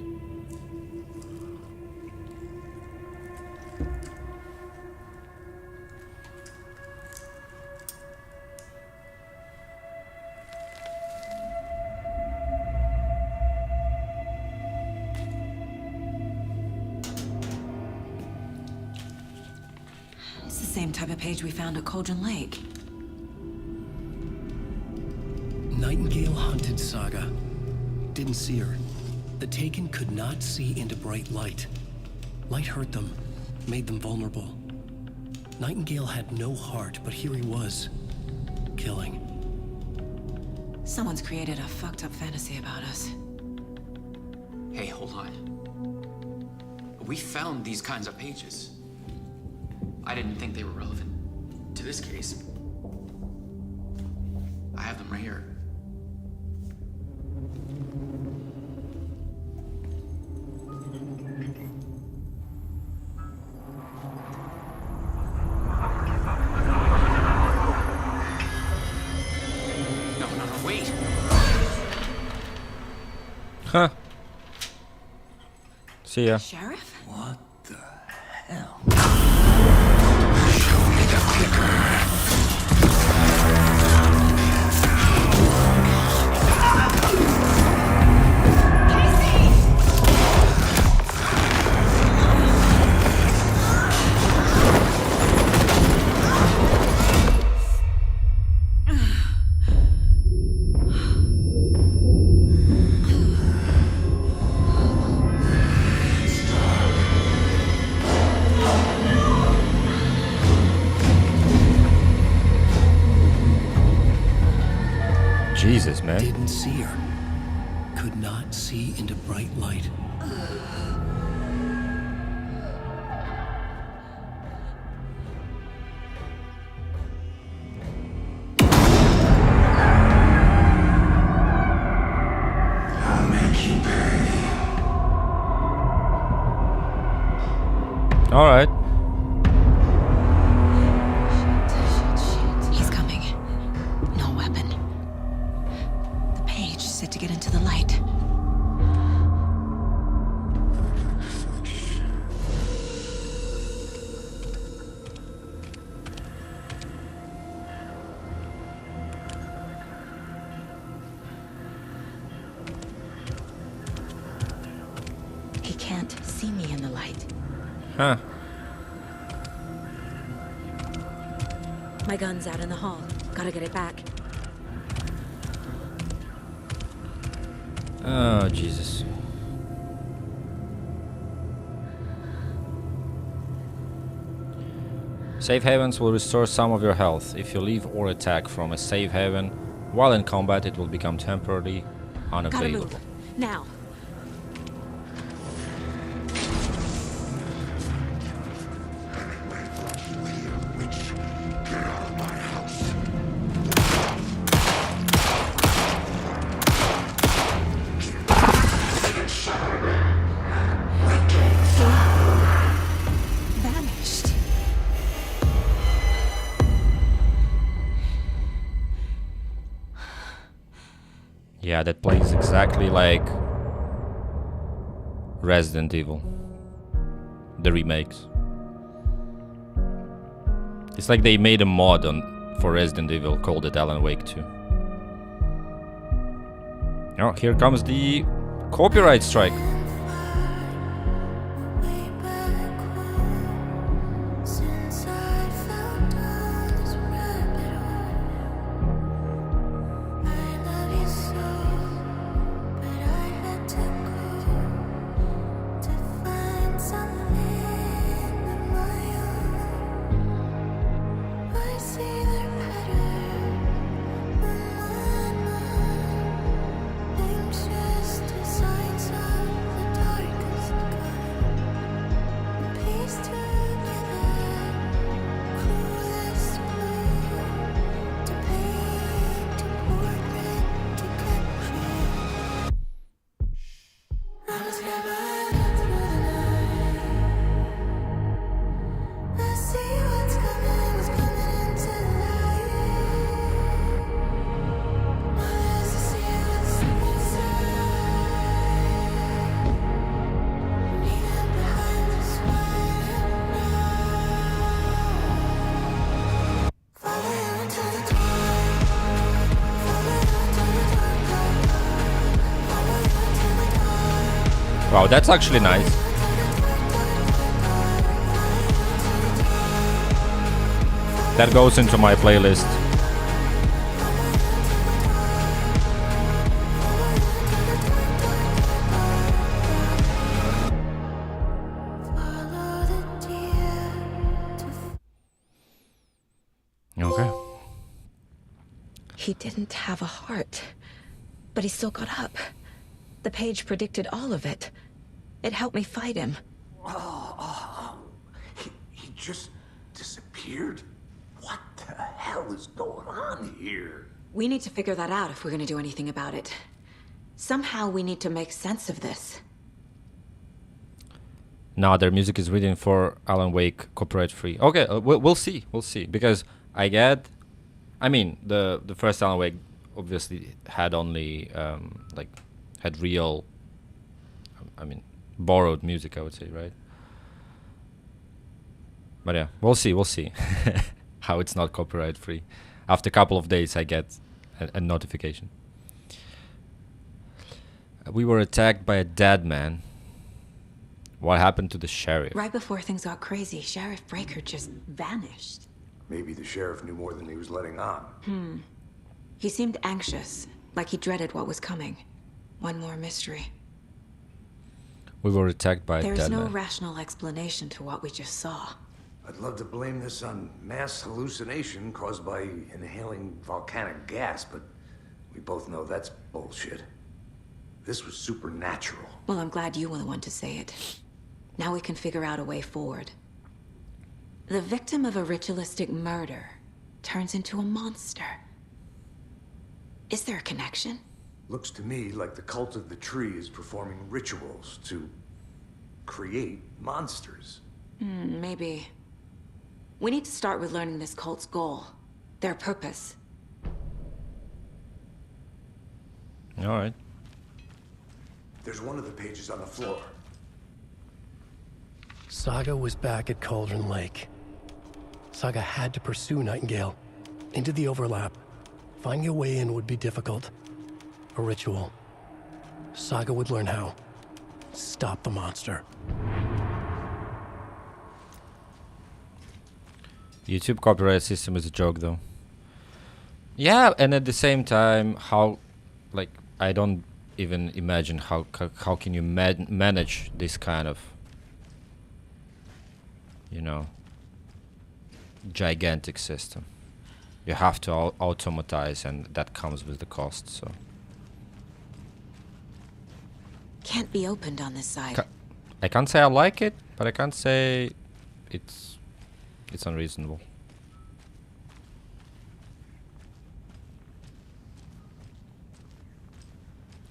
It's the same type of page we found at Cauldron Lake. Nightingale hunted Saga. Didn't see her. The Taken could not see into bright light. Light hurt them, made them vulnerable. Nightingale had no heart, but here he was, killing. Someone's created a fucked up fantasy about us. Hey, hold on. We found these kinds of pages. I didn't think they were relevant to this case. I have them right here. No, wait. Huh. See ya. Sheriff? What the hell? Jesus, man. Didn't see her. Could not see into bright light. I'll make you pay. All right. He's coming. No weapon. The page said to get into the light. He can't see me in the light. Huh. My gun's out in the hall. Gotta get it back. Oh, Jesus. Safe havens will restore some of your health. If you leave or attack from a safe haven while in combat, it will become temporarily Gotta unavailable. move. Now. Vanished. Yeah, that plays exactly like Resident Evil. The remakes. It's like they made a mod for Resident Evil, called it Alan Wake 2. Oh, here comes the copyright strike. Wow, that's actually nice. That goes into my playlist. Okay. He didn't have a heart, but he still got up. The page predicted all of it. It helped me fight him. He just disappeared? What the hell is going on here? We need to figure that out if we're gonna do anything about it. Somehow we need to make sense of this. Now their music is written for Alan Wake, copyright free. Okay, we'll see. We'll see. Because I mean, the first Alan Wake obviously had only had real, borrowed music, I would say, right? But yeah, we'll see how it's not copyright free. After a couple of days, I get a notification. We were attacked by a dead man. What happened to the sheriff? Right before things got crazy, Sheriff Breaker just vanished. Maybe the sheriff knew more than he was letting on. He seemed anxious, like he dreaded what was coming. One more mystery. We were attacked by a There's dead no man. rational explanation to what we just saw. I'd love to blame this on mass hallucination caused by inhaling volcanic gas, but We both know that's bullshit. This was supernatural. Well, I'm glad you were the one to say it. Now we can figure out a way forward. The victim of a ritualistic murder turns into a monster. Is there a connection? Looks to me like the cult of the tree is performing rituals to create monsters. Maybe. We need to start with learning this cult's goal, their purpose. All right. There's one of the pages on the floor. Saga was back at Cauldron Lake. Saga had to pursue Nightingale into the overlap. Finding a way in would be difficult. A ritual. Saga would learn how. Stop the monster. YouTube copyright system is a joke, though. Yeah, and at the same time, how, like, I don't even imagine how can you manage this kind of, you know, gigantic system. You have to automatize, and that comes with the cost. So Can't be opened on this side. I can't say I like it, but I can't say it's unreasonable.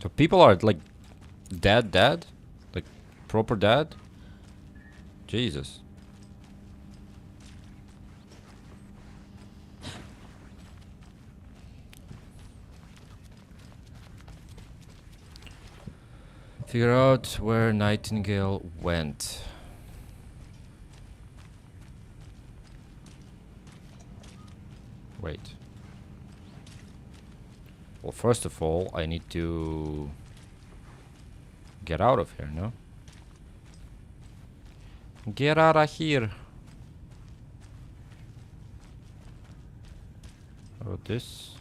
So people are like dead, like proper dead. Jesus. Figure out where Nightingale went. Wait. Well, first of all, I need to get out of here, no? Get out of here. How about this?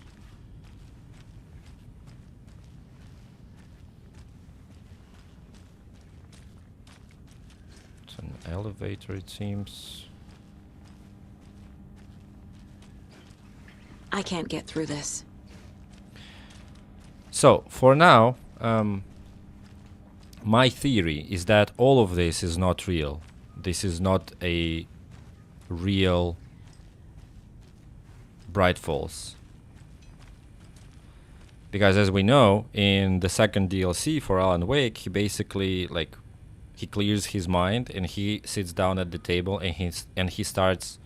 It's an elevator, it seems. I can't get through this. So, for now, my theory is that all of this is not real. This is not a real Bright Falls. Because as we know, in the second DLC for Alan Wake, he basically, like, he clears his mind and he sits down at the table and he starts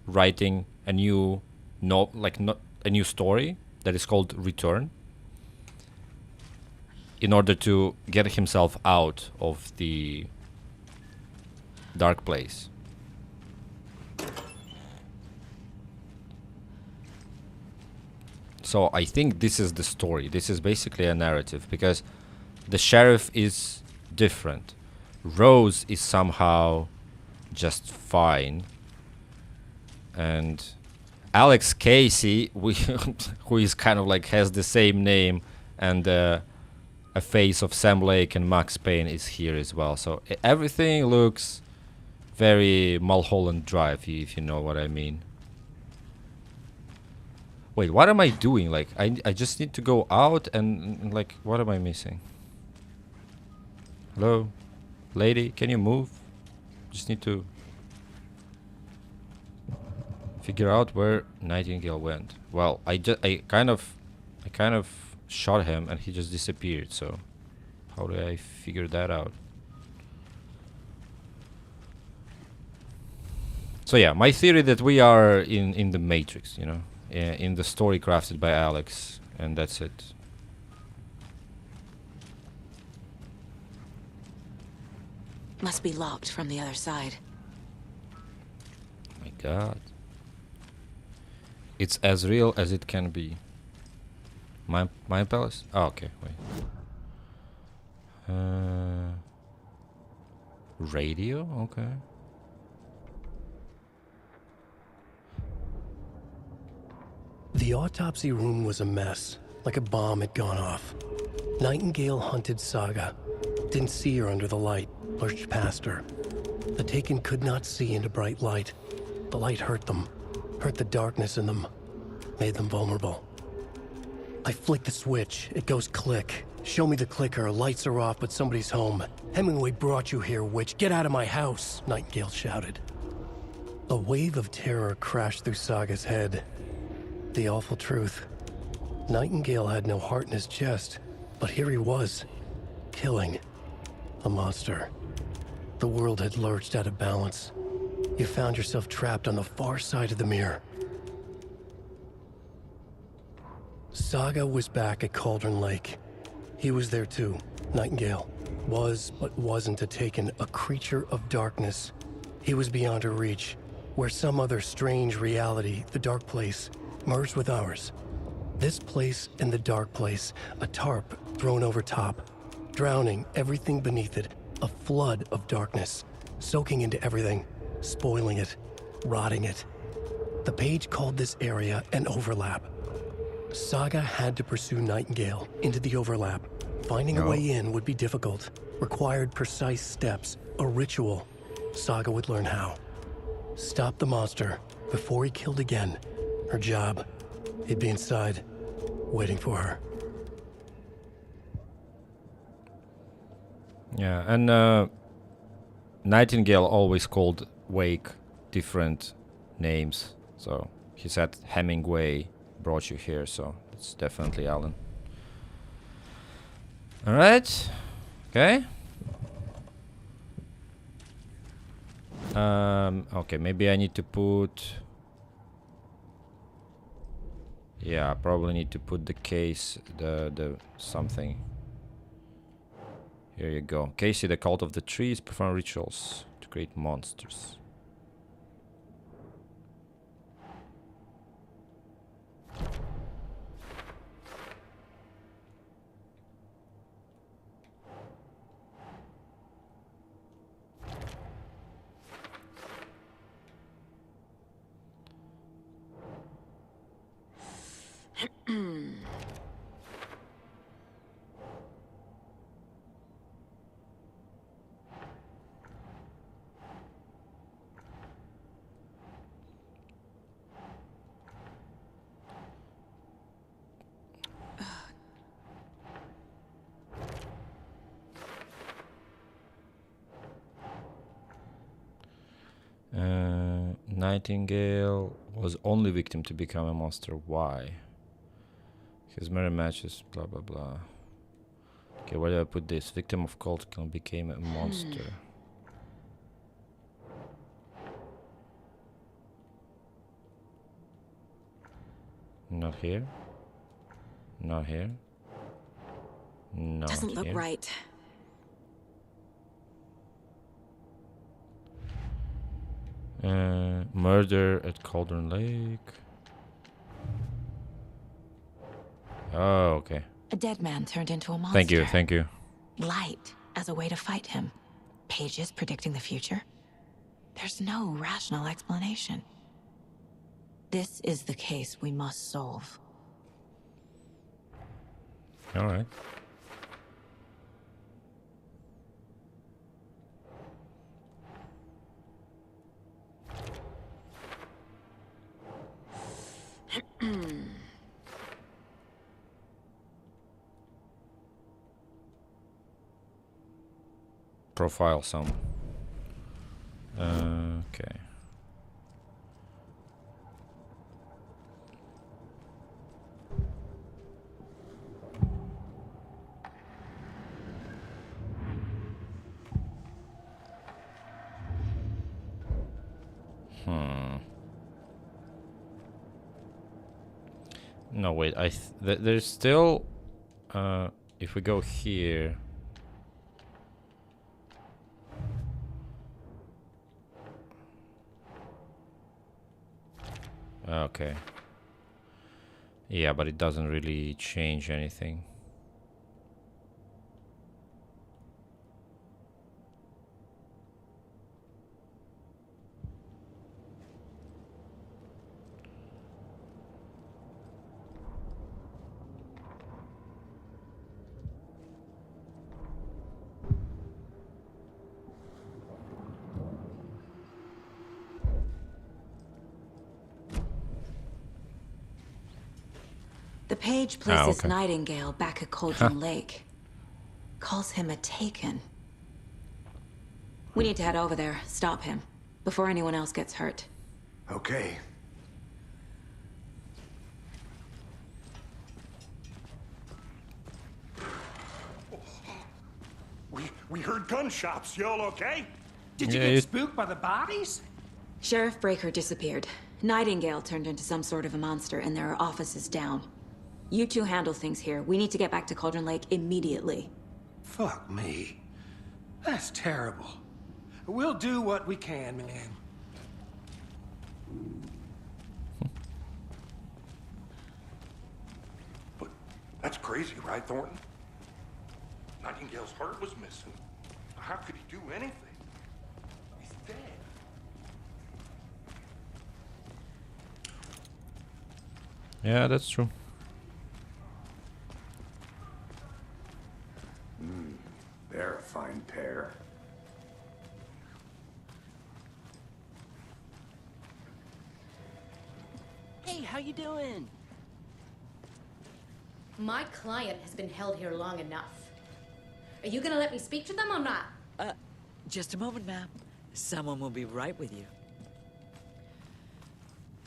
writing a new a new story that is called Return, in order to get himself out of the dark place. So I think this is the story. This is basically a narrative, because the sheriff is different. Rose is somehow just fine. And Alex Casey, who is kind of like has the same name and a face of Sam Lake and Max Payne, is here as well. So everything looks very Mulholland Drive, if you know what I mean. Wait, what am I doing? Like, I just need to go out and like, what am I missing? Hello? Lady, can you move? Just need to figure out where Nightingale went. Well, I kind of shot him and he just disappeared, so how do I figure that out? So yeah, my theory that we are in the Matrix, you know, in the story crafted by Alex, and that's it. Must be locked from the other side. My God. It's as real as it can be. My palace? Oh, okay, wait. Radio? Okay. The autopsy room was a mess, like a bomb had gone off. Nightingale hunted Saga. Didn't see her under the light, lurched past her. The Taken could not see into bright light. The light hurt them, hurt the darkness in them, made them vulnerable. I flick the switch. It goes click. Show me the clicker. Lights are off, but somebody's home. Hemingway brought you here, witch. Get out of my house, Nightingale shouted. A wave of terror crashed through Saga's head. The awful truth. Nightingale had no heart in his chest, but here he was, killing a monster. The world had lurched out of balance. You found yourself trapped on the far side of the mirror. Saga was back at Cauldron Lake. He was there too. Nightingale was, but wasn't a Taken, a creature of darkness. He was beyond her reach, where some other strange reality, the dark place, merged with ours. This place and the dark place, a tarp thrown over top, drowning everything beneath it, a flood of darkness, soaking into everything, spoiling it, rotting it. The page called this area an overlap. Saga had to pursue Nightingale into the overlap. Finding a way in would be difficult, required precise steps, a ritual. Saga would learn how. Stop the monster before he killed again. Her job. He'd be inside, waiting for her. Yeah, and Nightingale always called Wake different names. So he said Hemingway brought you here, so it's definitely Alan. All right. Okay. Okay, maybe I need to put... Yeah, I probably need to put the case, the something. Here you go. Casey, the cult of the trees, perform rituals to create monsters. Nightingale was only victim to become a monster. Why? His mirror matches, blah blah blah. Okay, where do I put this? Victim of cult became a monster. Not here. Not here. No. Doesn't look right. Murder at Cauldron Lake. Oh, okay. A dead man turned into a monster. Thank you, thank you. Light as a way to fight him. Pages predicting the future. There's no rational explanation. This is the case we must solve. All right. Profile some. Okay. No, wait. There's still. If we go here. Okay. Yeah, but it doesn't really change anything. The page places okay. Nightingale back at Cauldron Lake. Calls him a Taken. We need to head over there, stop him, before anyone else gets hurt. Okay. We heard gunshots. Y'all okay? Did you get spooked by the bodies? Sheriff Breaker disappeared. Nightingale turned into some sort of a monster, and there are offices down. You two handle things here. We need to get back to Cauldron Lake immediately. Fuck me. That's terrible. We'll do what we can, man. But that's crazy, right, Thornton? Nightingale's heart was missing. How could he do anything? He's dead. Yeah, that's true. They're a fine pair. Hey, how you doing? My client has been held here long enough. Are you gonna let me speak to them or not? Just a moment, ma'am. Someone will be right with you.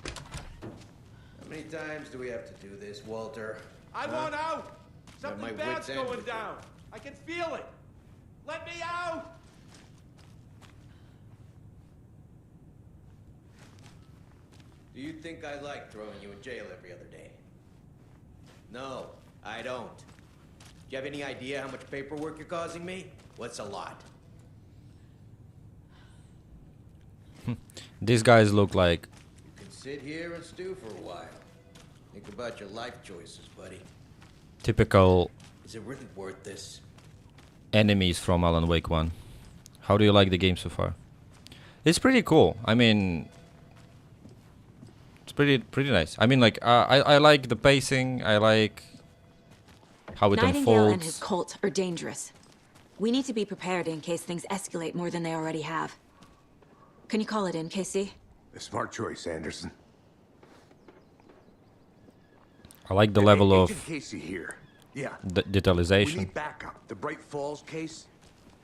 How many times do we have to do this, Walter? I want out! My Something bad's wits end going with it. down. I can feel it. Let me out! Do you think I like throwing you in jail every other day? No, I don't. Do you have any idea how much paperwork you're causing me? What's a lot? These guys look like You can sit here and stew for a while. Think about your life choices, buddy. typical Is it really worth this? enemies from Alan Wake 1. How do you like the game so far? It's pretty cool. I mean, it's pretty nice. I mean, like, I like the pacing. I like how it Nightingale and his unfolds. cult are dangerous. We need to be prepared in case things escalate more than they already have. Can you call it in, Casey? A smart choice, Anderson. I like the level of Agent Casey here. Yeah. We detalization. need backup. The Bright Falls case.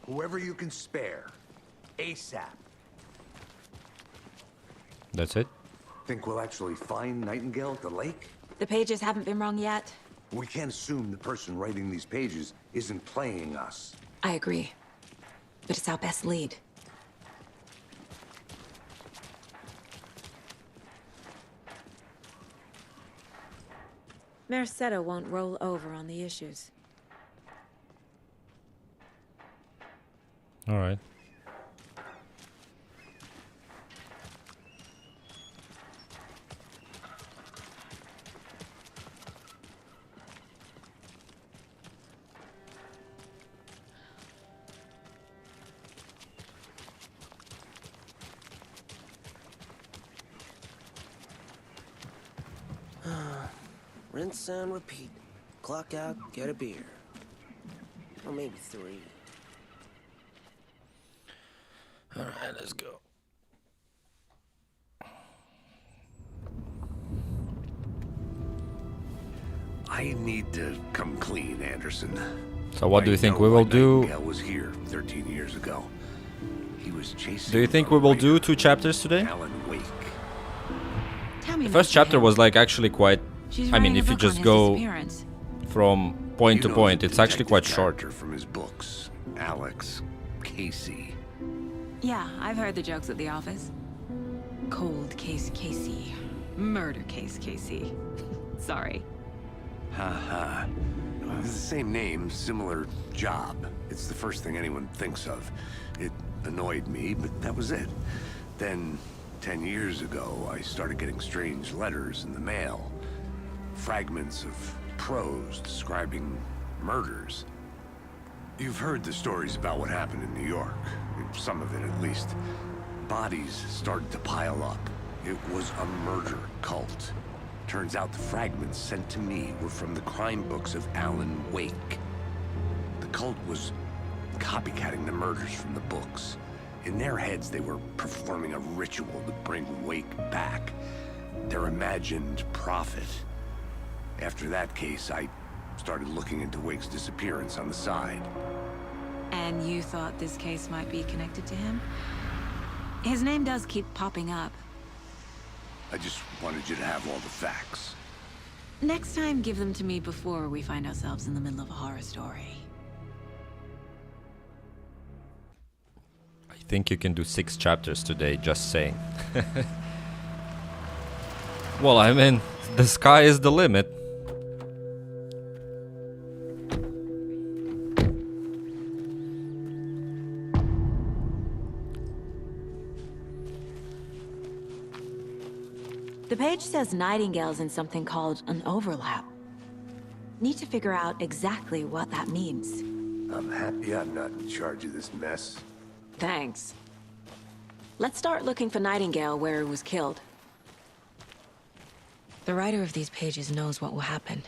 Whoever you can spare. ASAP. That's it. Think we'll actually find Nightingale at the lake? The pages haven't been wrong yet. We can't assume the person writing these pages isn't playing us. I agree. But it's our best lead. Mercado won't roll over on the issues. All right. Rinse and repeat. Clock out, get a beer. Or maybe 3. All right, let's go. I need to come clean, Anderson. So what do you think know we will why do? Nightingale was here 13 years ago. He was chasing. Do you think we will do 2 chapters today? Alan Wake. Tell me The first chapter was like actually quite. I mean, if you just go from point to You know point, the it's actually quite detective short. character from his books, Alex Casey. Yeah, I've heard the jokes at the office. Cold case Casey. Murder case Casey. Sorry. Ha. It's the same name, similar job. It's the first thing anyone thinks of. It annoyed me, but that was it. Then, 10 years ago, I started getting strange letters in the mail. Fragments of prose describing murders. You've heard the stories about what happened in New York. Some of it, at least. Bodies started to pile up. It was a murder cult. Turns out the fragments sent to me were from the crime books of Alan Wake. The cult was copycatting the murders from the books. In their heads, they were performing a ritual to bring Wake back. Their imagined prophet. After that case, I started looking into Wake's disappearance on the side. And you thought this case might be connected to him? His name does keep popping up. I just wanted you to have all the facts. Next time, give them to me before we find ourselves in the middle of a horror story. I think you can do 6 chapters today, just saying. Well, I mean, the sky is the limit. The page says Nightingale's in something called an overlap. Need to figure out exactly what that means. I'm happy I'm not in charge of this mess. Thanks. Let's start looking for Nightingale where he was killed. The writer of these pages knows what will happen.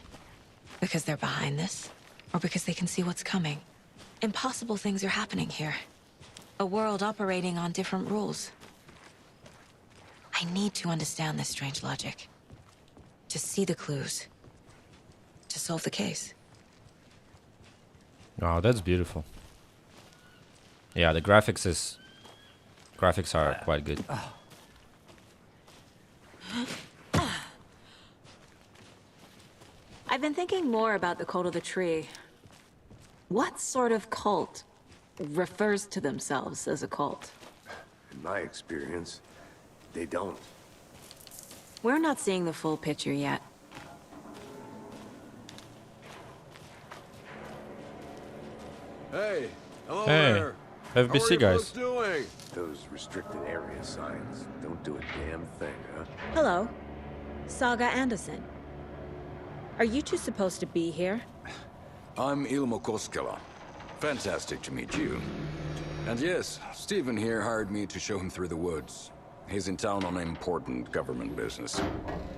Because they're behind this, or because they can see what's coming. Impossible things are happening here. A world operating on different rules. I need to understand this strange logic. To see the clues. To solve the case. Wow, that's beautiful. Yeah, the graphics are quite good. I've been thinking more about the cult of the tree. What sort of cult refers to themselves as a cult? In my experience, they don't. We're not seeing the full picture yet. Hey, hello Hey, there. FBC How are you guys. folks doing? Those restricted area signs don't do a damn thing, huh? Hello. Saga Anderson. Are you two supposed to be here? I'm Ilmo Koskela. Fantastic to meet you. And yes, Stephen here hired me to show him through the woods. He's in town on important government business.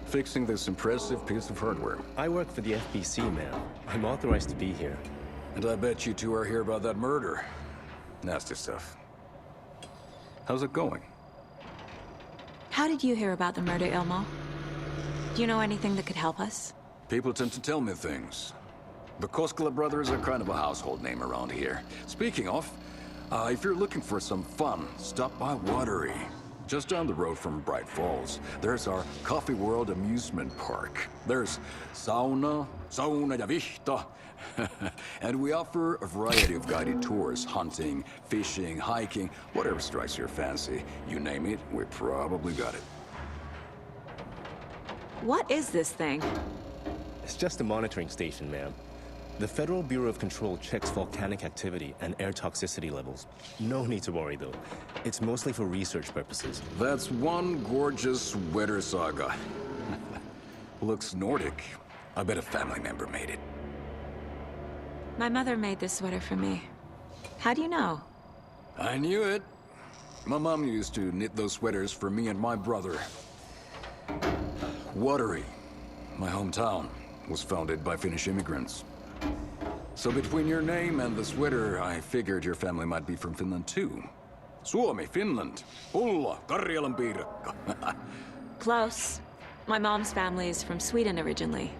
Fixing this impressive piece of hardware. I work for the FBC, ma'am. I'm authorized to be here. And I bet you two are here about that murder. Nasty stuff. How's it going? How did you hear about the murder, Ilmo? Do you know anything that could help us? People tend to tell me things. The Koskela brothers are kind of a household name around here. Speaking of, if you're looking for some fun, stop by Watery. Just down the road from Bright Falls, there's our Coffee World amusement park. There's sauna ja vihta. And we offer a variety of guided tours, hunting, fishing, hiking, whatever strikes your fancy. You name it, we probably got it. What is this thing? It's just a monitoring station, ma'am. The Federal Bureau of Control checks volcanic activity and air toxicity levels. No need to worry, though. It's mostly for research purposes. That's one gorgeous sweater saga. Looks Nordic. I bet a family member made it. My mother made this sweater for me. How do you know? I knew it. My mom used to knit those sweaters for me and my brother. Watery, my hometown, was founded by Finnish immigrants. So between your name and the sweater, I figured your family might be from Finland too. Suomi, Finland. Ulla, Karjalan piirakka. Close. My mom's family is from Sweden originally.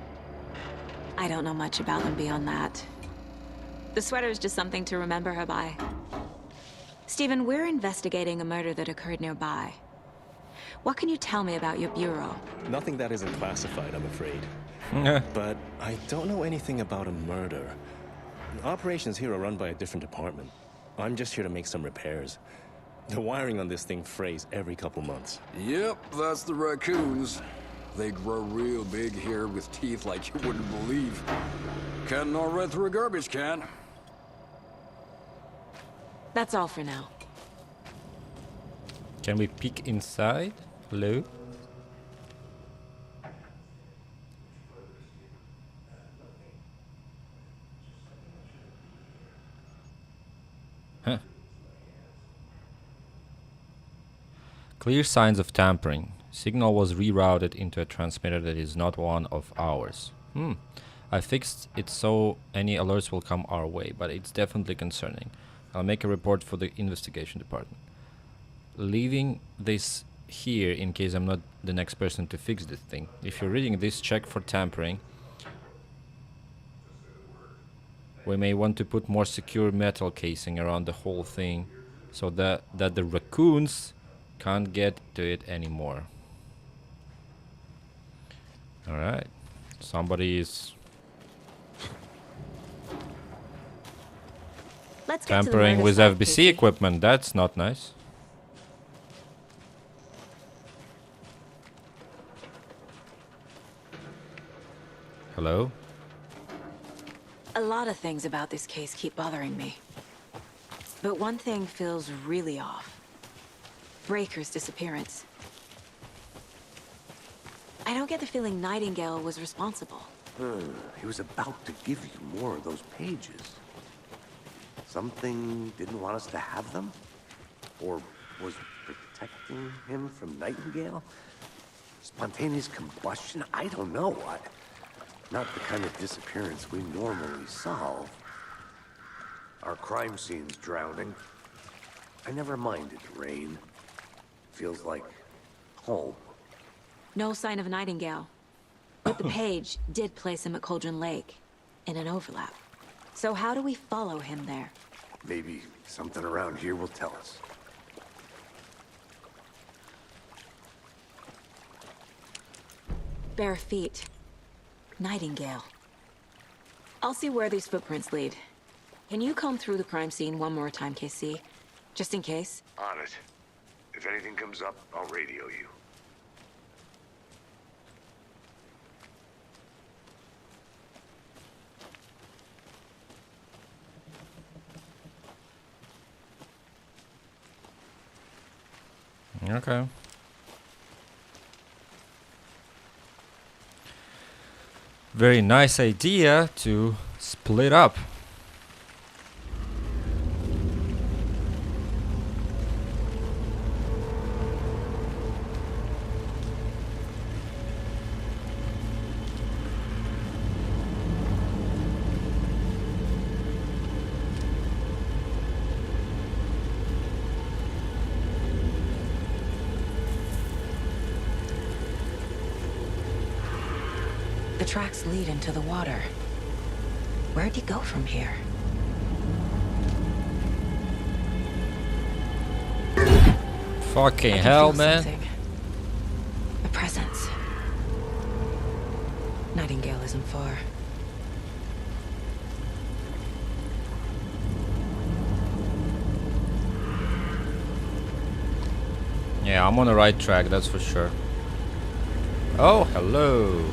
I don't know much about them beyond that. The sweater is just something to remember her by. Stephen, we're investigating a murder that occurred nearby. What can you tell me about your bureau? Nothing that isn't classified, I'm afraid. Yeah. But I don't know anything about a murder. Operations here are run by a different department. I'm just here to make some repairs. The wiring on this thing frays every couple months. Yep, that's the raccoons. They grow real big here with teeth like you wouldn't believe. Can't gnaw right through a garbage can. That's all for now. Can we peek inside? Hello? Huh. Clear signs of tampering. Signal was rerouted into a transmitter that is not one of ours. I fixed it so any alerts will come our way, but it's definitely concerning. I'll make a report for the investigation department. Leaving this here in case I'm not the next person to fix this thing. If you're reading this, check for tampering. We may want to put more secure metal casing around the whole thing so that the raccoons can't get to it anymore. Alright. Somebody is tampering with FBC equipment. That's not nice. Hello? A lot of things about this case keep bothering me. But one thing feels really off. Breaker's disappearance. I don't get the feeling Nightingale was responsible. He was about to give you more of those pages. Something didn't want us to have them? Or was protecting him from Nightingale? Spontaneous combustion? I don't know. Not the kind of disappearance we normally solve. Our crime scene's drowning. I never minded rain. Feels like home. No sign of Nightingale. But the page did place him at Cauldron Lake, in an overlap. So how do we follow him there? Maybe something around here will tell us. Bare feet. Nightingale. I'll see where these footprints lead. Can you comb through the crime scene one more time, KC? Just in case? On it. If anything comes up, I'll radio you. Okay. Very nice idea to split up. The tracks lead into the water. Where'd he go from here? Fucking hell, man. Something. A presence. Nightingale isn't far. Yeah, I'm on the right track, that's for sure. Oh, hello.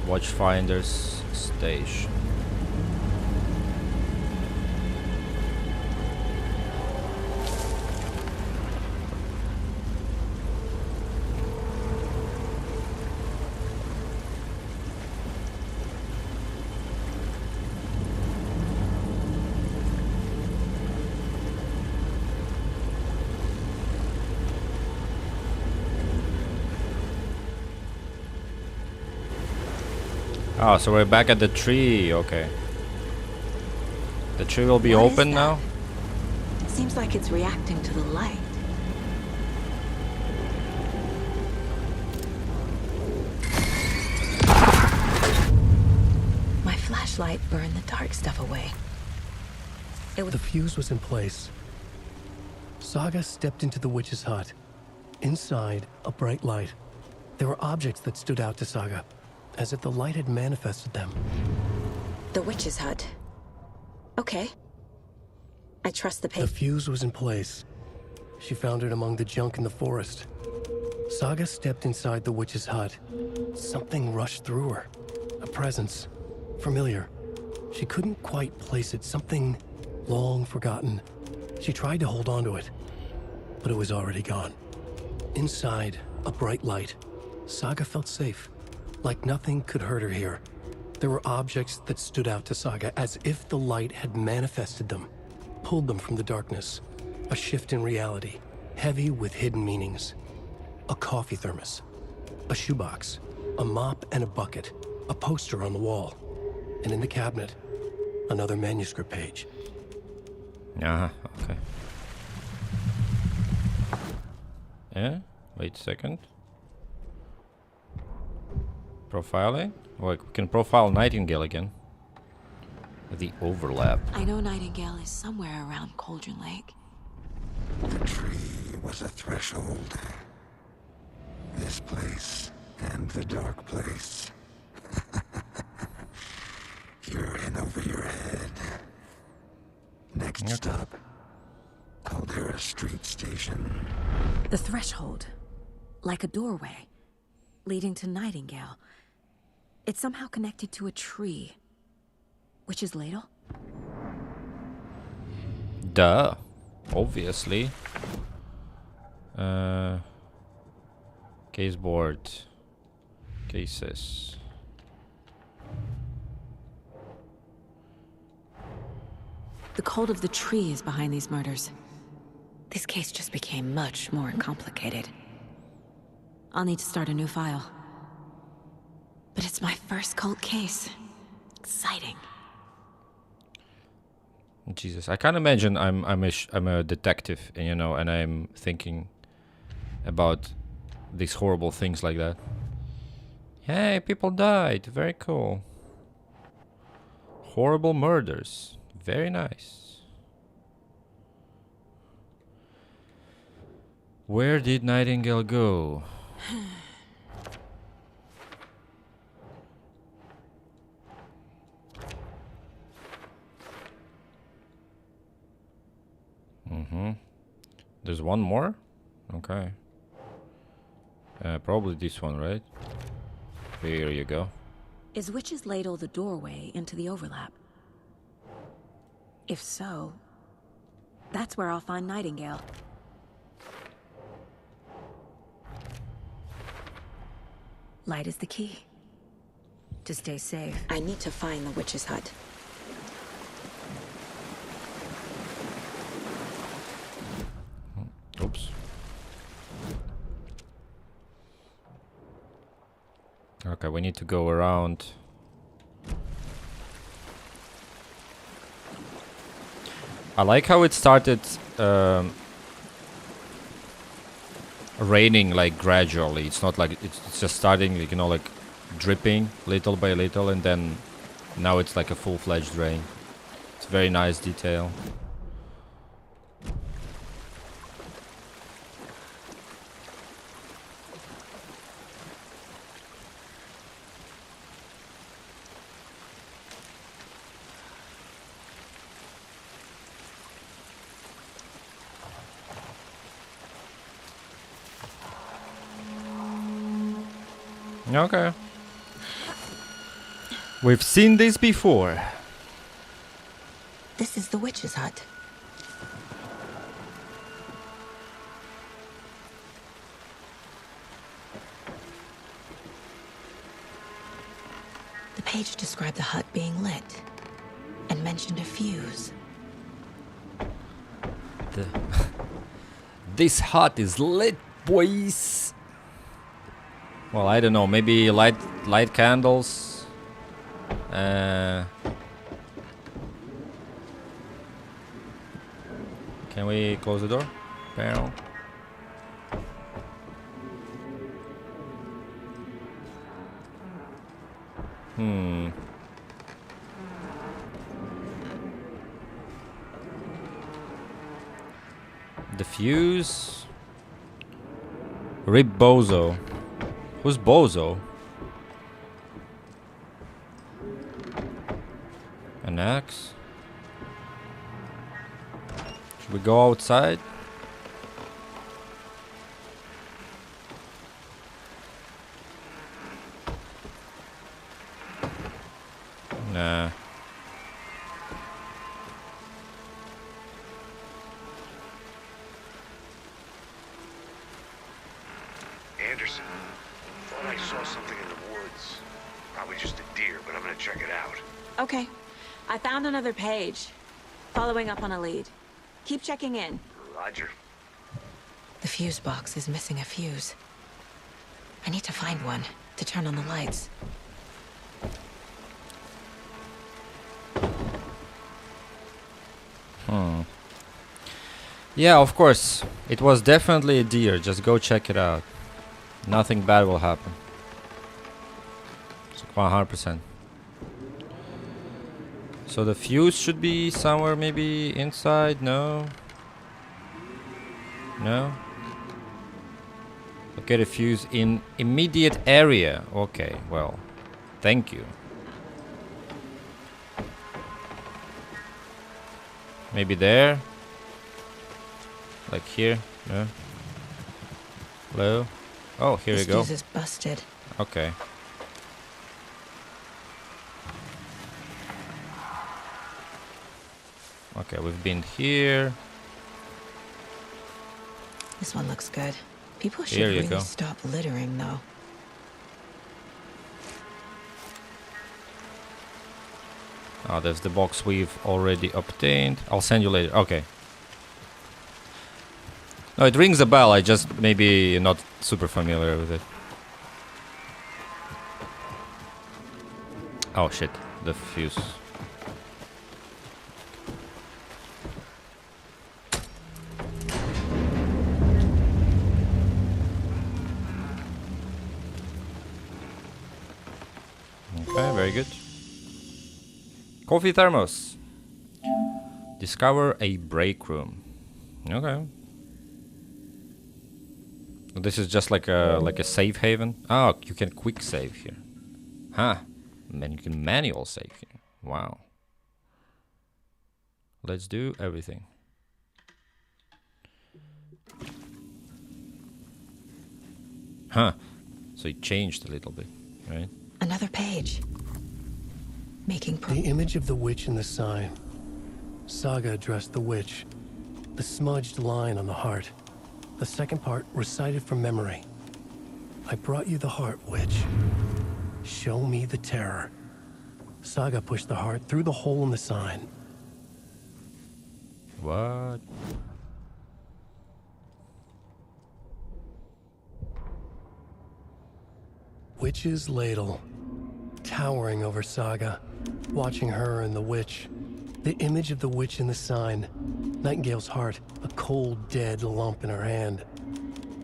Watchfinders station. Oh, so we're back at the tree, okay. The tree will be open now? Seems like it's reacting to the light. My flashlight burned the dark stuff away. The fuse was in place. Saga stepped into the witch's hut. Inside, a bright light. There were objects that stood out to Saga, as if the light had manifested them. The witch's hut. Okay. I trust the The fuse was in place. She found it among the junk in the forest. Saga stepped inside the witch's hut. Something rushed through her. A presence. Familiar. She couldn't quite place it. Something long forgotten. She tried to hold on to it, but it was already gone. Inside, a bright light. Saga felt safe. Like nothing could hurt her here. There were objects that stood out to Saga as if the light had manifested them, pulled them from the darkness. A shift in reality, heavy with hidden meanings. A coffee thermos, a shoebox, a mop and a bucket, a poster on the wall, and in the cabinet, another manuscript page. Okay. Yeah, wait a second. Profiling? Like, we can profile Nightingale again. The overlap. I know Nightingale is somewhere around Cauldron Lake. The tree was a threshold. This place and the dark place. You're in over your head. Next stop, Caldera Street Station. The threshold. Like a doorway. Leading to Nightingale. It's somehow connected to a tree. Witch's Ladle? Duh. Obviously. Case board. Cases. The cult of the tree is behind these murders. This case just became much more complicated. I'll need to start a new file. But it's my first cult case. Exciting. Jesus, I can't imagine I'm a detective, and, you know, and I'm thinking about these horrible things like that. Hey, people died. Very cool. Horrible murders. Very nice. Where did Nightingale go? There's one more? Okay. Probably this one, right? Here you go. Is Witch's Ladle the doorway into the overlap? If so, that's where I'll find Nightingale. Light is the key. To stay safe, I need to find the witch's hut. Oops. Okay, we need to go around. I like how it started raining like gradually. It's not like it's just starting, like, you know, like dripping little by little, and then now it's like a full-fledged rain. It's a very nice detail. Okay. We've seen this before. This is the witch's hut. The page described the hut being lit and mentioned a fuse. This hut is lit, boys. Well, I don't know. Maybe light candles. Can we close the door? Barrel. The fuse. Rip Bozo. Who's Bozo? An axe? Should we go outside? Nah. Anderson, thought I saw something in the woods. Probably just a deer, but I'm gonna check it out. Okay. I found another page. Following up on a lead. Keep checking in. Roger. The fuse box is missing a fuse. I need to find one to turn on the lights. Yeah, of course. It was definitely a deer. Just go check it out. Nothing bad will happen. 100%. So the fuse should be somewhere maybe inside, no? No? Okay, the fuse in immediate area. Okay, well, thank you. Maybe there? Like here? No? Hello? Oh, here we go. This fuse is busted. Okay. Okay, we've been here. This one looks good. People should Here you really go. stop littering, though. Oh, there's the box we've already obtained. I'll send you later. Okay. No, it rings a bell. I just maybe not super familiar with it. Oh shit, the fuse. Okay, very good. Coffee thermos. Discover a break room. Okay. This is just like a safe haven. Oh, you can quick save here. Huh. Man, you can manual save here. Wow. Let's do everything. Huh. So it changed a little bit, right? Another page. Making The image of the witch in the sign. Saga addressed the witch. The smudged line on the heart. The second part recited from memory. I brought you the heart, witch. Show me the terror. Saga pushed the heart through the hole in the sign. What? Witch's ladle. Towering over Saga. Watching her and the witch. The image of the witch in the sign. Nightingale's heart, a cold, dead lump in her hand.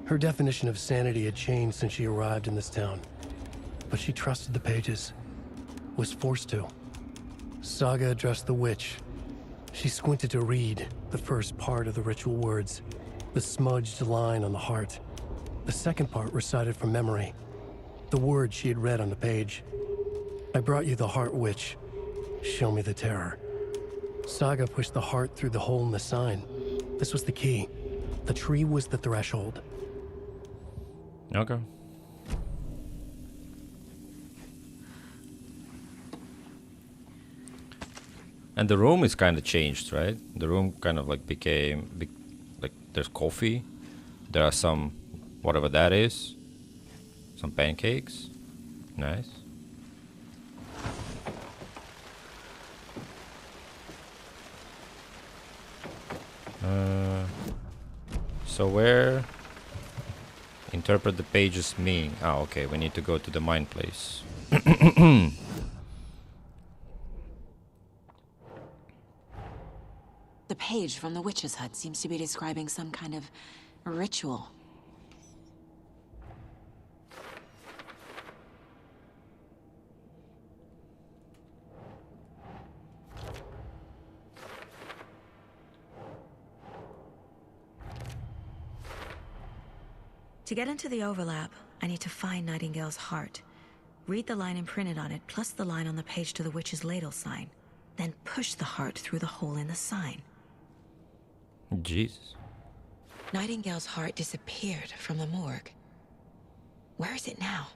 Her definition of sanity had changed since she arrived in this town. But she trusted the pages. Was forced to. Saga addressed the witch. She squinted to read the first part of the ritual words. The smudged line on the heart. The second part recited from memory. The words she had read on the page. I brought you the heart, witch. Show me the terror. Saga pushed the heart through the hole in the sign. This was the key. The tree was the threshold. Okay. And the room is kind of changed, right? The room kind of like became like there's coffee. There are some whatever that is. Some pancakes. Nice. So where interpret the page's meaning? Ah, okay, we need to go to the mine place. The page from the witch's hut seems to be describing some kind of ritual. To get into the overlap, I need to find Nightingale's heart. Read the line imprinted on it, plus the line on the page to the witch's ladle sign. Then push the heart through the hole in the sign. Jesus. Nightingale's heart disappeared from the morgue. Where is it now?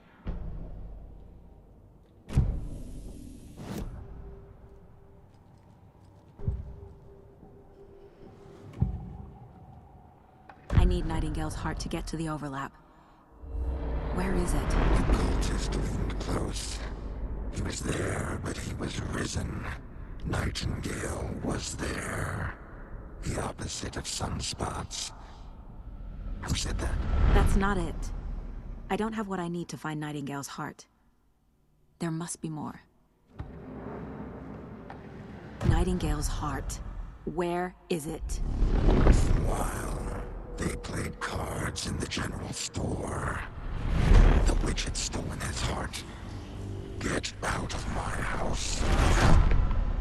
I need Nightingale's heart to get to the overlap. Where is it? The cultist leaned close. He was there, but he was risen. Nightingale was there. The opposite of sunspots. Who said that? That's not it. I don't have what I need to find Nightingale's heart. There must be more. Nightingale's heart. Where is it? While they played cards in the general store, the witch had stolen his heart. Get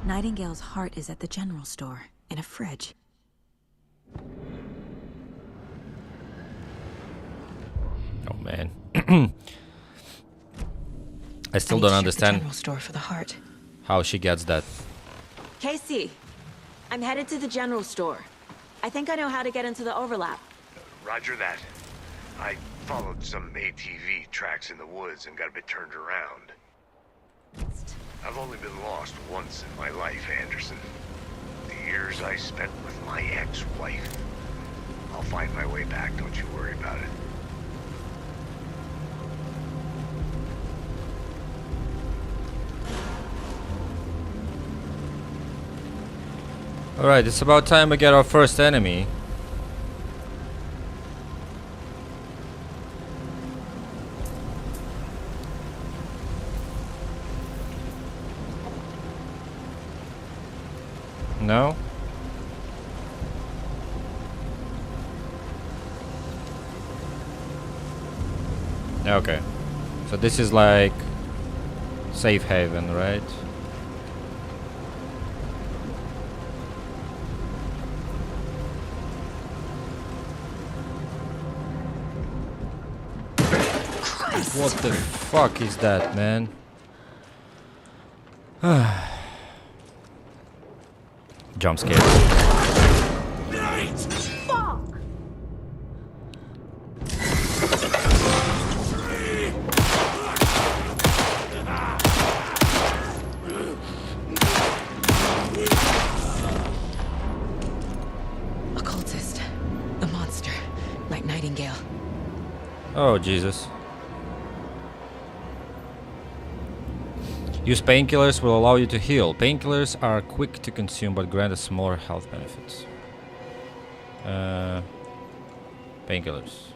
Nightingale's heart is at the general store, in a fridge. Oh man. I still don't understand The general store for the heart. how she gets that. Casey, I'm headed to the general store. I think I know how to get into the overlap. Roger that. I followed some ATV tracks in the woods and got a bit turned around. I've only been lost once in my life, Anderson. The years I spent with my ex-wife. I'll find my way back, don't you worry about it. Alright, it's about time we get our first enemy. No? Okay. So this is like safe haven, right? What the fuck is that, man? Jump scare. Occultist. A monster. Like Nightingale. Oh, Jesus. Use painkillers will allow you to heal. Painkillers are quick to consume but grant a smaller health benefits. Painkillers.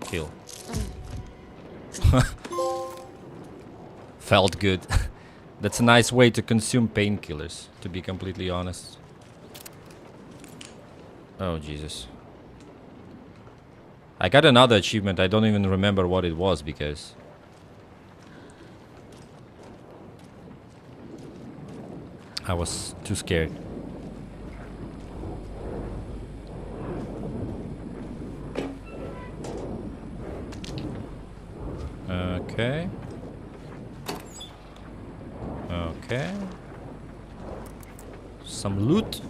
Heal. Felt good. That's a nice way to consume painkillers, to be completely honest. Oh, Jesus. I got another achievement, I don't even remember what it was because I was too scared. Okay. Okay. Some loot.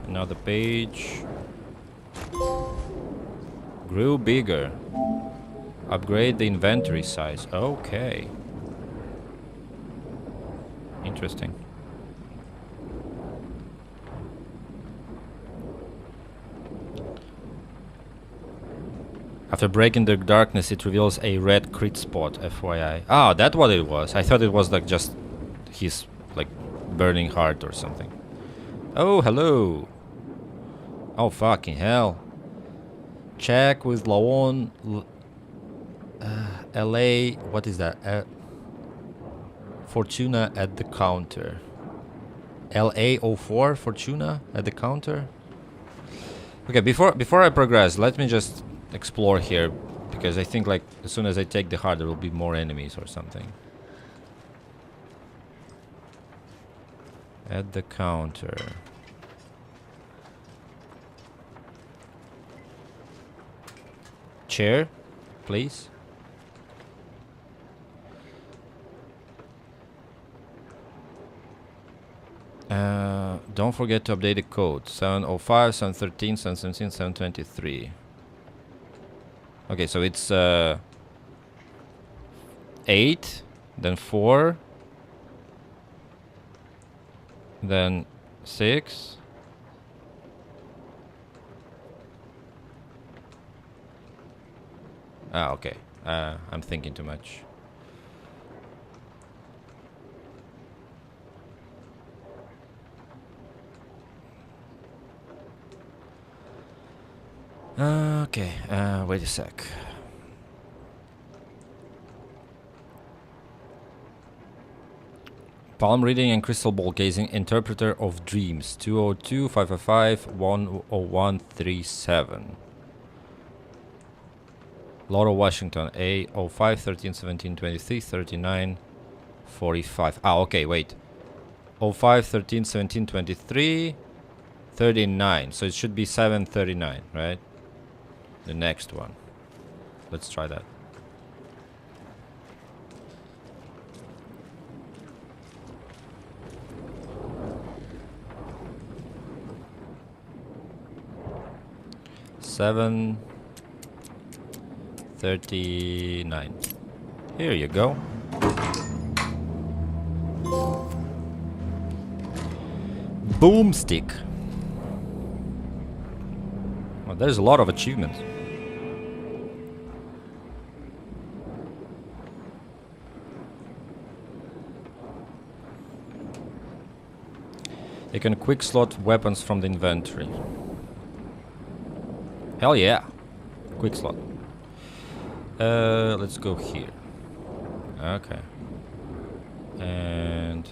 Another page. Grew bigger. Upgrade the inventory size. Okay. Interesting. After breaking the darkness, it reveals a red crit spot, FYI. Ah, that's what it was. I thought it was like just his like burning heart or something. Oh, hello. Oh, fucking hell. Check with Laon. LA. What is that? Fortuna at the counter. LA04 Fortuna at the counter. Okay, before I progress, let me just explore here, because I think like as soon as I take the heart there will be more enemies or something. At the counter. Chair, please. Don't forget to update the code. 705, 713, 717, 723. Okay, so it's 8, then 4, then 6. Ah, okay. I'm thinking too much. Okay, wait a sec. Palm reading and crystal ball gazing, interpreter of dreams, 202 555 10137. Laura Washington, A 05, 13, 17, 23, 39, 45. Ah, okay, wait. 05, 13, 17, 23, 39. So it should be 739, right? The next one. Let's try that. Seven 39. Here you go. Boomstick. Well, there's a lot of achievements. You can quick slot weapons from the inventory. Hell yeah. Quick slot. Let's go here. Okay. And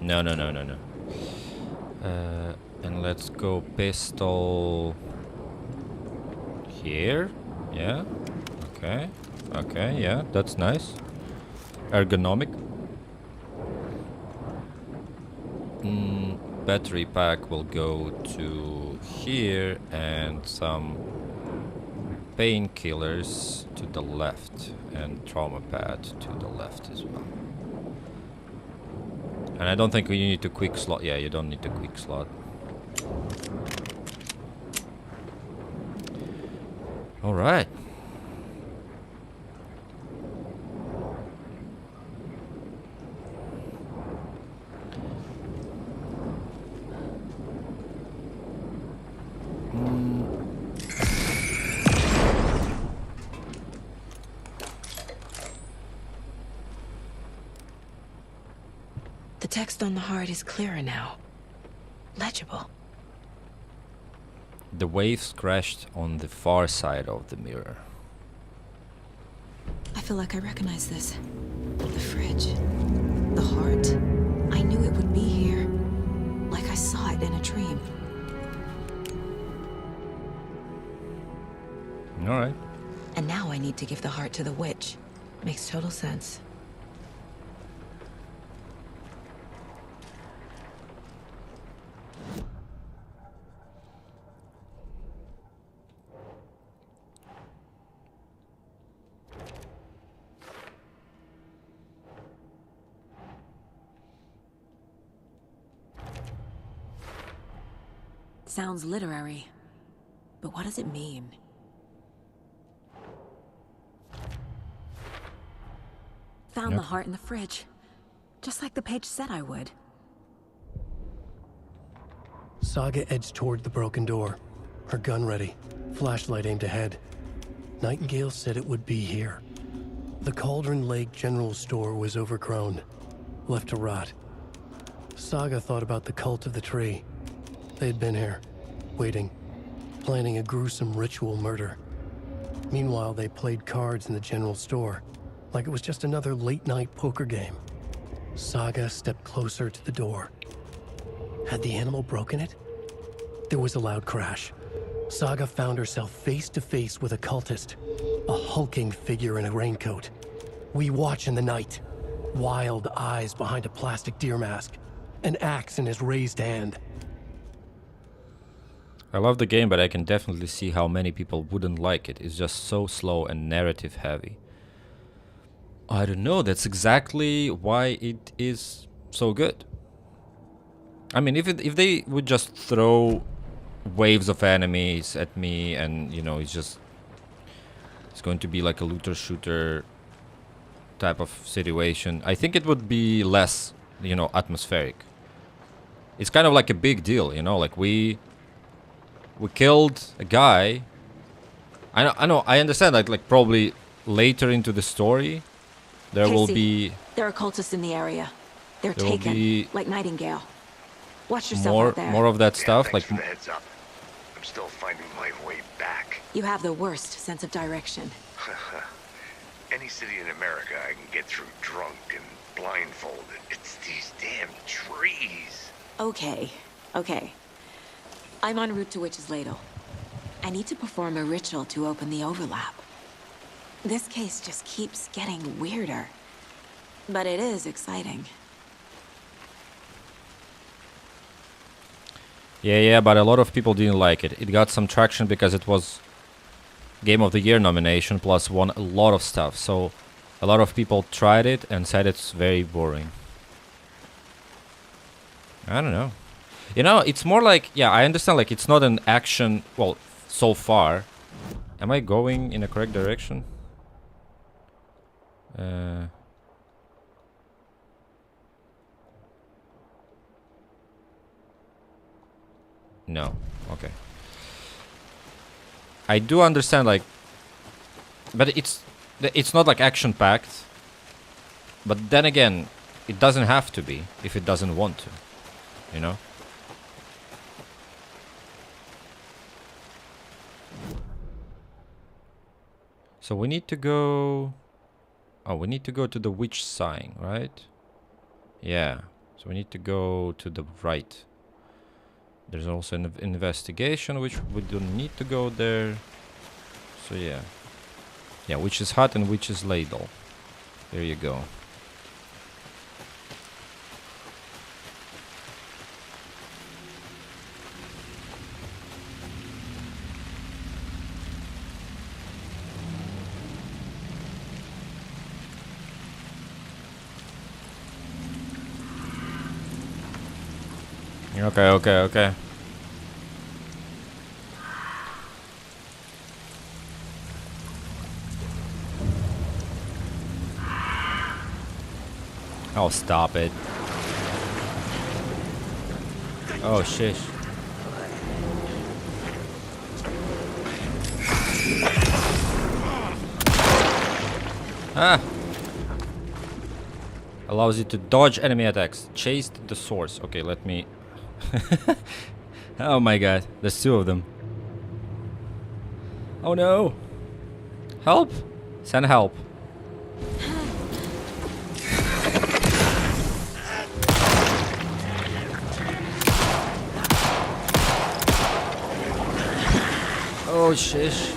no. And let's go pistol here. Yeah. Okay. Okay, yeah, that's nice. Ergonomic. Battery pack will go to here, and some painkillers to the left, and trauma pad to the left as well. And I don't think you need to quick slot. Yeah, you don't need to quick slot. All right. The text on the heart is clearer now. Legible. The waves crashed on the far side of the mirror. I feel like I recognize this. The fridge. The heart. I knew it would be here. Like I saw it in a dream. Alright. And now I need to give the heart to the witch. Makes total sense. Sounds literary. But what does it mean? Found the heart in the fridge. Just like the page said I would. Saga edged toward the broken door, her gun ready, flashlight aimed ahead. Nightingale said it would be here. The Cauldron Lake General Store was overgrown, left to rot. Saga thought about the cult of the tree. They had been here, waiting, planning a gruesome ritual murder. Meanwhile, they played cards in the general store, like it was just another late-night poker game. Saga stepped closer to the door. Had the animal broken it? There was a loud crash. Saga found herself face to face with a cultist, a hulking figure in a raincoat. We watch in the night. Wild eyes behind a plastic deer mask, an axe in his raised hand. I love the game, but I can definitely see how many people wouldn't like it. It's just so slow and narrative heavy. I don't know, that's exactly why it is so good. I mean, if they would just throw waves of enemies at me and, you know, it's going to be like a looter shooter type of situation, I think it would be less, you know, atmospheric. It's kind of like a big deal, you know, like we killed a guy. I know, I understand that, like, probably later into the story there will be... There are cultists in the area. They're taken, like Nightingale. Watch yourself out there. More of that stuff, like... For the heads up. I'm still finding my way back. You have the worst sense of direction. Any city in America I can get through drunk and blindfolded. It's these damn trees. Okay. I'm en route to Witch's Ladle. I need to perform a ritual to open the overlap. This case just keeps getting weirder. But it is exciting. Yeah, but a lot of people didn't like it. It got some traction because it was Game of the Year nomination, plus won a lot of stuff. So a lot of people tried it and said it's very boring. I don't know. You know, it's more like, yeah, I understand, like, it's not an action, well, so far. Am I going in the correct direction? No. Okay. I do understand, like, but it's not like action packed. But then again, it doesn't have to be if it doesn't want to, you know. So we need to go. Oh, we need to go to the witch sign, right? Yeah. So we need to go to the right. There's also an investigation, which we don't need to go there. So yeah. Yeah, witch's hut and witch's ladle. There you go. Okay. Oh, stop it. Oh, shish. Ah! Allows you to dodge enemy attacks. Chase the source. Okay, let me... Oh my god, there's two of them. Oh no! Help! Send help. Oh shish.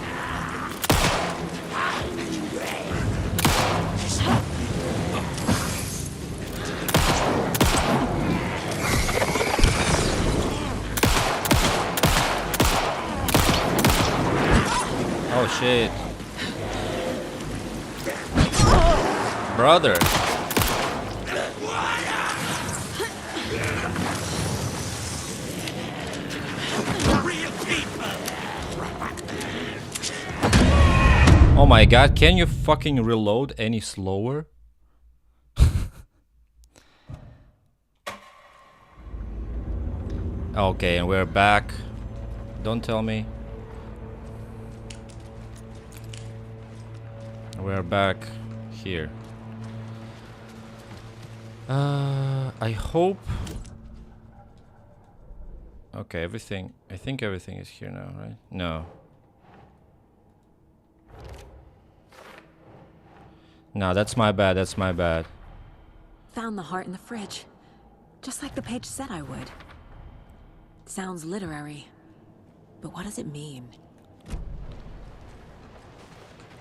Oh shit. Brother. Oh my god, can you fucking reload any slower? Okay, and we're back. Don't tell me. We're back here. I hope... Okay, everything... I think everything is here now, right? No. No, that's my bad, that's my bad. Found the heart in the fridge. Just like the page said I would. Sounds literary. But what does it mean?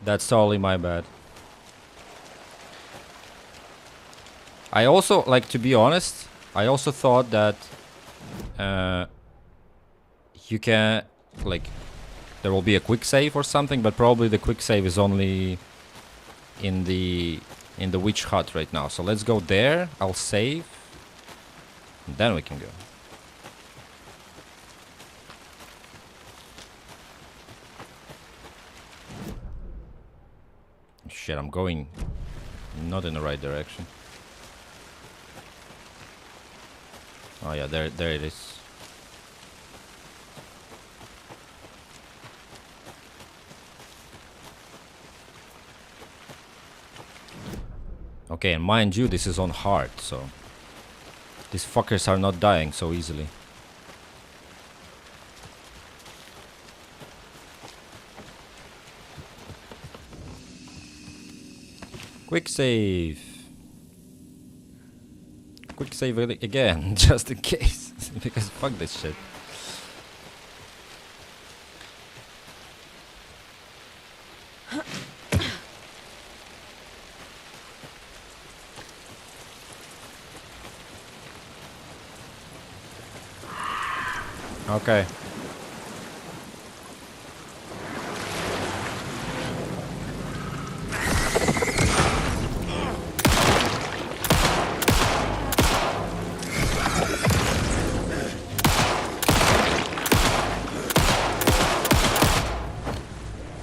That's totally my bad. I also, like, to be honest, I also thought that you can, like, there will be a quick save or something, but probably the quick save is only in the witch hut right now. So let's go there. I'll save, and then we can go. Shit, I'm going not in the right direction. Oh yeah, there it is. Okay, and mind you, this is on hard, so these fuckers are not dying so easily. Quick save. Quick save again, just in case. Because fuck this shit. Okay.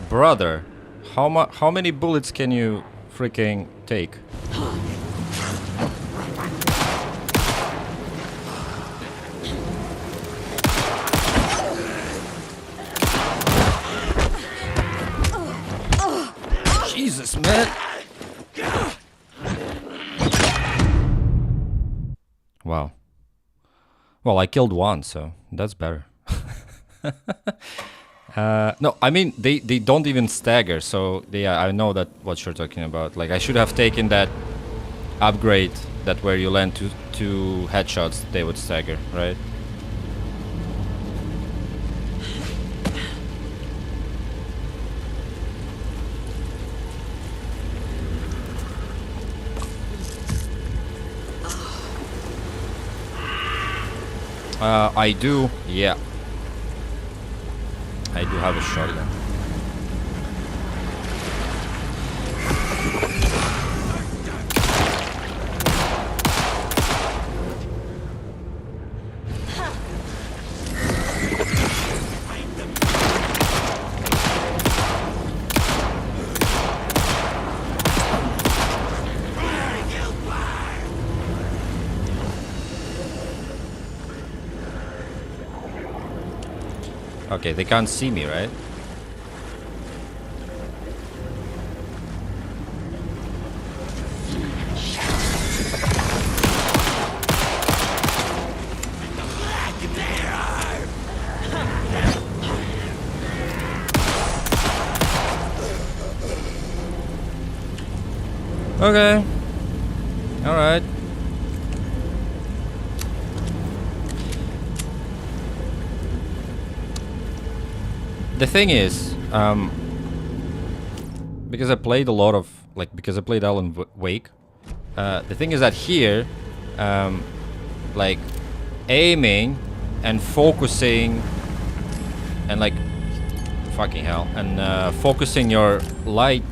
Brother, how many bullets can you freaking take? Jesus, man. Wow. Well, I killed one, so that's better. No, I mean, they don't even stagger, so I know that what you're talking about. Like, I should have taken that upgrade that where you land two headshots, they would stagger, right? I do, yeah. I do have a shotgun. Okay, they can't see me, right? Okay. All right. The thing is, because I played a lot of, because I played Alan Wake, the thing is that here, like, aiming and focusing and, like, fucking hell, and focusing your light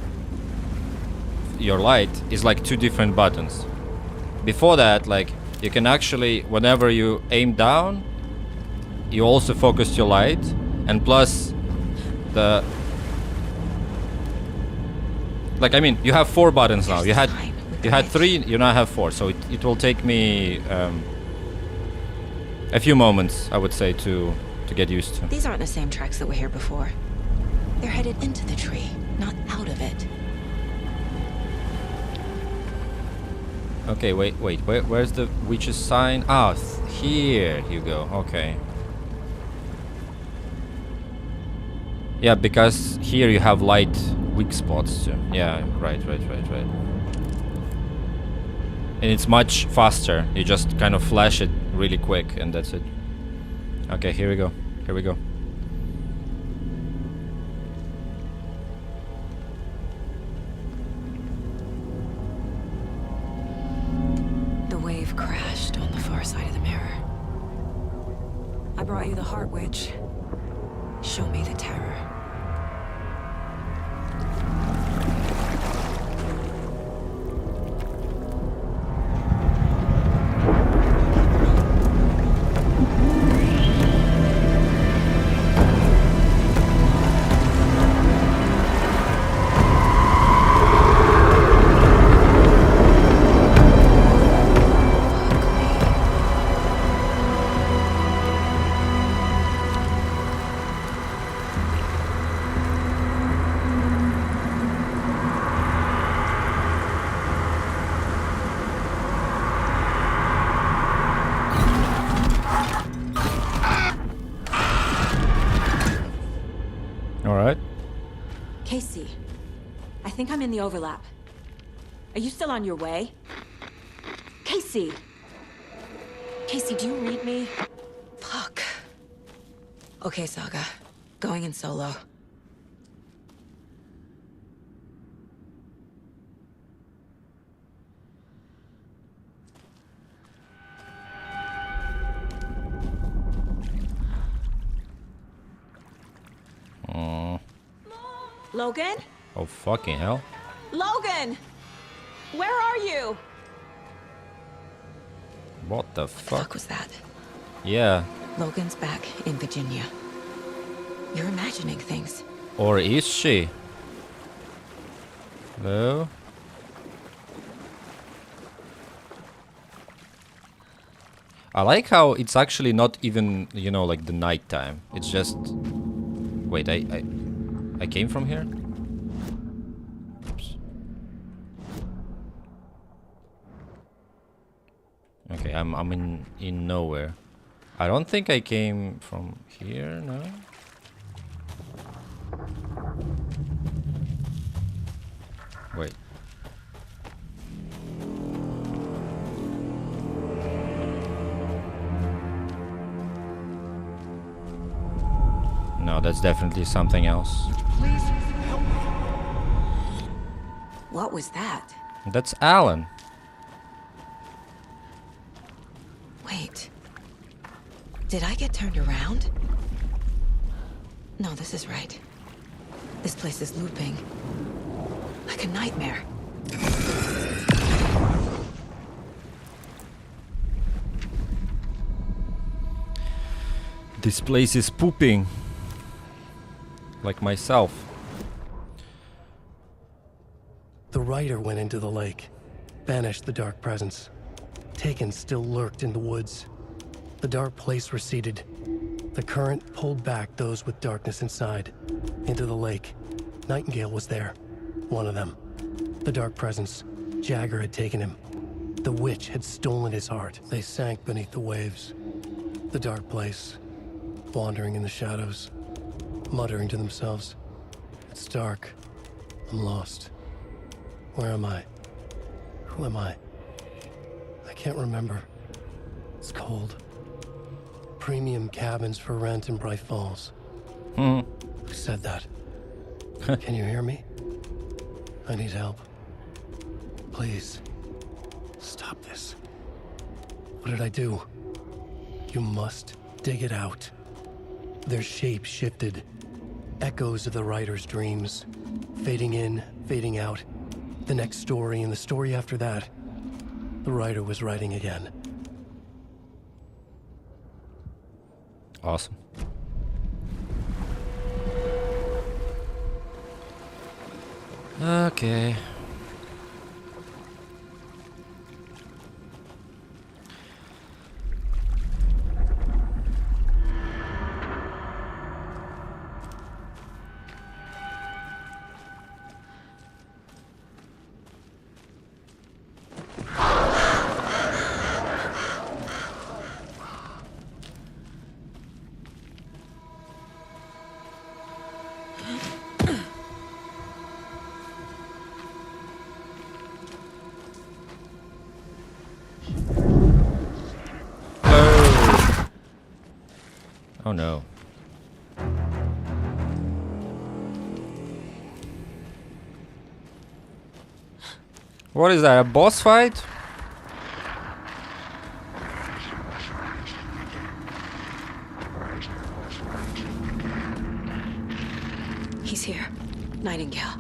is like two different buttons. Before that, like, you can actually, whenever you aim down, you also focus your light, and plus I mean, you have 4 buttons now. You had 3, you now have 4, so it will take me a few moments, I would say, to get used to. These aren't the same tracks that were here before. They're headed into the tree, not out of it. Okay, wait, where's the witch's sign? Ah, here you go, okay. Yeah, because here you have light weak spots too. Yeah, right. And it's much faster. You just kind of flash it really quick and that's it. Okay, here we go. The wave crashed on the far side of the mirror. I brought you the Heart Witch. Show me the terror. Casey, I think I'm in the overlap. Are you still on your way? Casey! Casey, do you read me? Fuck. Okay, Saga. Going in solo. Logan? Oh, fucking hell. Logan! Where are you? What the What the fuck was that? Yeah. Logan's back in Virginia. You're imagining things. Or is she? No. I like how it's actually not even, you know, like the night time. It's just... Wait, I came from here? Oops. Okay, I'm in nowhere. I don't think I came from here, no? Wait. No, that's definitely something else. Please help me. What was that? That's Alan. Wait. Did I get turned around? No, this is right. This place is looping. Like a nightmare. This place is pooping. Like myself. The rider went into the lake, banished the dark presence. Taken still lurked in the woods. The dark place receded. The current pulled back those with darkness inside, into the lake. Nightingale was there, one of them. The dark presence, Jagger had taken him. The witch had stolen his heart. They sank beneath the waves. The dark place, wandering in the shadows, muttering to themselves. It's dark. I'm lost. Where am I? Who am I? I can't remember. It's cold. Premium cabins for rent in Bright Falls. Who said that? Can you hear me? I need help. Please. Stop this. What did I do? You must dig it out. Their shape shifted. Echoes of the writer's dreams. Fading in, fading out. The next story and the story after that. The writer was writing again. Awesome. Okay. Oh no. What is that, a boss fight? He's here. Nightingale.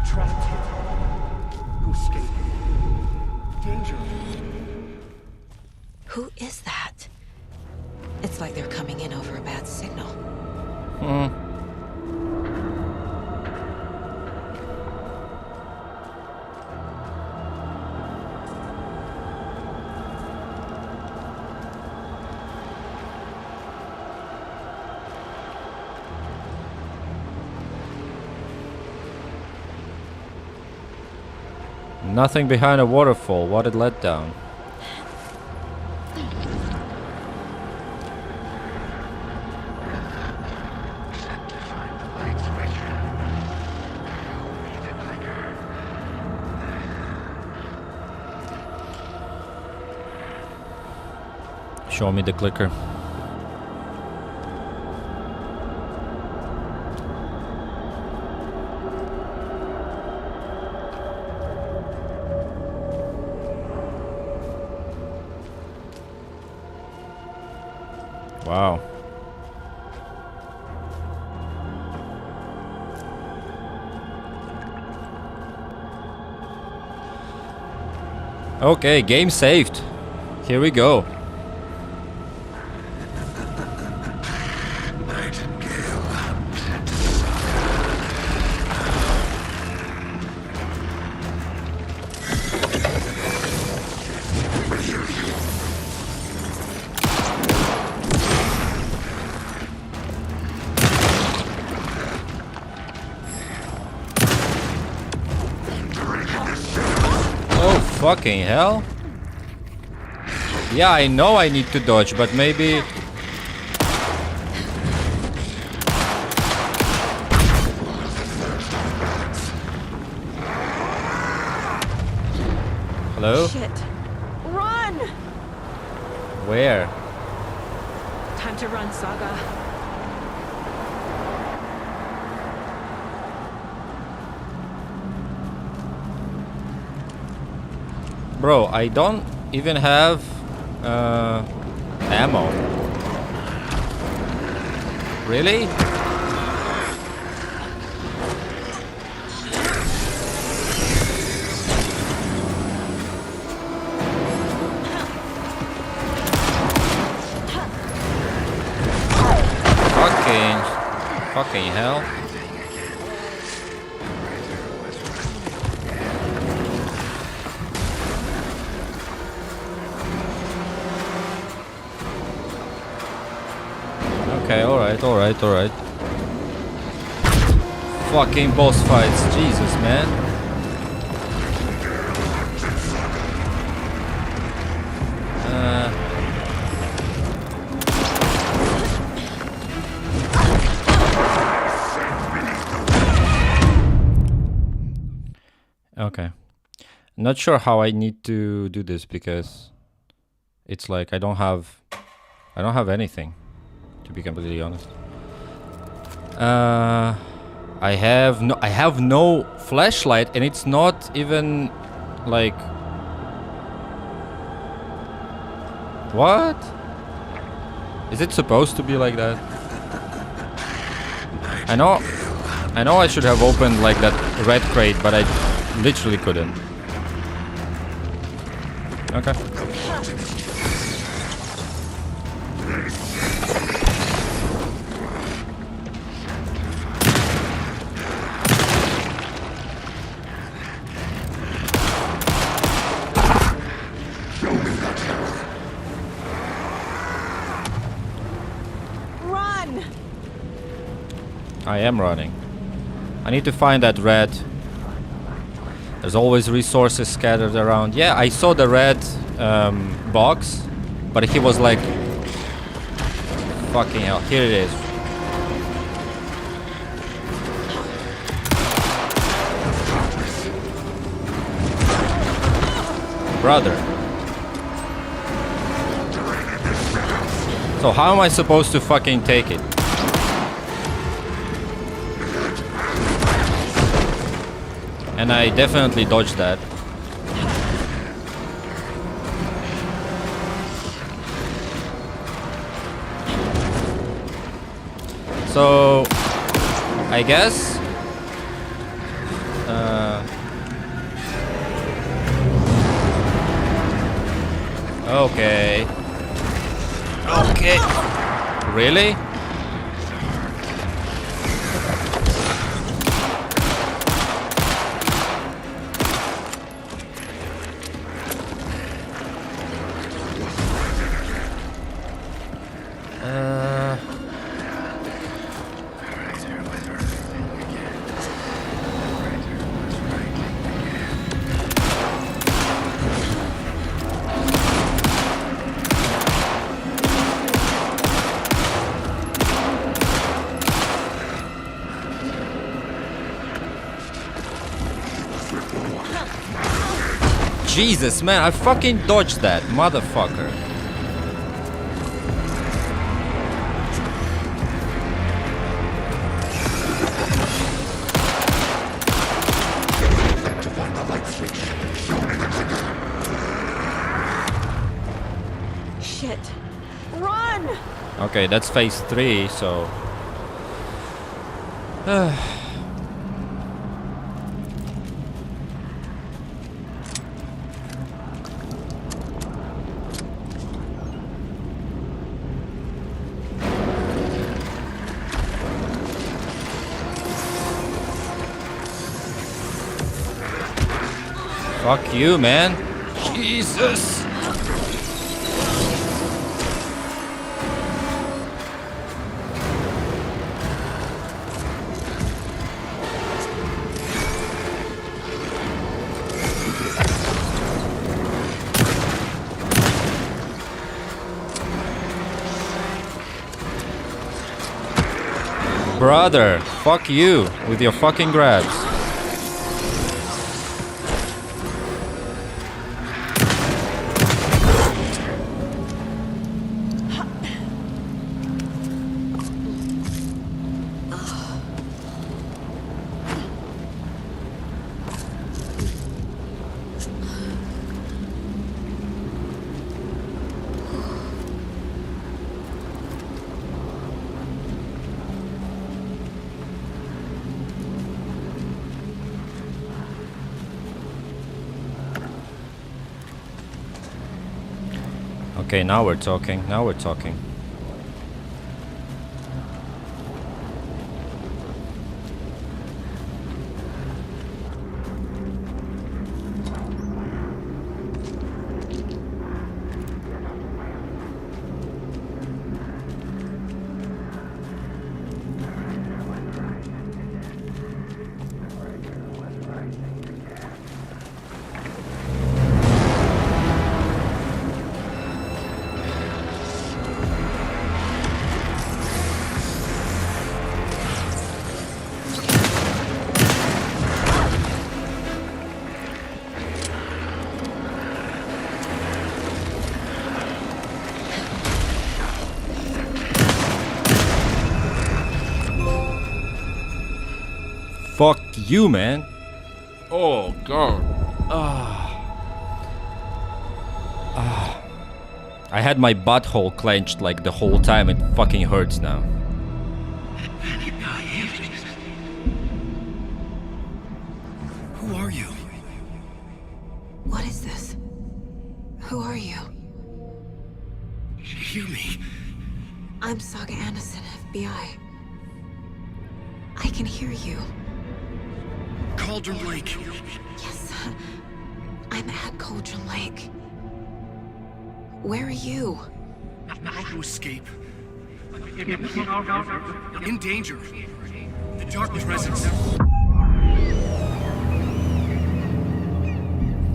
Trapped here. Who escaped? Danger. Who is that? It's like they're coming in over a bad signal. Nothing behind a waterfall. What a letdown. Show me the clicker. Wow. Okay, game saved. Here we go. Fucking hell. Yeah, I know I need to dodge, but maybe... Hello? Shit. Run! Where? Time to run, Saga. Bro, I don't even have ammo. Really? Fucking hell. Okay, alright. Fucking boss fights, Jesus, man. Okay. Not sure how I need to do this because it's like I don't have anything, to be completely honest. I have no flashlight, and it's not even like... What? Is it supposed to be like that? I know I should have opened like that red crate, but I literally couldn't. Okay. Run! I am running. I need to find that red. There's always resources scattered around. Yeah, I saw the red box, but he was like... Fucking hell, here it is. Brother. So how am I supposed to fucking take it? And I definitely dodged that. So, I guess... Okay. Okay. Really? Jesus, man, I fucking dodged that, motherfucker. Shit. Run! Okay, that's phase 3, so... Fuck you, man. Jesus. Brother, fuck you with your fucking grabs. Okay, now we're talking. Now we're talking. Fuck you, man. Oh, God. I had my butthole clenched like the whole time. It fucking hurts now. Who are you? What is this? Who are you? Hear me. I'm Saga Anderson, FBI. I can hear you. Cauldron Lake. Yes, I'm at Cauldron Lake. Where are you? To escape. In danger. The Dark Presence.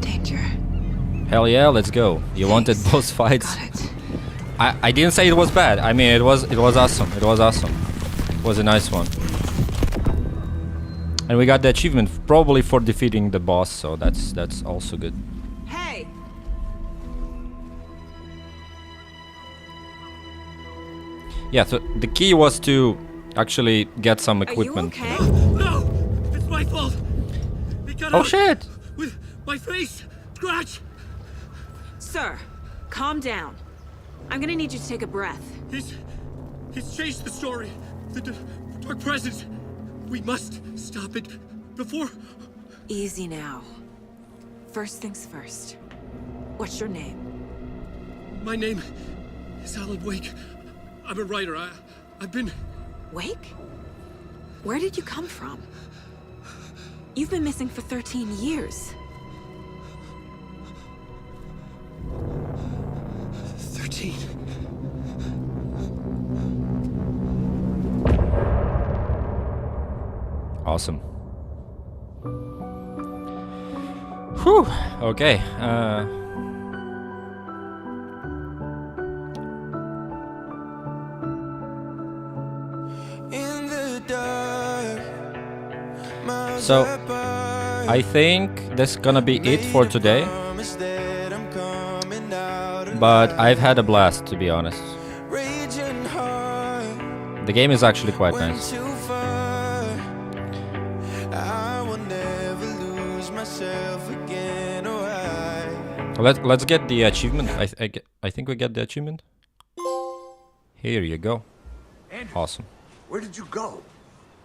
Danger. Hell yeah, let's go. You wanted boss fights? I didn't say it was bad. I mean, it was awesome. It was awesome. It was a nice one. And we got the achievement probably for defeating the boss, so that's also good. Hey. Yeah, so the key was to actually get some equipment. Are you okay? No! It's my fault! It got Oh out shit! with my face! Scratch! Sir, calm down. I'm gonna need you to take a breath. He's changed the story. The Dark Presence. We must stop it before... Easy now. First things first. What's your name? My name is Alan Wake. I'm a writer. I've been... Wake? Where did you come from? You've been missing for 13 years. 13. Awesome. Whew. Okay. So, I think that's gonna be it for today. But I've had a blast, to be honest. The game is actually quite nice. Let's get the achievement. I think we get the achievement. Here you go. Andrew, Awesome. where did you go?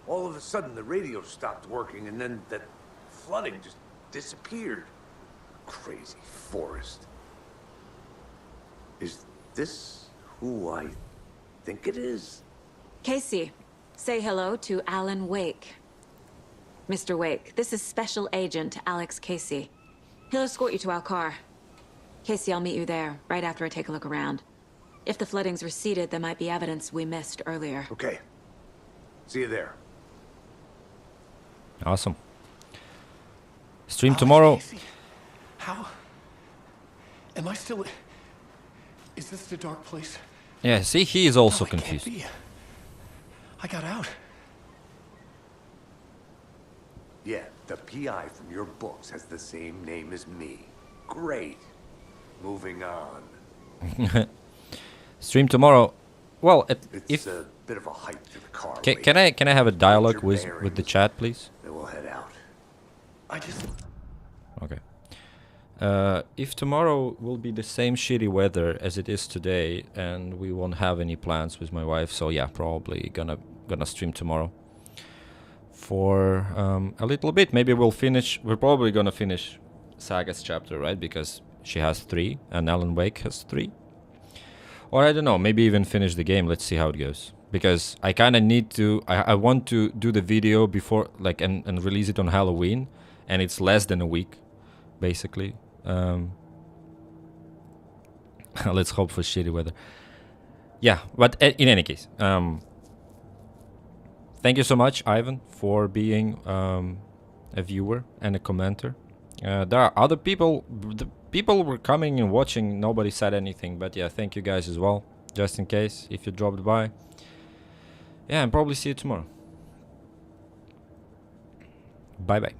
All of a sudden, the radio stopped working, and then that flooding just disappeared. Crazy forest. Is this who I think it is? Casey, say hello to Alan Wake. Mr. Wake, this is Special Agent Alex Casey. He'll escort you to our car. Casey, I'll meet you there, right after I take a look around. If the flooding's receded, there might be evidence we missed earlier. Okay. See you there. Awesome. Stream tomorrow. Casey, how? Am I still... Is this the dark place? Yeah, see, he is also No, it can't confused. be. I got out. Yeah, the PI from your books has the same name as me. Great. Moving on. Stream tomorrow. Well, It's a bit of a hike to the car. can I have a dialogue with the chat, please? Then we'll head out. I just... Okay. If tomorrow will be the same shitty weather as it is today, and we won't have any plans with my wife, so yeah, probably gonna stream tomorrow for a little bit. Maybe we'll finish. We're probably gonna finish Saga's chapter, right? Because she has 3 and Alan Wake has 3. Or I don't know. Maybe even finish the game. Let's see how it goes. Because I kind of need to. I want to do the video before, like, and release it on Halloween, and it's less than a week, basically. Let's hope for shitty weather. Yeah, but in any case, thank you so much, Ivan, for being a viewer and a commenter. There are other people. The people were coming and watching. Nobody said anything, but yeah, thank you guys as well. Just in case, if you dropped by. Yeah, and probably see you tomorrow. Bye bye.